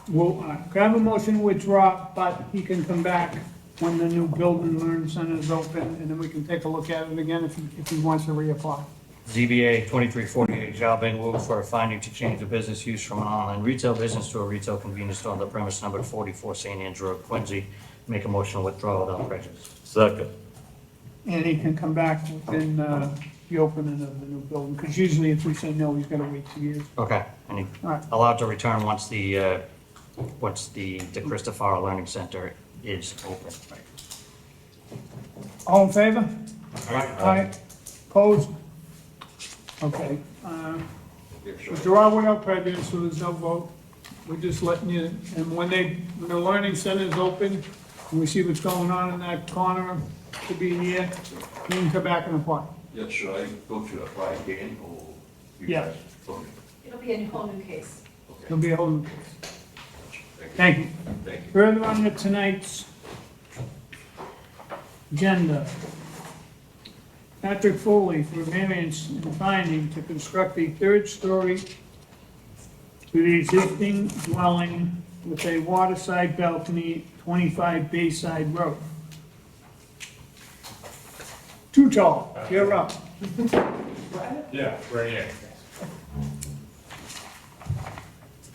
We'll, can I have a motion to withdraw, but he can come back when the new building learning center is open, and then we can take a look at it again if he wants to reapply. ZBA 2348, Zhao Beng Wu for a finding to change the business use from an online retail business to a retail convenience store on the premise number 44 St. Andrew Road, Quincy. Make a motion to withdraw without prejudice. Second. And he can come back within the opening of the new building, because usually if we say no, he's gotta wait 2 years. Okay, and he All right. allowed to return once the De Cristofaro Learning Center is open. All in favor? Aye. Opposed? Okay. Withdraw without prejudice, so there's no vote. We're just letting you, and when the learning center is open, and we see what's going on in that corner, could be here, you can come back and apply. yeah, should I go to apply again or? you Yeah. guys told me? It'll be a whole new case. There'll be a whole new case. Thank you. Thank you. Further on to tonight's agenda. Patrick Foley for variance and finding to construct a third story to the existing dwelling with a waterside balcony, 25 Bayside Road. Too tall, you're up. Yeah, right here.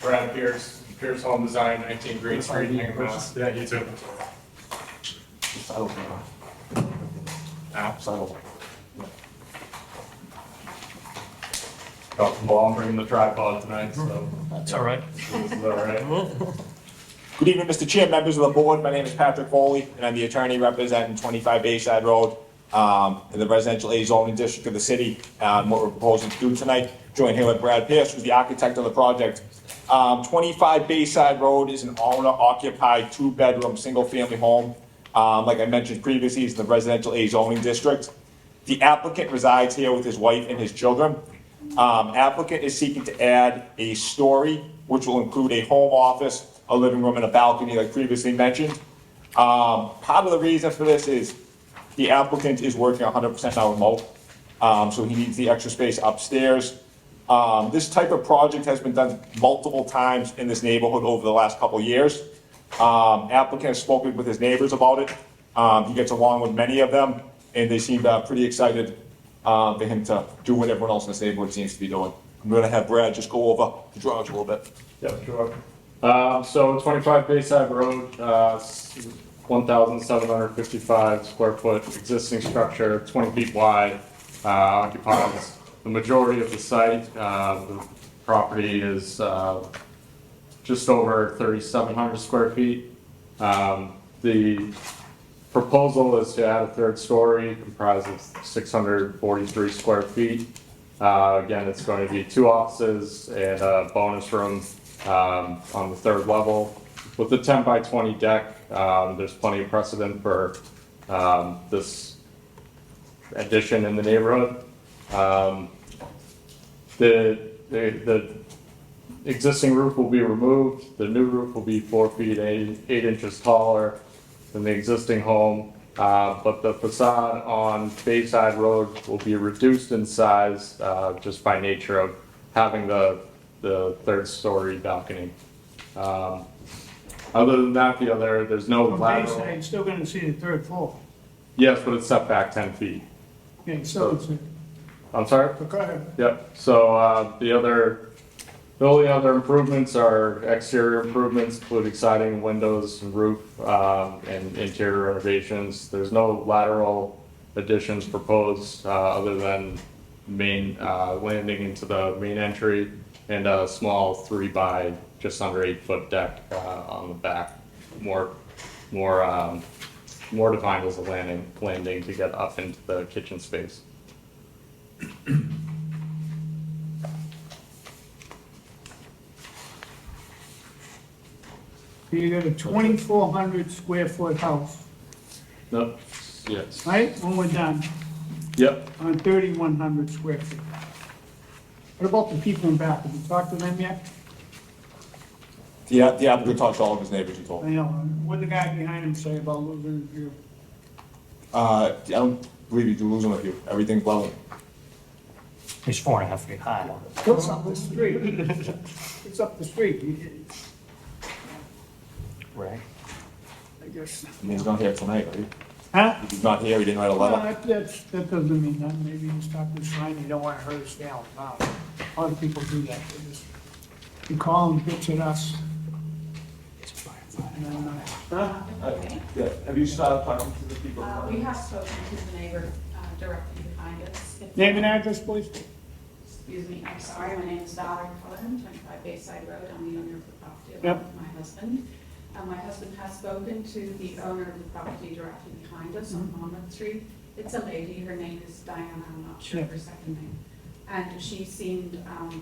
Brad Pierce, Pierce Home Design, 19 Green Street, Hingham, Mass. Yeah, you too. Well, I'm bringing the tripod tonight, so. That's all right. This is all right. Good evening, Mr. Chair, members of the board. My name is Patrick Foley, and I'm the attorney representing 25 Bayside Road in the residential A zoning district of the city. What we're proposing to do tonight, joined here with Brad Pierce, who's the architect of the project. 25 Bayside Road is an owner-occupied, two-bedroom, single-family home. Like I mentioned previously, it's in the residential A zoning district. The applicant resides here with his wife and his children. Applicant is seeking to add a story, which will include a home office, a living room, and a balcony, like previously mentioned. Part of the reason for this is the applicant is working 100% now remote, so he needs the extra space upstairs. This type of project has been done multiple times in this neighborhood over the last couple of years. Applicant has spoken with his neighbors about it. He gets along with many of them, and they seem pretty excited for him to do what everyone else in this neighborhood seems to be doing. I'm gonna have Brad just go over the drawings a little bit. Yeah, sure. So 25 Bayside Road, 1,755 square foot existing structure, 20 feet wide, occupies the majority of the site. The property is just over 3,700 square feet. The proposal is to add a third story comprised of 643 square feet. Again, it's going to be 2 offices and a bonus room on the 3rd level. With the 10 by 20 deck, there's plenty of precedent for this addition in the neighborhood. The existing roof will be removed. The new roof will be 4 feet 8 inches taller than the existing home, but the facade on Bayside Road will be reduced in size just by nature of having the 3rd story balcony. Other than that, there's no From lateral. Bayside, you're still gonna see the 3rd floor. Yes, but it's set back 10 feet. Okay, so it's, I'm sorry? go ahead. Yep, so the only other improvements are exterior improvements, including siding, windows, and roof, and interior renovations. There's no lateral additions proposed, other than main, landing into the main entry and a small 3 by just under 8 foot deck, on the back. More defined as a landing to get up into the kitchen space. You got a 2,400 square foot house, Nope, yes. right? When we're done, Yep. on 3,100 square feet. What about the people in back? Have you talked to them yet? The applicant talked to all of his neighbors, he told I me. know, what did the guy behind him say about losing his view? I don't believe you can lose them with you. Everything's level. He's 4.5 feet high. It's up the street. It's up the street. Right. I guess. I mean, he's not here tonight, right? Huh? If he's not here, he didn't write a Well, letter. that doesn't mean nothing. Maybe he's talking shiny, you don't want to hurt his feelings. A lot of people do that. They just, you call them, bitch at us. And then, Yeah, have you started talking to the people? We have spoken to the neighbor directly behind us. Name and address, please. Excuse me, I'm sorry, my name is Valerie Cullen, 25 Bayside Road. I'm the owner of the property Yep. along with my husband. My husband has spoken to the owner of the property directly behind us on Monmouth Street. It's a lady, her name is Diana, I'm not sure of her second name. And she seemed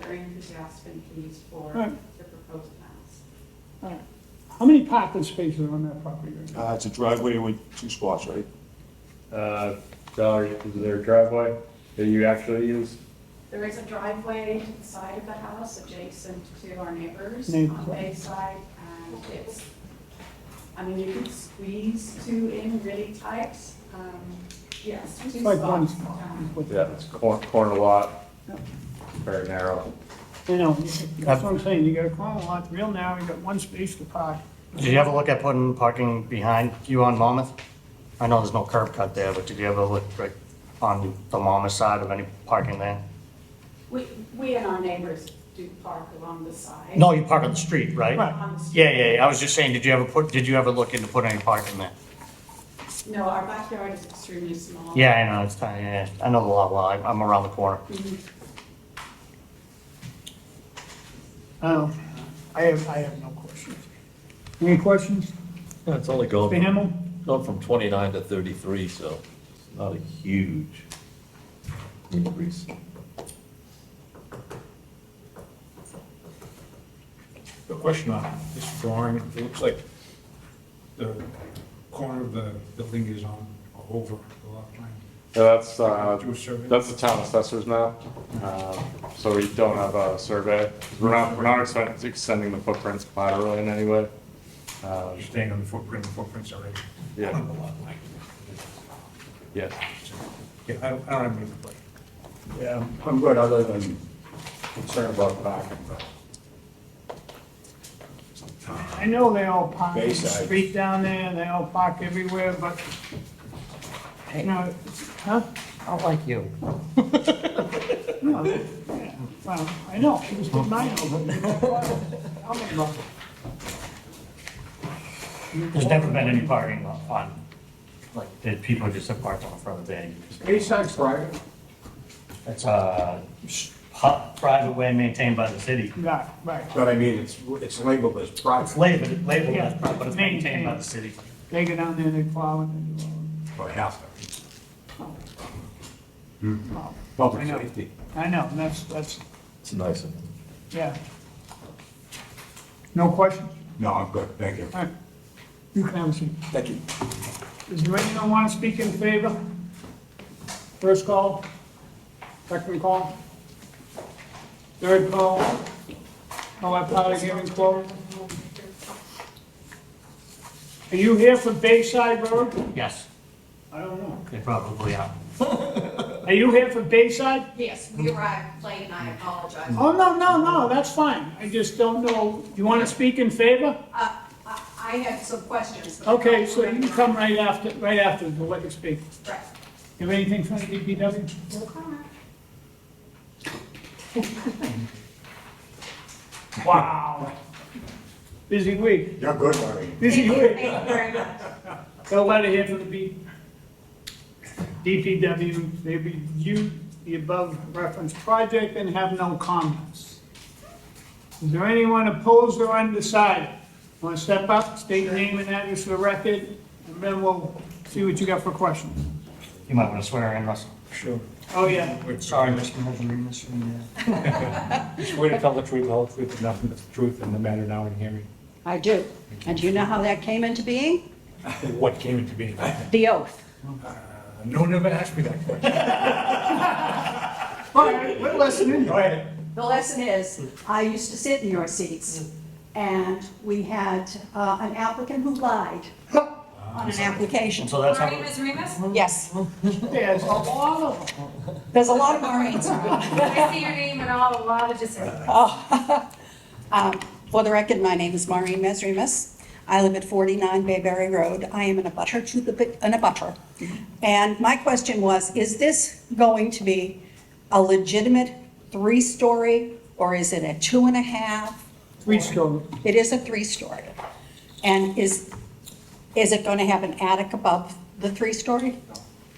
very enthusiastic and pleased for Right. the proposed plans. All right. How many parking spaces are on that property right now? It's a driveway with 2 spots, right? Valerie, is there a driveway that you actually use? There is a driveway to the side of the house adjacent to our neighbors Neighbors. on Bayside, and it's, I mean, you could squeeze 2 in really tight. Yes, 2 It's like one spots. spot. Yeah, it's corner lot. Very narrow. You know, that's what I'm saying. You got a corner lot, real narrow, you got one space to park. Did you ever look at putting parking behind you on Monmouth? I know there's no curb cut there, but did you ever look right on the Monmouth side of any parking there? We and our neighbors do park along the side. No, you park on the street, right? Right. On the street. Yeah. I was just saying, did you ever look into putting any parking there? No, our backyard is extremely small. Yeah, I know, it's kind of, yeah, I know the lot well, I'm around the corner. Mhm. I have no questions. Any questions? Yeah, it's only going, Mr. Himmel? going from 29 to 33, so not a huge increase. A question on this drawing, it looks like the corner of the building is on, over the lot line. Yeah, Do a survey? that's the town assessor's map. So we don't have a survey. We're not extending the footprints laterally in any way. Staying on the footprints already. Yeah. On the lot line. Yeah. Yeah, I don't have any complaint. Yeah, I'm good, other than concerned about parking, but. I know they all park in the Bayside. street down there, they all park everywhere, but, you know, huh? I like you. No, yeah, well, I know, I just put mine over. I'll make it up. There's never been any parking on, like, that people just have parked on the front of the van. Bayside's private. It's a private way maintained by the city. Right, right. But I mean, it's labeled as private. It's labeled Yeah, as private, but it's maintained by the city. They go down there, they plow it, and do all Or half Oh. of Public I know. safety. I know, and that's, It's nice. of them. yeah. No questions? No, I'm good, thank you. All right. You can have a seat. Thank you. Is there anyone want to speak in favor? First call? Second call? Third call? I'll have public hearing closed. Are you here for Bayside Road? Yes, I don't know. they probably are. Are you here for Bayside? Yes, we arrived late and I apologize. Oh, no, that's fine. I just don't know. You want to speak in favor? I have some questions. but I Okay, don't so you can remember. come right after, to let you speak. Right. You have anything from the DPW? No comment. Wow. Busy week. You're good, Maureen. Busy Thank week. you very much. Got a letter here from the DPW. They reviewed the above referenced project and have no comments. Is there anyone opposed or undecided? Want to step up, state your name and address for the record, and then we'll see what you got for questions. You might want to swear in, Russell. Sure. Oh, yeah. Sorry, Mr. President, Swear to tell the truth, the whole truth, and nothing but the truth in the matter now in hearing. I do. And do you know how that came into being? What came into being? The oath. No one ever asked me that question. All right, we're listening. Go ahead. The lesson is, I used to sit in your seats, and we had an applicant who lied on an application. So that's how. Ms. Remus? Yes. There's a lot of them. There's a lot of Maureen's around. I see your name in a lot of just. Oh. For the record, my name is Maureen Mesrimus. I live at 49 Bayberry Road. I am an abutter to an abutter. And my question was, is this going to be a legitimate 3-story, or is it a 2.5? 3-story. It is a 3-story. And is it going to have an attic above the 3-story?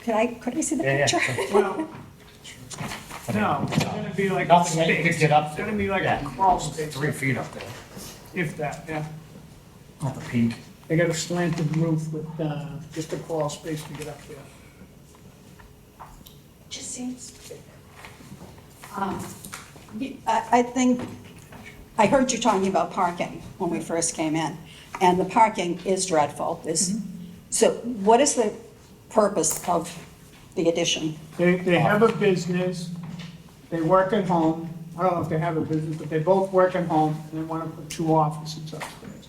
Could I see the Yeah, picture? Well, no, it's gonna be like a Nothing that you space. could get up It's to. gonna be like a Yeah. crawl space, 3 feet up there. if that, yeah. Not the peak. They got a slanted roof with, just a crawl space to get up there. Just seems. I think, I heard you talking about parking when we first came in, and the parking is dreadful. So what is the purpose of the addition? They have a business, they work at home. I don't know if they have a business, but they both work at home, and they want to put 2 offices upstairs.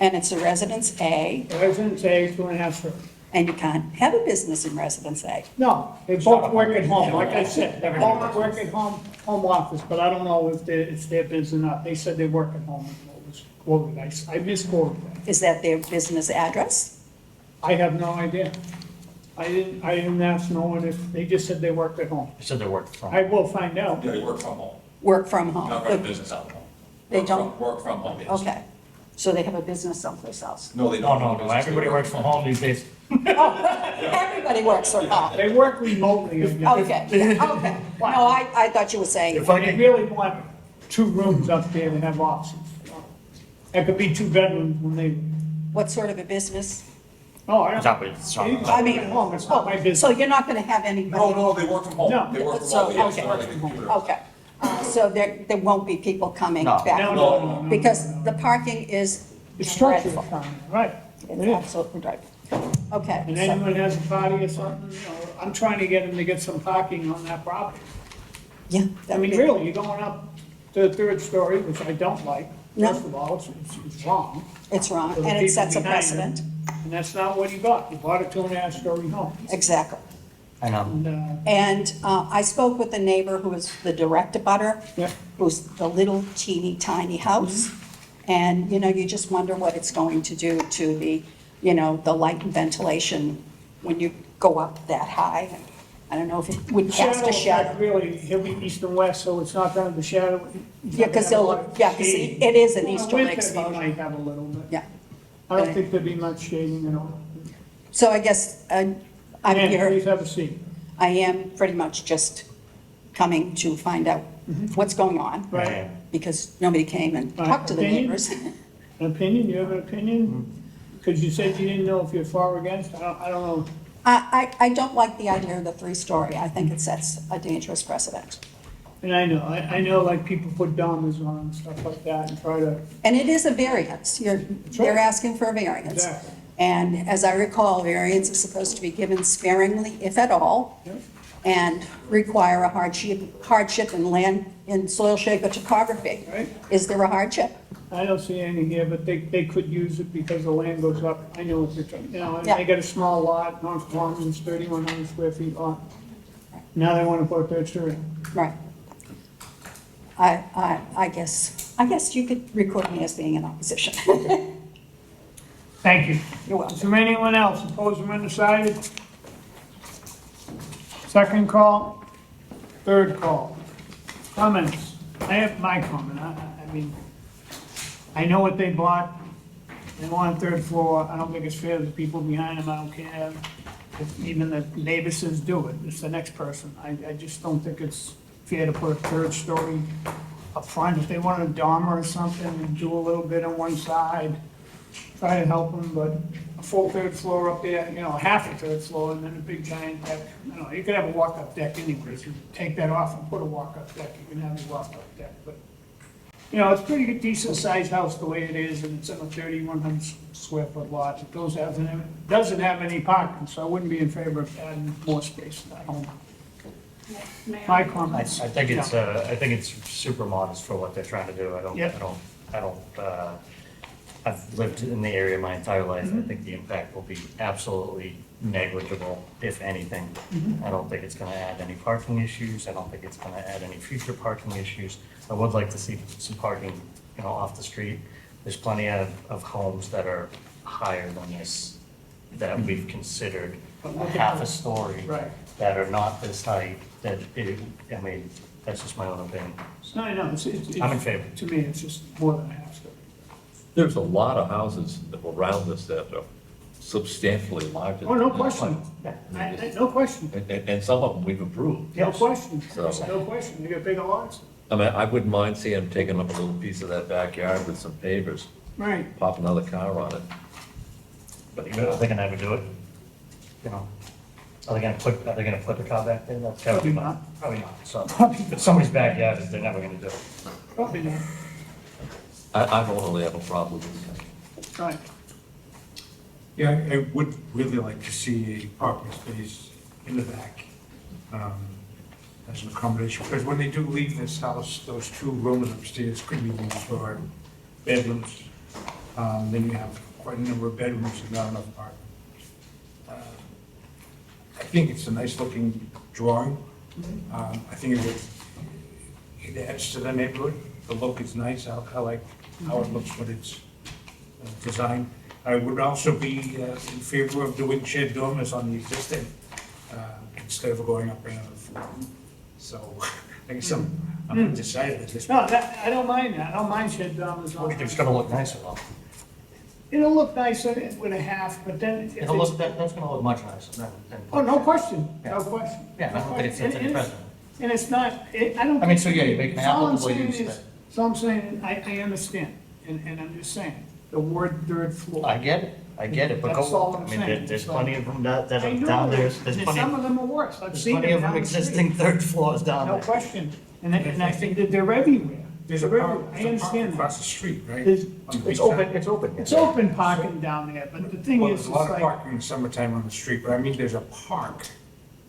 And it's a Residence A, Residence A, 2.5 story. and you can't have a business in Residence A. No, they both work at home, like I said, they both work at home office, but I don't know if it's their business or not. They said they work at home, and what was quoted, I misquoted that. Is that their business address? I have no idea. I didn't ask no one if, they just said they worked at home. They said they worked from. I will find out. They work from home, Work from home? not run a business out of home. They don't? Work from home, yes. Okay, so they have a business someplace else? No, they No, don't. no, everybody works from home these days. Everybody works from home. They work remotely. Okay, yeah, okay. No, I thought you were saying, If I really want 2 rooms up there to have offices. That could be 2 bedrooms when they, What sort of a business? oh, I It's don't. not, it's not. I mean, Home, it's not my so business. you're not gonna have anybody? No, they work from home. No. They work from So, home. Yeah, okay. sorry, computer. Okay, so there won't be people coming No. back? No, and no, forth, no, no, Because the parking is It's structured, dreadful. right. It's It is. absolutely dreadful. Okay. And so- anyone has a party or something, I'm trying to get them to get some parking on that property. Yeah. I mean, really, you're going up to the 3rd story, which I don't like. No. First of all, it's wrong. It's wrong, for the and it people sets a behind precedent. them, And that's not what you got. You bought a 2.5-story home. Exactly. I know. And I spoke with the neighbor who is the direct abutter, Yeah. who's the little teeny tiny house. And, you just wonder what it's going to do to the, the light and ventilation when you go up that high. I don't know if it would cast a shadow. effect, really, he'll be east and west, so it's not gonna, the shadow. Yeah, because it is an easterly Winter, exposure. you might have a little bit. Yeah. I don't think there'd be much shading at all. So I guess I'm And here. please have a seat. I am pretty much just coming to find out what's going on. Right. Because nobody came and Right. talked to the Opinion? neighbors. An opinion, you have an opinion? Because you said you didn't know if you're for or against, I don't know. I don't like the idea of the 3-story. I think it sets a dangerous precedent. And I know like people put dormers on and stuff like that and try to, And it is a variance. They're asking for a variance. Exactly. And as I recall, variance is supposed to be given sparingly, if at all, Yep. and require a hardship in land, in soil shape or topography. Right. Is there a hardship? I don't see any here, but they could use it because the land goes up. I know what they're trying, and Yeah. they got a small lot, non-conforming, it's 3,100 square feet lot. Now they want to put a 3rd story. Right. I guess you could record me as being in opposition. Thank you. You're welcome. Is there anyone else opposed or undecided? Second call, 3rd call. Comments? I have my comment. I mean, I know what they bought. They want a 3rd floor. I don't think it's fair to the people behind them. I don't care if even the neighbor says do it. It's the next person. I just don't think it's fair to put a 3rd story up front. If they want a dormer or something, and do a little bit on one side, try to help them, but a full 3rd floor up there, half a 3rd floor, and then a big giant deck. You could have a walk-up deck anyways. You take that off and put a walk-up deck, you can have a walk-up deck, but, it's a pretty decent-sized house the way it is, and it's on a 3,100 square foot lot. It doesn't have any parking, so I wouldn't be in favor of adding more space to that home. May My I? comments. I think it's super modest for what they're trying to do. Yep. I've lived in the area my entire life. I think the impact will be absolutely negligible, if anything. I don't think it's gonna add any parking issues. I don't think it's gonna add any future parking issues. I would like to see some parking, off the street. There's plenty of homes that are higher than this that we've considered half a story. Right. That are not this height, that's just my own opinion. No, I'm in favor. To me, it's just more than a half story. There's a lot of houses around us that are substantially larger. Oh, no than question. No question. And some of them we've approved. No question. So- No question. You got bigger lots. I mean, I wouldn't mind seeing them taking up a little piece of that backyard with some pavers, Right. pop another car on it. But are they gonna ever do it? Are they gonna put the car back there? That's gotta be Probably not. Probably not. So, if somebody's backyard, they're never gonna do it. Probably not. I don't really have a problem with it. Right. Yeah, I would really like to see a parking space in the back as an accommodation, because when they do leave this house, those 2 rooms upstairs could be used for bedrooms. Then you have quite a number of bedrooms and not enough parking. I think it's a nice looking drawing. I think it adds to the neighborhood. The look is nice. I like how it looks when it's designed. I would also be in favor of doing shed dormers on the existing, instead of going up another floor. So, I guess I'm undecided at this No, point. I don't mind that. I don't mind shed dormers on. It's gonna look nicer though. It'll look nicer with a half, but then. if it's- That's gonna look much nicer than. Oh, no question. No question. Yeah, I don't think it's any present. And it's not, I don't. I mean, so yeah, you're making So all I'm applicable saying use is- that. So I'm saying, I understand. and I'm just saying, the word third floor. I get it, but That's all go, I'm I mean, saying. there's plenty of them that I are know down there, that, there's and plenty, some of them are worse, I've there's seen plenty of them them down the street. existing third floors down No there. question, and I think that they're everywhere. There's a They're park, everywhere. I there's a park understand that. across the street, right? There's- On the It's beach open, side. it's open. It's open parking down there, but the thing Well, is, there's it's a lot of like, parking in the summertime on the street, but I mean, there's a park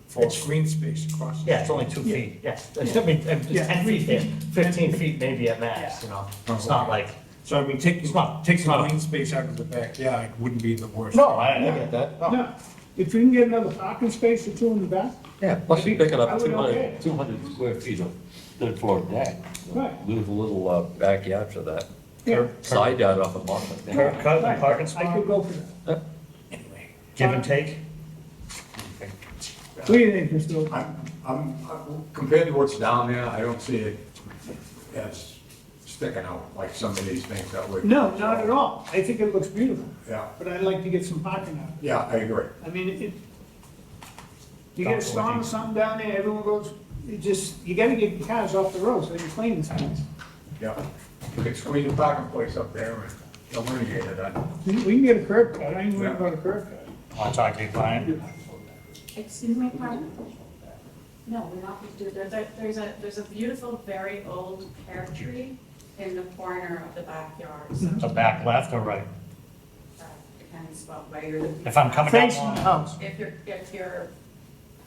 for green space across. the Yeah, it's only street. 2 feet, yeah, it's, I mean, it's Yeah. 10 feet there, 15 feet maybe at max, you know? It's not like, So I mean, take It's not- some green space out of the backyard wouldn't be the worst. no, I get that, no. no, if you can get another parking space or two in the back, Yeah, plus you're picking I up would okay. 200 square feet of third floor deck. right, Lose a little backyard for that. yeah. Side yard off of Monmouth. Curb cut and parking I spot, could go for that. give and take. What do you think, Mr. Oak? Compared to what's down there, I don't see it as sticking out like some of these things that would. No, not at all, I think it looks beautiful, Yeah, but I'd like to get some parking out of it. yeah, I agree. I mean, you get a storm or something down there, everyone goes, you gotta get your cars off the road so they can clean this place. Yeah. We could squeeze a parking place up there and eliminate it. We can get a curb cut, I ain't worried about a curb cut. Want to talk to your client? Excuse me, pardon? No, we're not going to do that. There's a beautiful, very old pear tree in the corner of the backyard. So The back left or right? depends what way you're looking. If I'm coming down Facing the Monmouth, house. If you're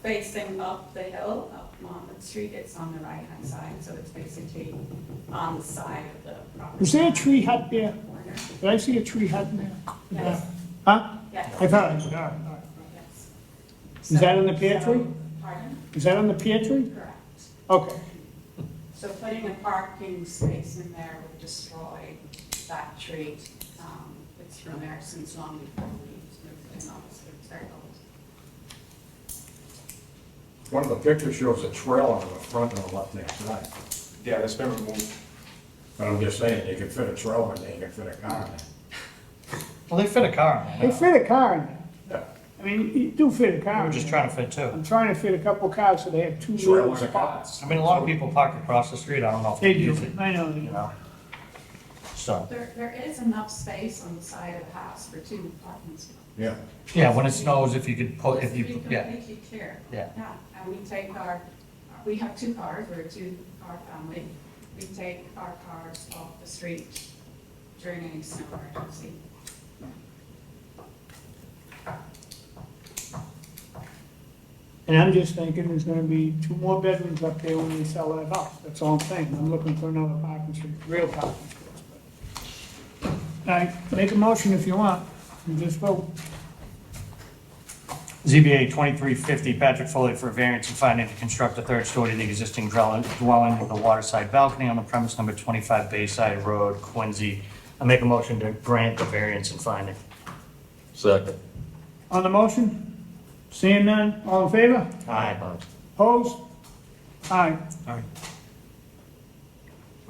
facing up the hill, up Monmouth Street, it's on the right-hand side, so it's basically on the side of the property. Was there a tree hut there? Corner. Did I see a tree hut in there? Yes. Huh? Yes. I thought I did, all right, all right. Yes. Is that in the pear So- tree? Pardon? Is that on the pear tree? Correct. Okay, So putting a parking space in there would destroy that tree. It's been there since long before we moved in, obviously, it's very old. One of the pictures shows a trail on the front and the left-hand side. Yeah, that's been removed. But I'm just saying, you can fit a trail in there, you can fit a car in there. well, they fit a car in they there. fit a car in there. Yeah. I mean, you do fit a car We're in just there. trying to fit two. I'm trying to fit a couple cars so they have two Trail little in a car. spots. I mean, a lot of people park across the street, I don't know if They they do, use it, I know, you know? So, There is enough space on the side of the house for two parking spots. Yeah. yeah, when it snows, if you could put, if To you, be yeah, completely clear. Yeah. And we have two cars, we're a two-car family. We take our cars off the street during any snow emergency. And I'm just thinking there's gonna be two more bedrooms up there when they sell that house. That's all I'm saying. I'm looking for another parking space, real parking space. All right, make a motion if you want, and just vote. ZBA 2350, Patrick Foley for a variance and finding to construct a third story to the existing dwelling with a waterside balcony on the premise number 25 Bayside Road, Quincy. I make a motion to grant the variance and finding. Second. On the motion? Seeing none, all in favor? Aye. Opposed? Aye. Aye.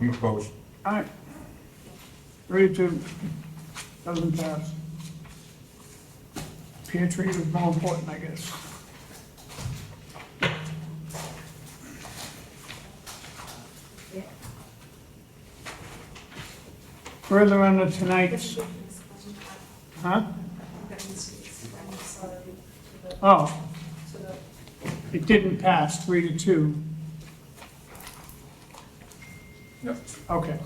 I'm opposed. Aye. 3-2, doesn't pass. Pear tree was more important, I guess. Further on to tonight's, huh? Oh, it didn't pass, 3-2. Yep. Okay.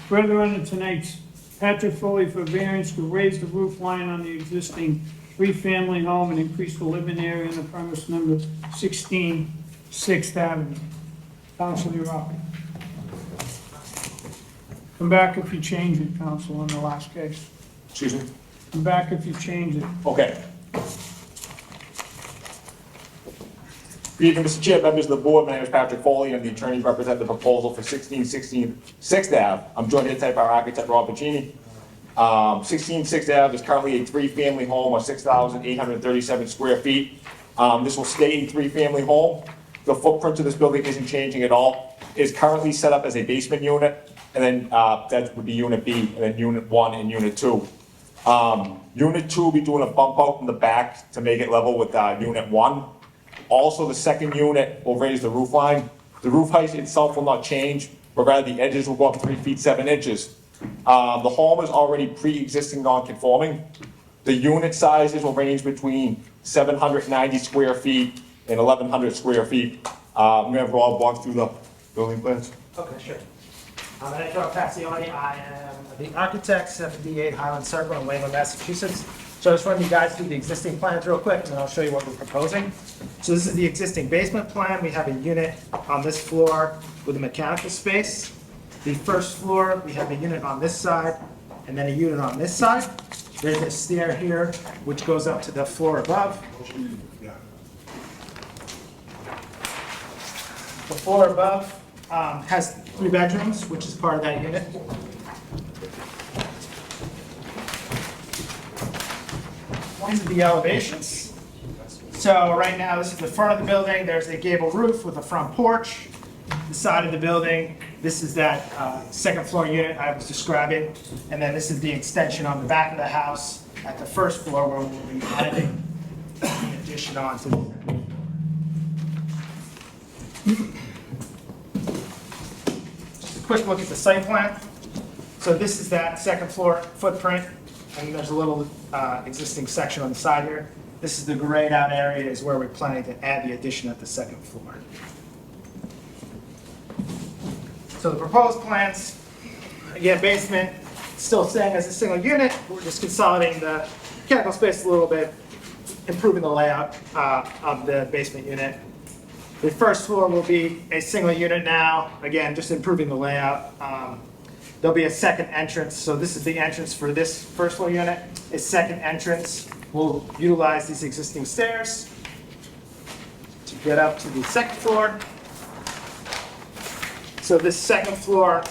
Further on to tonight's, Patrick Foley for variance to raise the roof line on the existing three-family home and increase the living area on the premise number 16 Sixth Avenue. Council, you're up. Come back if you change it, Council, in the last case. Excuse me? Come back if you change it. Okay. Good evening, Mr. Chair, members of the board. My name is Patrick Foley. I'm the attorney representing the proposal for 1616 Sixth Ave. I'm joined here tonight by our architect, Rob Pacini. 16 Sixth Ave is currently a three-family home of 6,837 square feet. This will stay a three-family home. The footprint of this building isn't changing at all. It is currently set up as a basement unit, and then that would be Unit B, and then Unit 1 and Unit 2. Unit 2 will be doing a bump out in the back to make it level with Unit 1. Also, the second unit will raise the roof line. The roof height itself will not change, but rather the edges will go up 3 feet 7 inches. The home is already pre-existing non-conforming. The unit sizes will range between 790 square feet and 1,100 square feet. I'm gonna have Rob walk through the building plans. Okay, sure. I'm Edgar Passioni. I am the architect, 78 Highland Circle in Wayland, Massachusetts. So I'll just run you guys through the existing plans real quick, and then I'll show you what we're proposing. So this is the existing basement plan. We have a unit on this floor with a mechanical space. The first floor, we have a unit on this side, and then a unit on this side. There's a stair here, which goes up to the floor above. The floor above has 3 bedrooms, which is part of that unit. These are the elevations. So right now, this is the front of the building. There's a gable roof with a front porch. The side of the building, this is that second floor unit I was describing. And then this is the extension on the back of the house at the first floor where we'll be adding an addition onto it. Just a quick look at the site plan. So this is that second floor footprint, and there's a little existing section on the side here. This is the grayed out area is where we're planning to add the addition at the second floor. So the proposed plans, again, basement, still staying as a single unit. We're just consolidating the mechanical space a little bit, improving the layout of the basement unit. The first floor will be a single unit now, again, just improving the layout. There'll be a second entrance, so this is the entrance for this first floor unit. A second entrance will utilize these existing stairs to get up to the second floor. So this second floor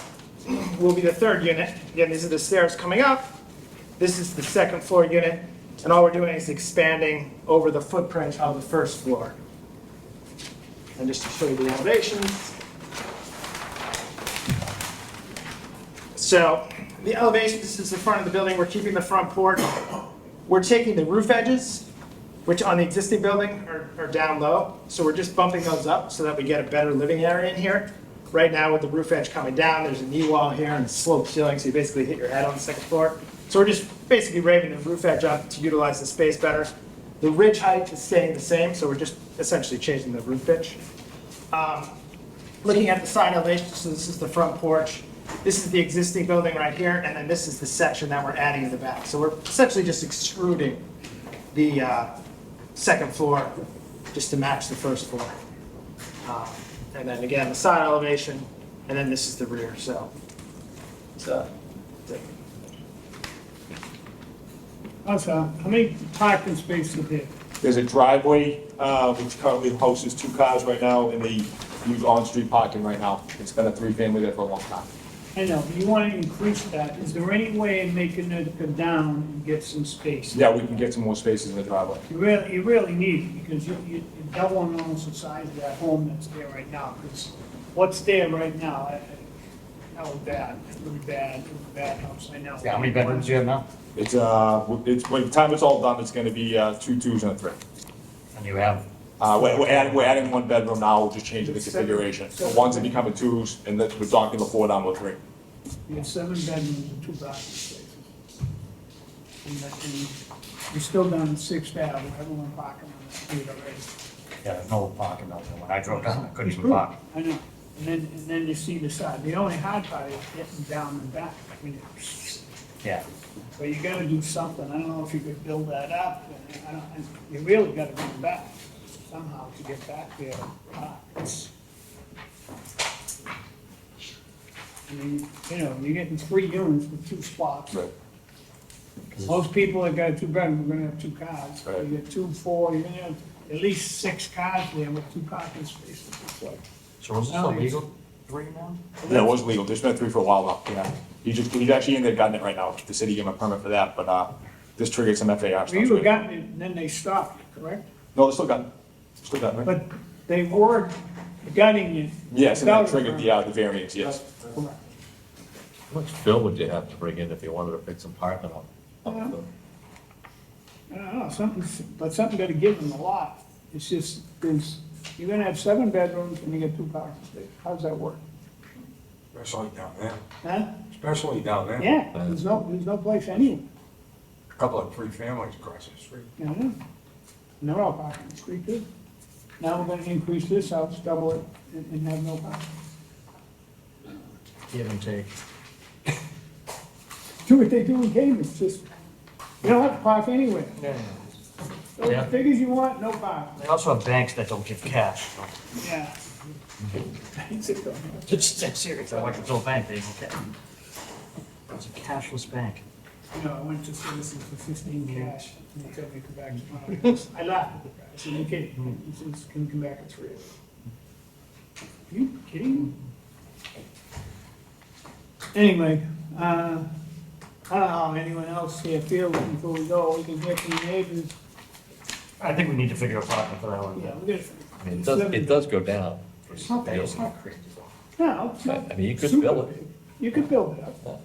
will be the third unit. Again, these are the stairs coming up. This is the second floor unit, and all we're doing is expanding over the footprint of the first floor. And just to show you the elevations. So the elevation, this is the front of the building. We're keeping the front porch. We're taking the roof edges, which on the existing building are down low. So we're just bumping those up so that we get a better living area in here. Right now with the roof edge coming down, there's a knee wall here and a sloped ceiling, so you basically hit your head on the second floor. So we're just basically raising the roof edge up to utilize the space better. The ridge height is staying the same, so we're just essentially changing the roof pitch. Looking at the side elevation, so this is the front porch. This is the existing building right here, and then this is the section that we're adding in the back. So we're essentially just extruding the second floor just to match the first floor. And then again, the side elevation, and then this is the rear, so. Also, how many parking spaces are there? There's a driveway, which currently houses 2 cars right now, and they use on-street parking right now. It's been a 3-family there for a long time. I know, you want to increase that. Is there any way of making it go down and get some space? Yeah, we can get some more spaces in the driveway. You really need it, because you're doubling almost the size of that home that's there right now, because what's there right now, that was bad, really bad house, I know. How many bedrooms do you have now? It's by the time it's all done, it's gonna be 2 2s and a 3. And you have? We're adding 1 bedroom now, we're just changing the configuration. The ones are becoming 2s, and then we're knocking the 4 down to a 3. You have 7 bedrooms and 2 parking spaces. And you're still down 6th Avenue, everyone parking on the street already. Yeah, there's no parking out there. When I drove down, I couldn't even park. I know, and then you see the side, the only hard part is getting down and back, I mean, Yeah. but you gotta do something, I don't know if you could build that up, you really gotta bring it back somehow to get back there. I mean, you know, you're getting 3 units with 2 spots. Right. Most people that got 2 bedrooms are gonna have 2 cars. Right. You get 2, 4, you're gonna have at least 6 cars there with 2 parking spaces. It's like- So was this illegal 3 now? Yeah, it was legal, there's been 3 for a while now, yeah. He's actually in there gotten it right now, the city gave him a permit for that, but this triggered some FAR stuff. Well, you were gotten it, and then they stopped, correct? No, they're still got it, right? But they were gutting it. Yes, and that without a triggered permit. the variance, yes. Correct. How much fill would you have to bring in if you wanted to fix some parking on? I don't know, something gotta give them a lot. It's just, you're gonna have 7 bedrooms and you get 2 parking spaces. How does that work? Especially down there, Huh? especially down there. Yeah, there's no place anywhere. A couple of 3 families across the street. Yeah, I know. And they're all parking on the street too. Now we're gonna increase this house, double it, and have no parking. Give and take. Do what they do in Cambridge, just, you don't have to park anywhere. Those Yeah. figures you want, no parking. They also have banks that don't give cash. So. Yeah. It's serious. I went to Bill Bank, they don't care. It's a cashless bank. You know, I went to Citizens for 15 cash, and they told me to come back tomorrow. I laughed at the guy, I said, you kidding? He says, can you come back at 3? You kidding? Anyway, I don't know how anyone else here feels before we go, we can hear from the neighbors. I think we need to figure a parking for that one. Yeah, we gotta. I mean, it does go down. It's not bad, it's not crazy. No, it's not. I mean, you could super build it. big. You could build it up.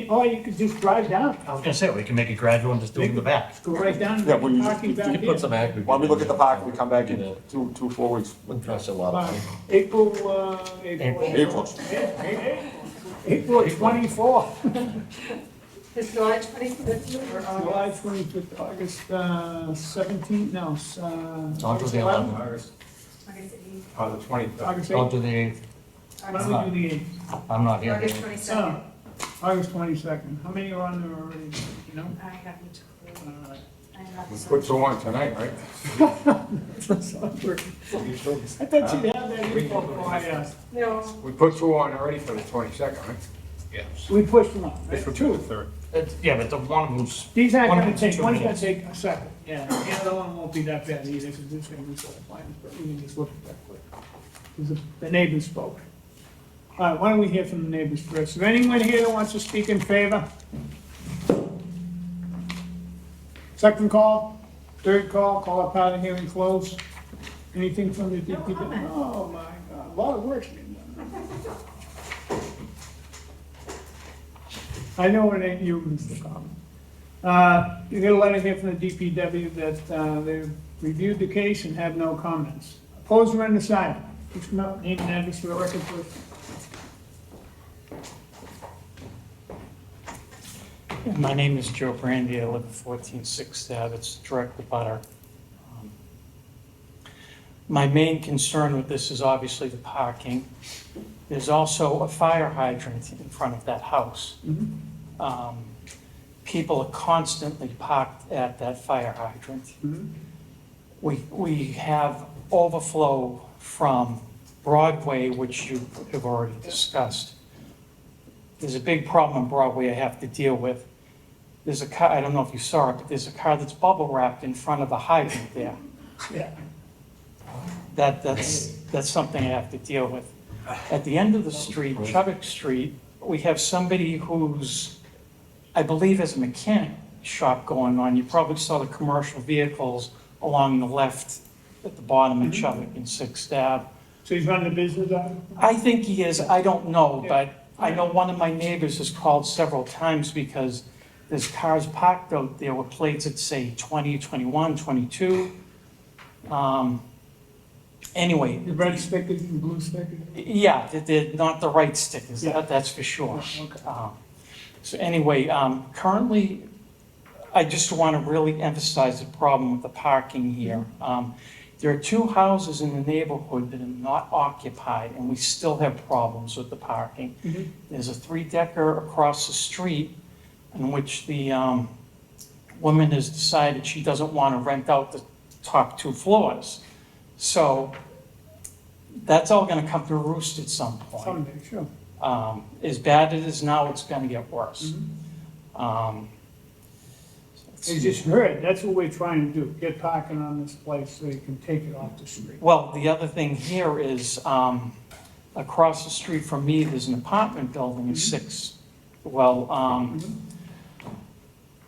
Or you could just drive down, I was gonna say, we can make it gradual and just do it in the back. go right down, Yeah, we- parking back You here. put some aggregate. Why don't we look at the park, we come back in 4 weeks. Wouldn't cost a lot of money. April, April. April 24th. It's July 25th. July 25th, August 17th, no, Don't do the 11th. August, the 20th. August Don't 8th. do the 8th. Why don't we do the 8th? I'm not here. August 22nd. August 22nd. How many are on there already, you know? I haven't. I have We some. put 2 on tonight, right? I thought you'd have that info before I asked. No. We put 2 on already for the 22nd, right? We pushed them up, This right? would be Two. the 3rd. Yeah, but the one who's. These aren't one gonna who's take, 2 one's gonna minutes. take a second, yeah, the other one won't be that bad either, because this thing was sort of plans, but we can just look at that quick. 'Cause the neighbors spoke. All right, why don't we hear from the neighbors first? Is there anyone here that wants to speak in favor? Second call, third call up out of hearing closed. Anything from the DPW? Oh, my God, a lot of work's being done. I know it ain't you, Mr. Common. You get a letter here from the DPW that they reviewed the case and have no comments. Opposed or undecided? Please come up, name and address for the record, please. My name is Joe Brandy, I live at 14 Sixth Ave, it's direct abutter. My main concern with this is obviously the parking. There's also a fire hydrant in front of that house. People are constantly parked at that fire hydrant. We have overflow from Broadway, which you have already discussed. There's a big problem on Broadway I have to deal with. There's a car, I don't know if you saw it, but there's a car that's bubble wrapped in front of a hydrant there. Yeah. That's something I have to deal with. At the end of the street, Chubbuck Street, we have somebody who's, I believe has a mechanic shop going on. You probably saw the commercial vehicles along the left at the bottom of Chubbuck and Sixth Ave. So he's running a business out of it? I think he is, I don't know, but I know one of my neighbors has called several times because there's cars parked out there with plates that say 20, 21, 22. Anyway. The red stickers and blue stickers? Yeah, they're not the right stickers, that's for sure. So anyway, currently, I just want to really emphasize the problem with the parking here. There are 2 houses in the neighborhood that are not occupied, and we still have problems with the parking. There's a 3-decker across the street in which the woman has decided she doesn't want to rent out the top 2 floors. So that's all going to come to roost at some point. Someday, sure. As bad as it is now, it's going to get worse. You just heard, that's what we're trying to do, get parking on this place so you can take it off the street. Well, the other thing here is, across the street from me, there's an apartment building in Sixth. Well,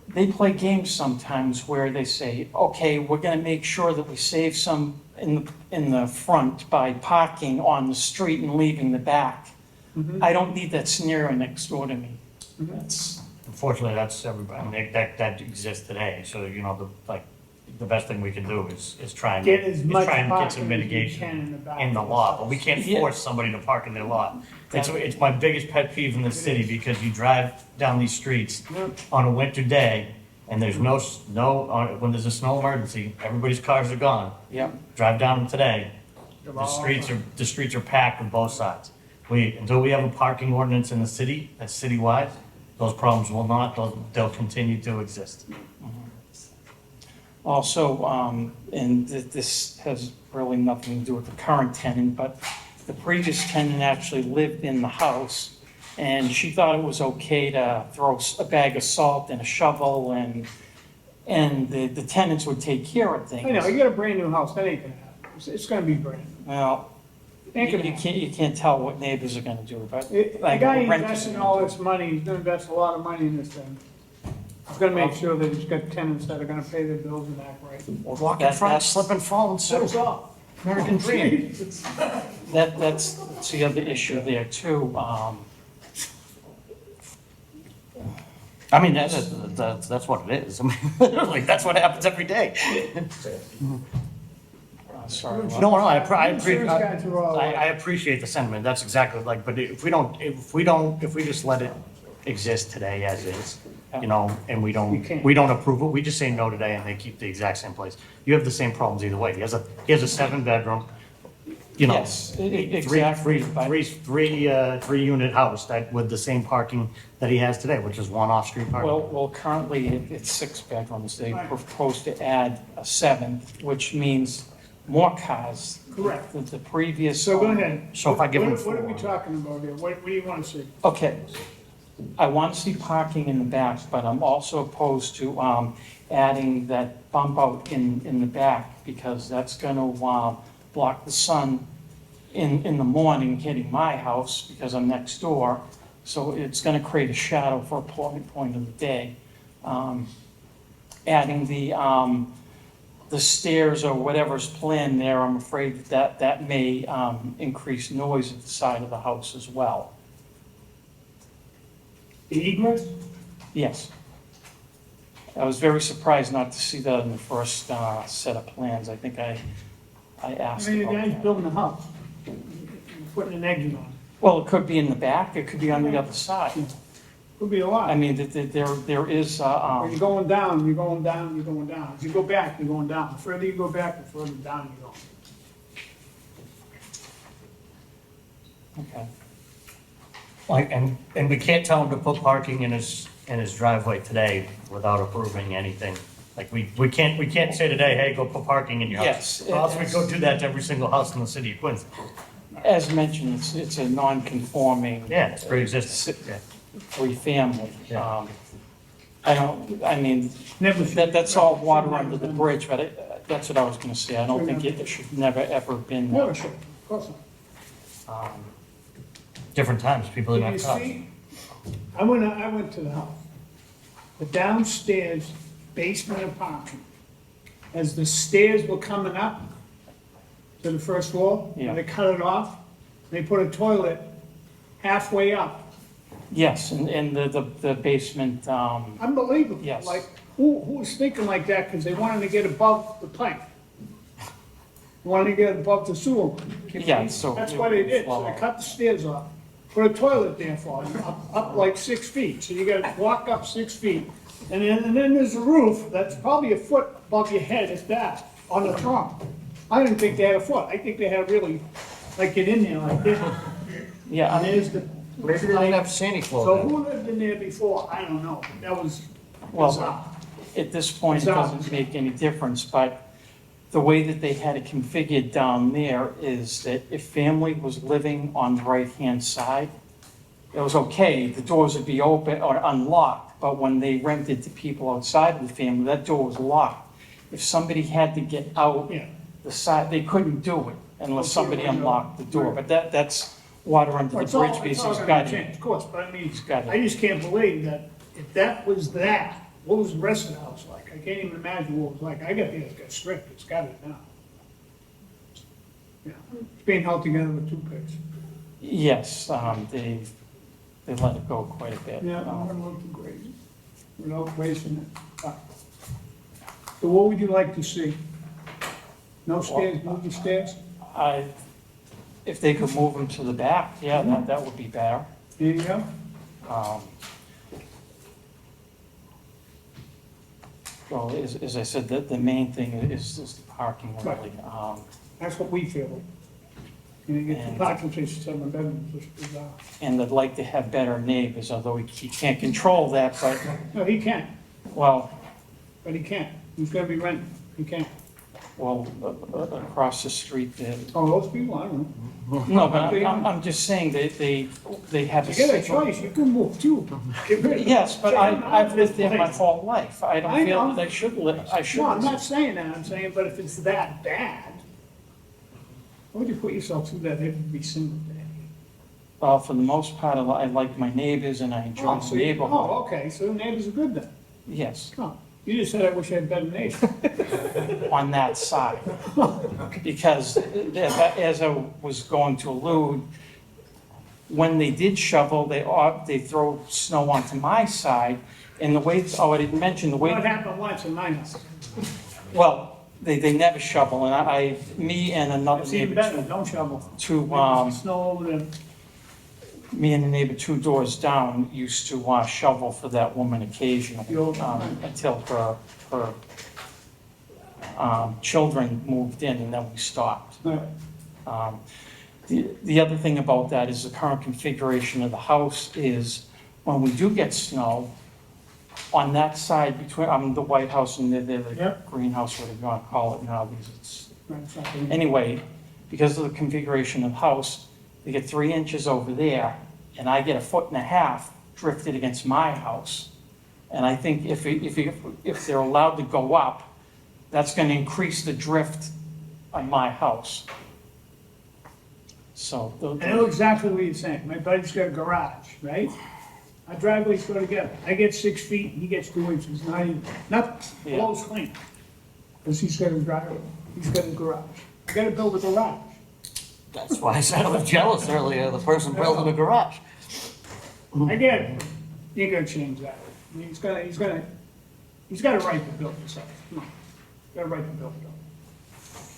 they play games sometimes where they say, okay, we're gonna make sure that we save some in the front by parking on the street and leaving the back. I don't need that scenario next door to me. That's, Unfortunately, that's everybody, I mean, that exists today, so, you know, like, the best thing we can do is try and, Get as much get some parking as we mitigation can in the back in the of the lot, house. but we can't Yeah. force somebody to park in their lot. It's my biggest pet peeve in the city, because you drive down these streets on a winter day, and there's when there's a snow emergency, everybody's cars are gone. Yep. Drive down them today, the streets are packed on both sides. Until we have a parking ordinance in the city, that's citywide, those problems they'll continue to exist. Also, and this has really nothing to do with the current tenant, but the previous tenant actually lived in the house, and she thought it was okay to throw a bag of salt and a shovel, and the tenants would take care of things. I know, you got a brand new house, that ain't gonna happen. It's gonna be brand new. Well, Ain't gonna you can't tell what neighbors are gonna do, but. The like, guy renters- investing all this money, he's gonna invest a lot of money in this thing. He's gonna make sure that he's got tenants that are gonna pay their bills and act right. Walk in front, slip and fall and sue. That's all. American dream. That's the other issue there too. I mean, that's what it is. I mean, literally, that's what happens every day. Sorry. No, I Insurance guys are all right. appreciate the sentiment. That's exactly like, but if we just let it exist today as is, you know, and we You can't. don't approve it, we just say no today and they keep the exact same place. You have the same problems either way. He has a 7-bedroom, you know. Yes, exactly, but- Three unit house with the same parking that he has today, which is one off-street parking. Well, currently it's 6 bedrooms. They propose to add a 7th, which means more cars. Correct. The previous. So go ahead. So if I give him What are we 4. talking about here? What do you wanna see? Okay, I want to see parking in the back, but I'm also opposed to adding that bump out in the back, because that's gonna block the sun in the morning hitting my house, because I'm next door. So it's gonna create a shadow for a point of the day. Adding the stairs or whatever's planned there, I'm afraid that may increase noise at the side of the house as well. The egress? Yes. I was very surprised not to see that in the first set of plans. I think I I asked mean, the about guy's that. building a house, putting an exit on. Well, it could be in the back, it could be on the other side. Could be a lot. I mean, there is, When you're going down, you're going down, you're going down. If you go back, you're going down. The further you go back, the further down you go. okay. Like, and we can't tell him to put parking in his driveway today without approving anything. Like, we can't say today, hey, go put parking in your house. Yes, Or else we it's- go do that to every single house in the city of Quincy. As mentioned, it's a non-conforming. Yeah, it's pre-existing. Yeah. Three-family. Yeah. I mean, that's all water under the bridge, but that's what I was gonna say. I don't think it should never, ever been. Never should, of course not. Different times, people didn't You have cars. see, I went to the house. The downstairs basement apartment, as the stairs were coming up to the first floor, Yeah. they cut it off, they put a toilet halfway up. Yes, and the basement, Unbelievable. Yes. Like, who was thinking like that, because they wanted to get above the pipe? Wanted to get above the sewer. Yeah, so That's it why they would did, so flow they out. cut the stairs off, put a toilet there for them, up like 6 feet, so you gotta walk up 6 feet. And then there's a roof that's probably a foot above your head, if that, on the trunk. I didn't think they had a foot, I think they had really, like, get in there like this. yeah, And there's the. Maybe they didn't have sandy floor So then. who lived in there before? I don't know, that was well, bizarre. at this point, it Bizarre. doesn't make any difference, but the way that they had it configured down there is that if family was living on the right-hand side, it was okay, the doors would be open or unlocked, but when they rented to people outside of the family, that door was locked. If somebody had to get out Yeah. the side, they couldn't do it unless Okay, somebody window. unlocked the door, but that's water under Well, the bridge, because it's all he's gonna got change, it. of course, but I mean, got it. I just can't believe that if that was that, what was the rest of the house like? I can't even imagine what it was like. I got it's got stripped, it's got it now. Yeah, it's being held together with 2 picks. Yes, they let it go quite a bit. Yeah, I'm gonna look too crazy, without wasting it. So what would you like to see? No stairs, move the stairs? If they could move them to the back, yeah, that would be better. There you go. Well, as I said, the main thing is the parking really. That's what we feel. You get the And- parking spaces, 7 bedrooms, it's bizarre. And I'd like to have better neighbors, although he can't control that, but, No, he can't, well, but he can't. He's gonna be renting, he can't. well, across the street there. Oh, those people, I don't know. No, but I'm just saying that they have a. You get a single- choice, you can move too. Get rid of- Yes, but Take them out I've of lived this there my place. whole life. I don't I feel know. that I should live, I should. No, I'm not saying that, I'm saying, but if it's that bad, why would you put yourself through that every single day? Well, for the most part, I like my neighbors and I enjoy Oh, the so you- neighborhood. Oh, okay, so the neighbors are good then? Yes, Oh, you just said I wish I had better neighbors. on that side. Because as I was going to allude, when they did shovel, they throw snow onto my side. And the way, I didn't mention the way. What happened once in my house? Well, they never shovel, and me and another It's even neighbor, better, don't shovel. Snow over there. me and the neighbor 2 doors down used to shovel for that woman occasionally, until her children moved in, and then we stopped. Right. The other thing about that is the current configuration of the house is, when we do get snow, on that side between, the White House and the Yep. greenhouse, whatever you want to call it now, because it's, Right, it's not gonna- anyway, because of the configuration of the house, they get 3 inches over there, and I get 1.5 feet drifted against my house. And I think if they're allowed to go up, that's gonna increase the drift on my house. So. I know exactly what you're saying. My buddy's got a garage, right? Our driveways go together. I get 6 feet, he gets 2 inches, not Yeah. close clean. Because he's got a driveway, he's got a garage. You gotta build a garage. That's why I said I was jealous earlier, the person building a garage. I get it. You ain't gonna change that. I mean, he's got a right to build this house. Come on. He's got a right to build it.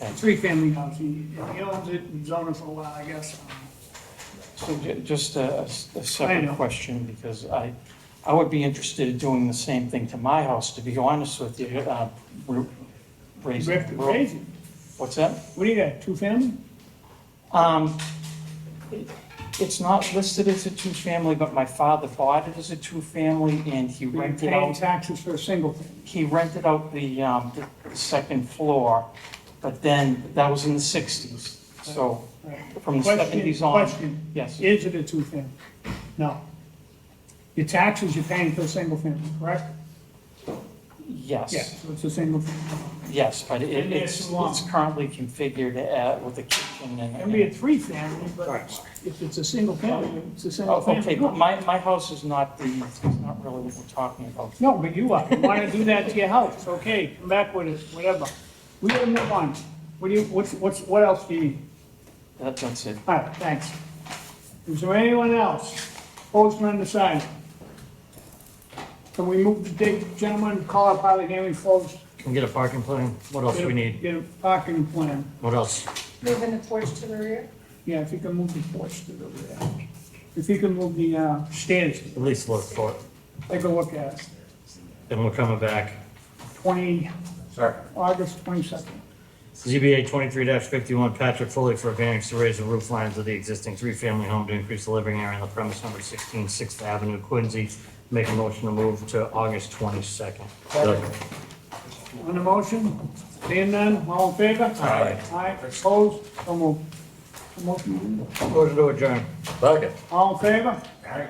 Okay. 3-family house, he owns it, he's owned it for a while, I guess. So just a I separate know. question, because I would be interested in doing the same thing to my house, to be honest with you. Raising. Raising. What's that? What do you got, 2-family? It's not listed as a 2-family, but my father bought it as a 2-family, and he You're rented paying out, taxes for a single family. he rented out the second floor, but then, that was in the 60s. So, from the Question- 70s on. Question, Yes, is it a 2-family? No. Your taxes you're paying for a single family, correct? yes. Yes, so it's a single family. Yes, but Been there it's too long. currently configured with a kitchen and. It can be a 3-family, but if it's a single family, it's a single Oh, family. okay, but my house is not it's not really what we're talking about. No, but you are. You wanna do that to your house, okay, come back with it, whatever. We gotta move on. What else do you need? That's it. All right, thanks. Is there anyone else? Opposed or undecided? Can we move the date, gentlemen, call up how the hearing closed? Can we get a parking plan? What else do we need? Get a parking plan. What else? Moving the porch to the rear? Yeah, if you can move the porch to the rear. If you can move the stairs, At least look for it. take a look at it. Then we're coming back. 20, Sorry. August 22nd. ZBA 23-51, Patrick Foley for a variance to raise the roof lines of the existing 3-family home to increase the living area on the premise number 16 6th Avenue, Quincy. Make a motion to move to August 22nd. On the motion, being none, all in favor? Aye. Aye, opposed, so moved. Motion, Motion to adjourn. all in favor?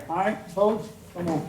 Aye, opposed, so moved.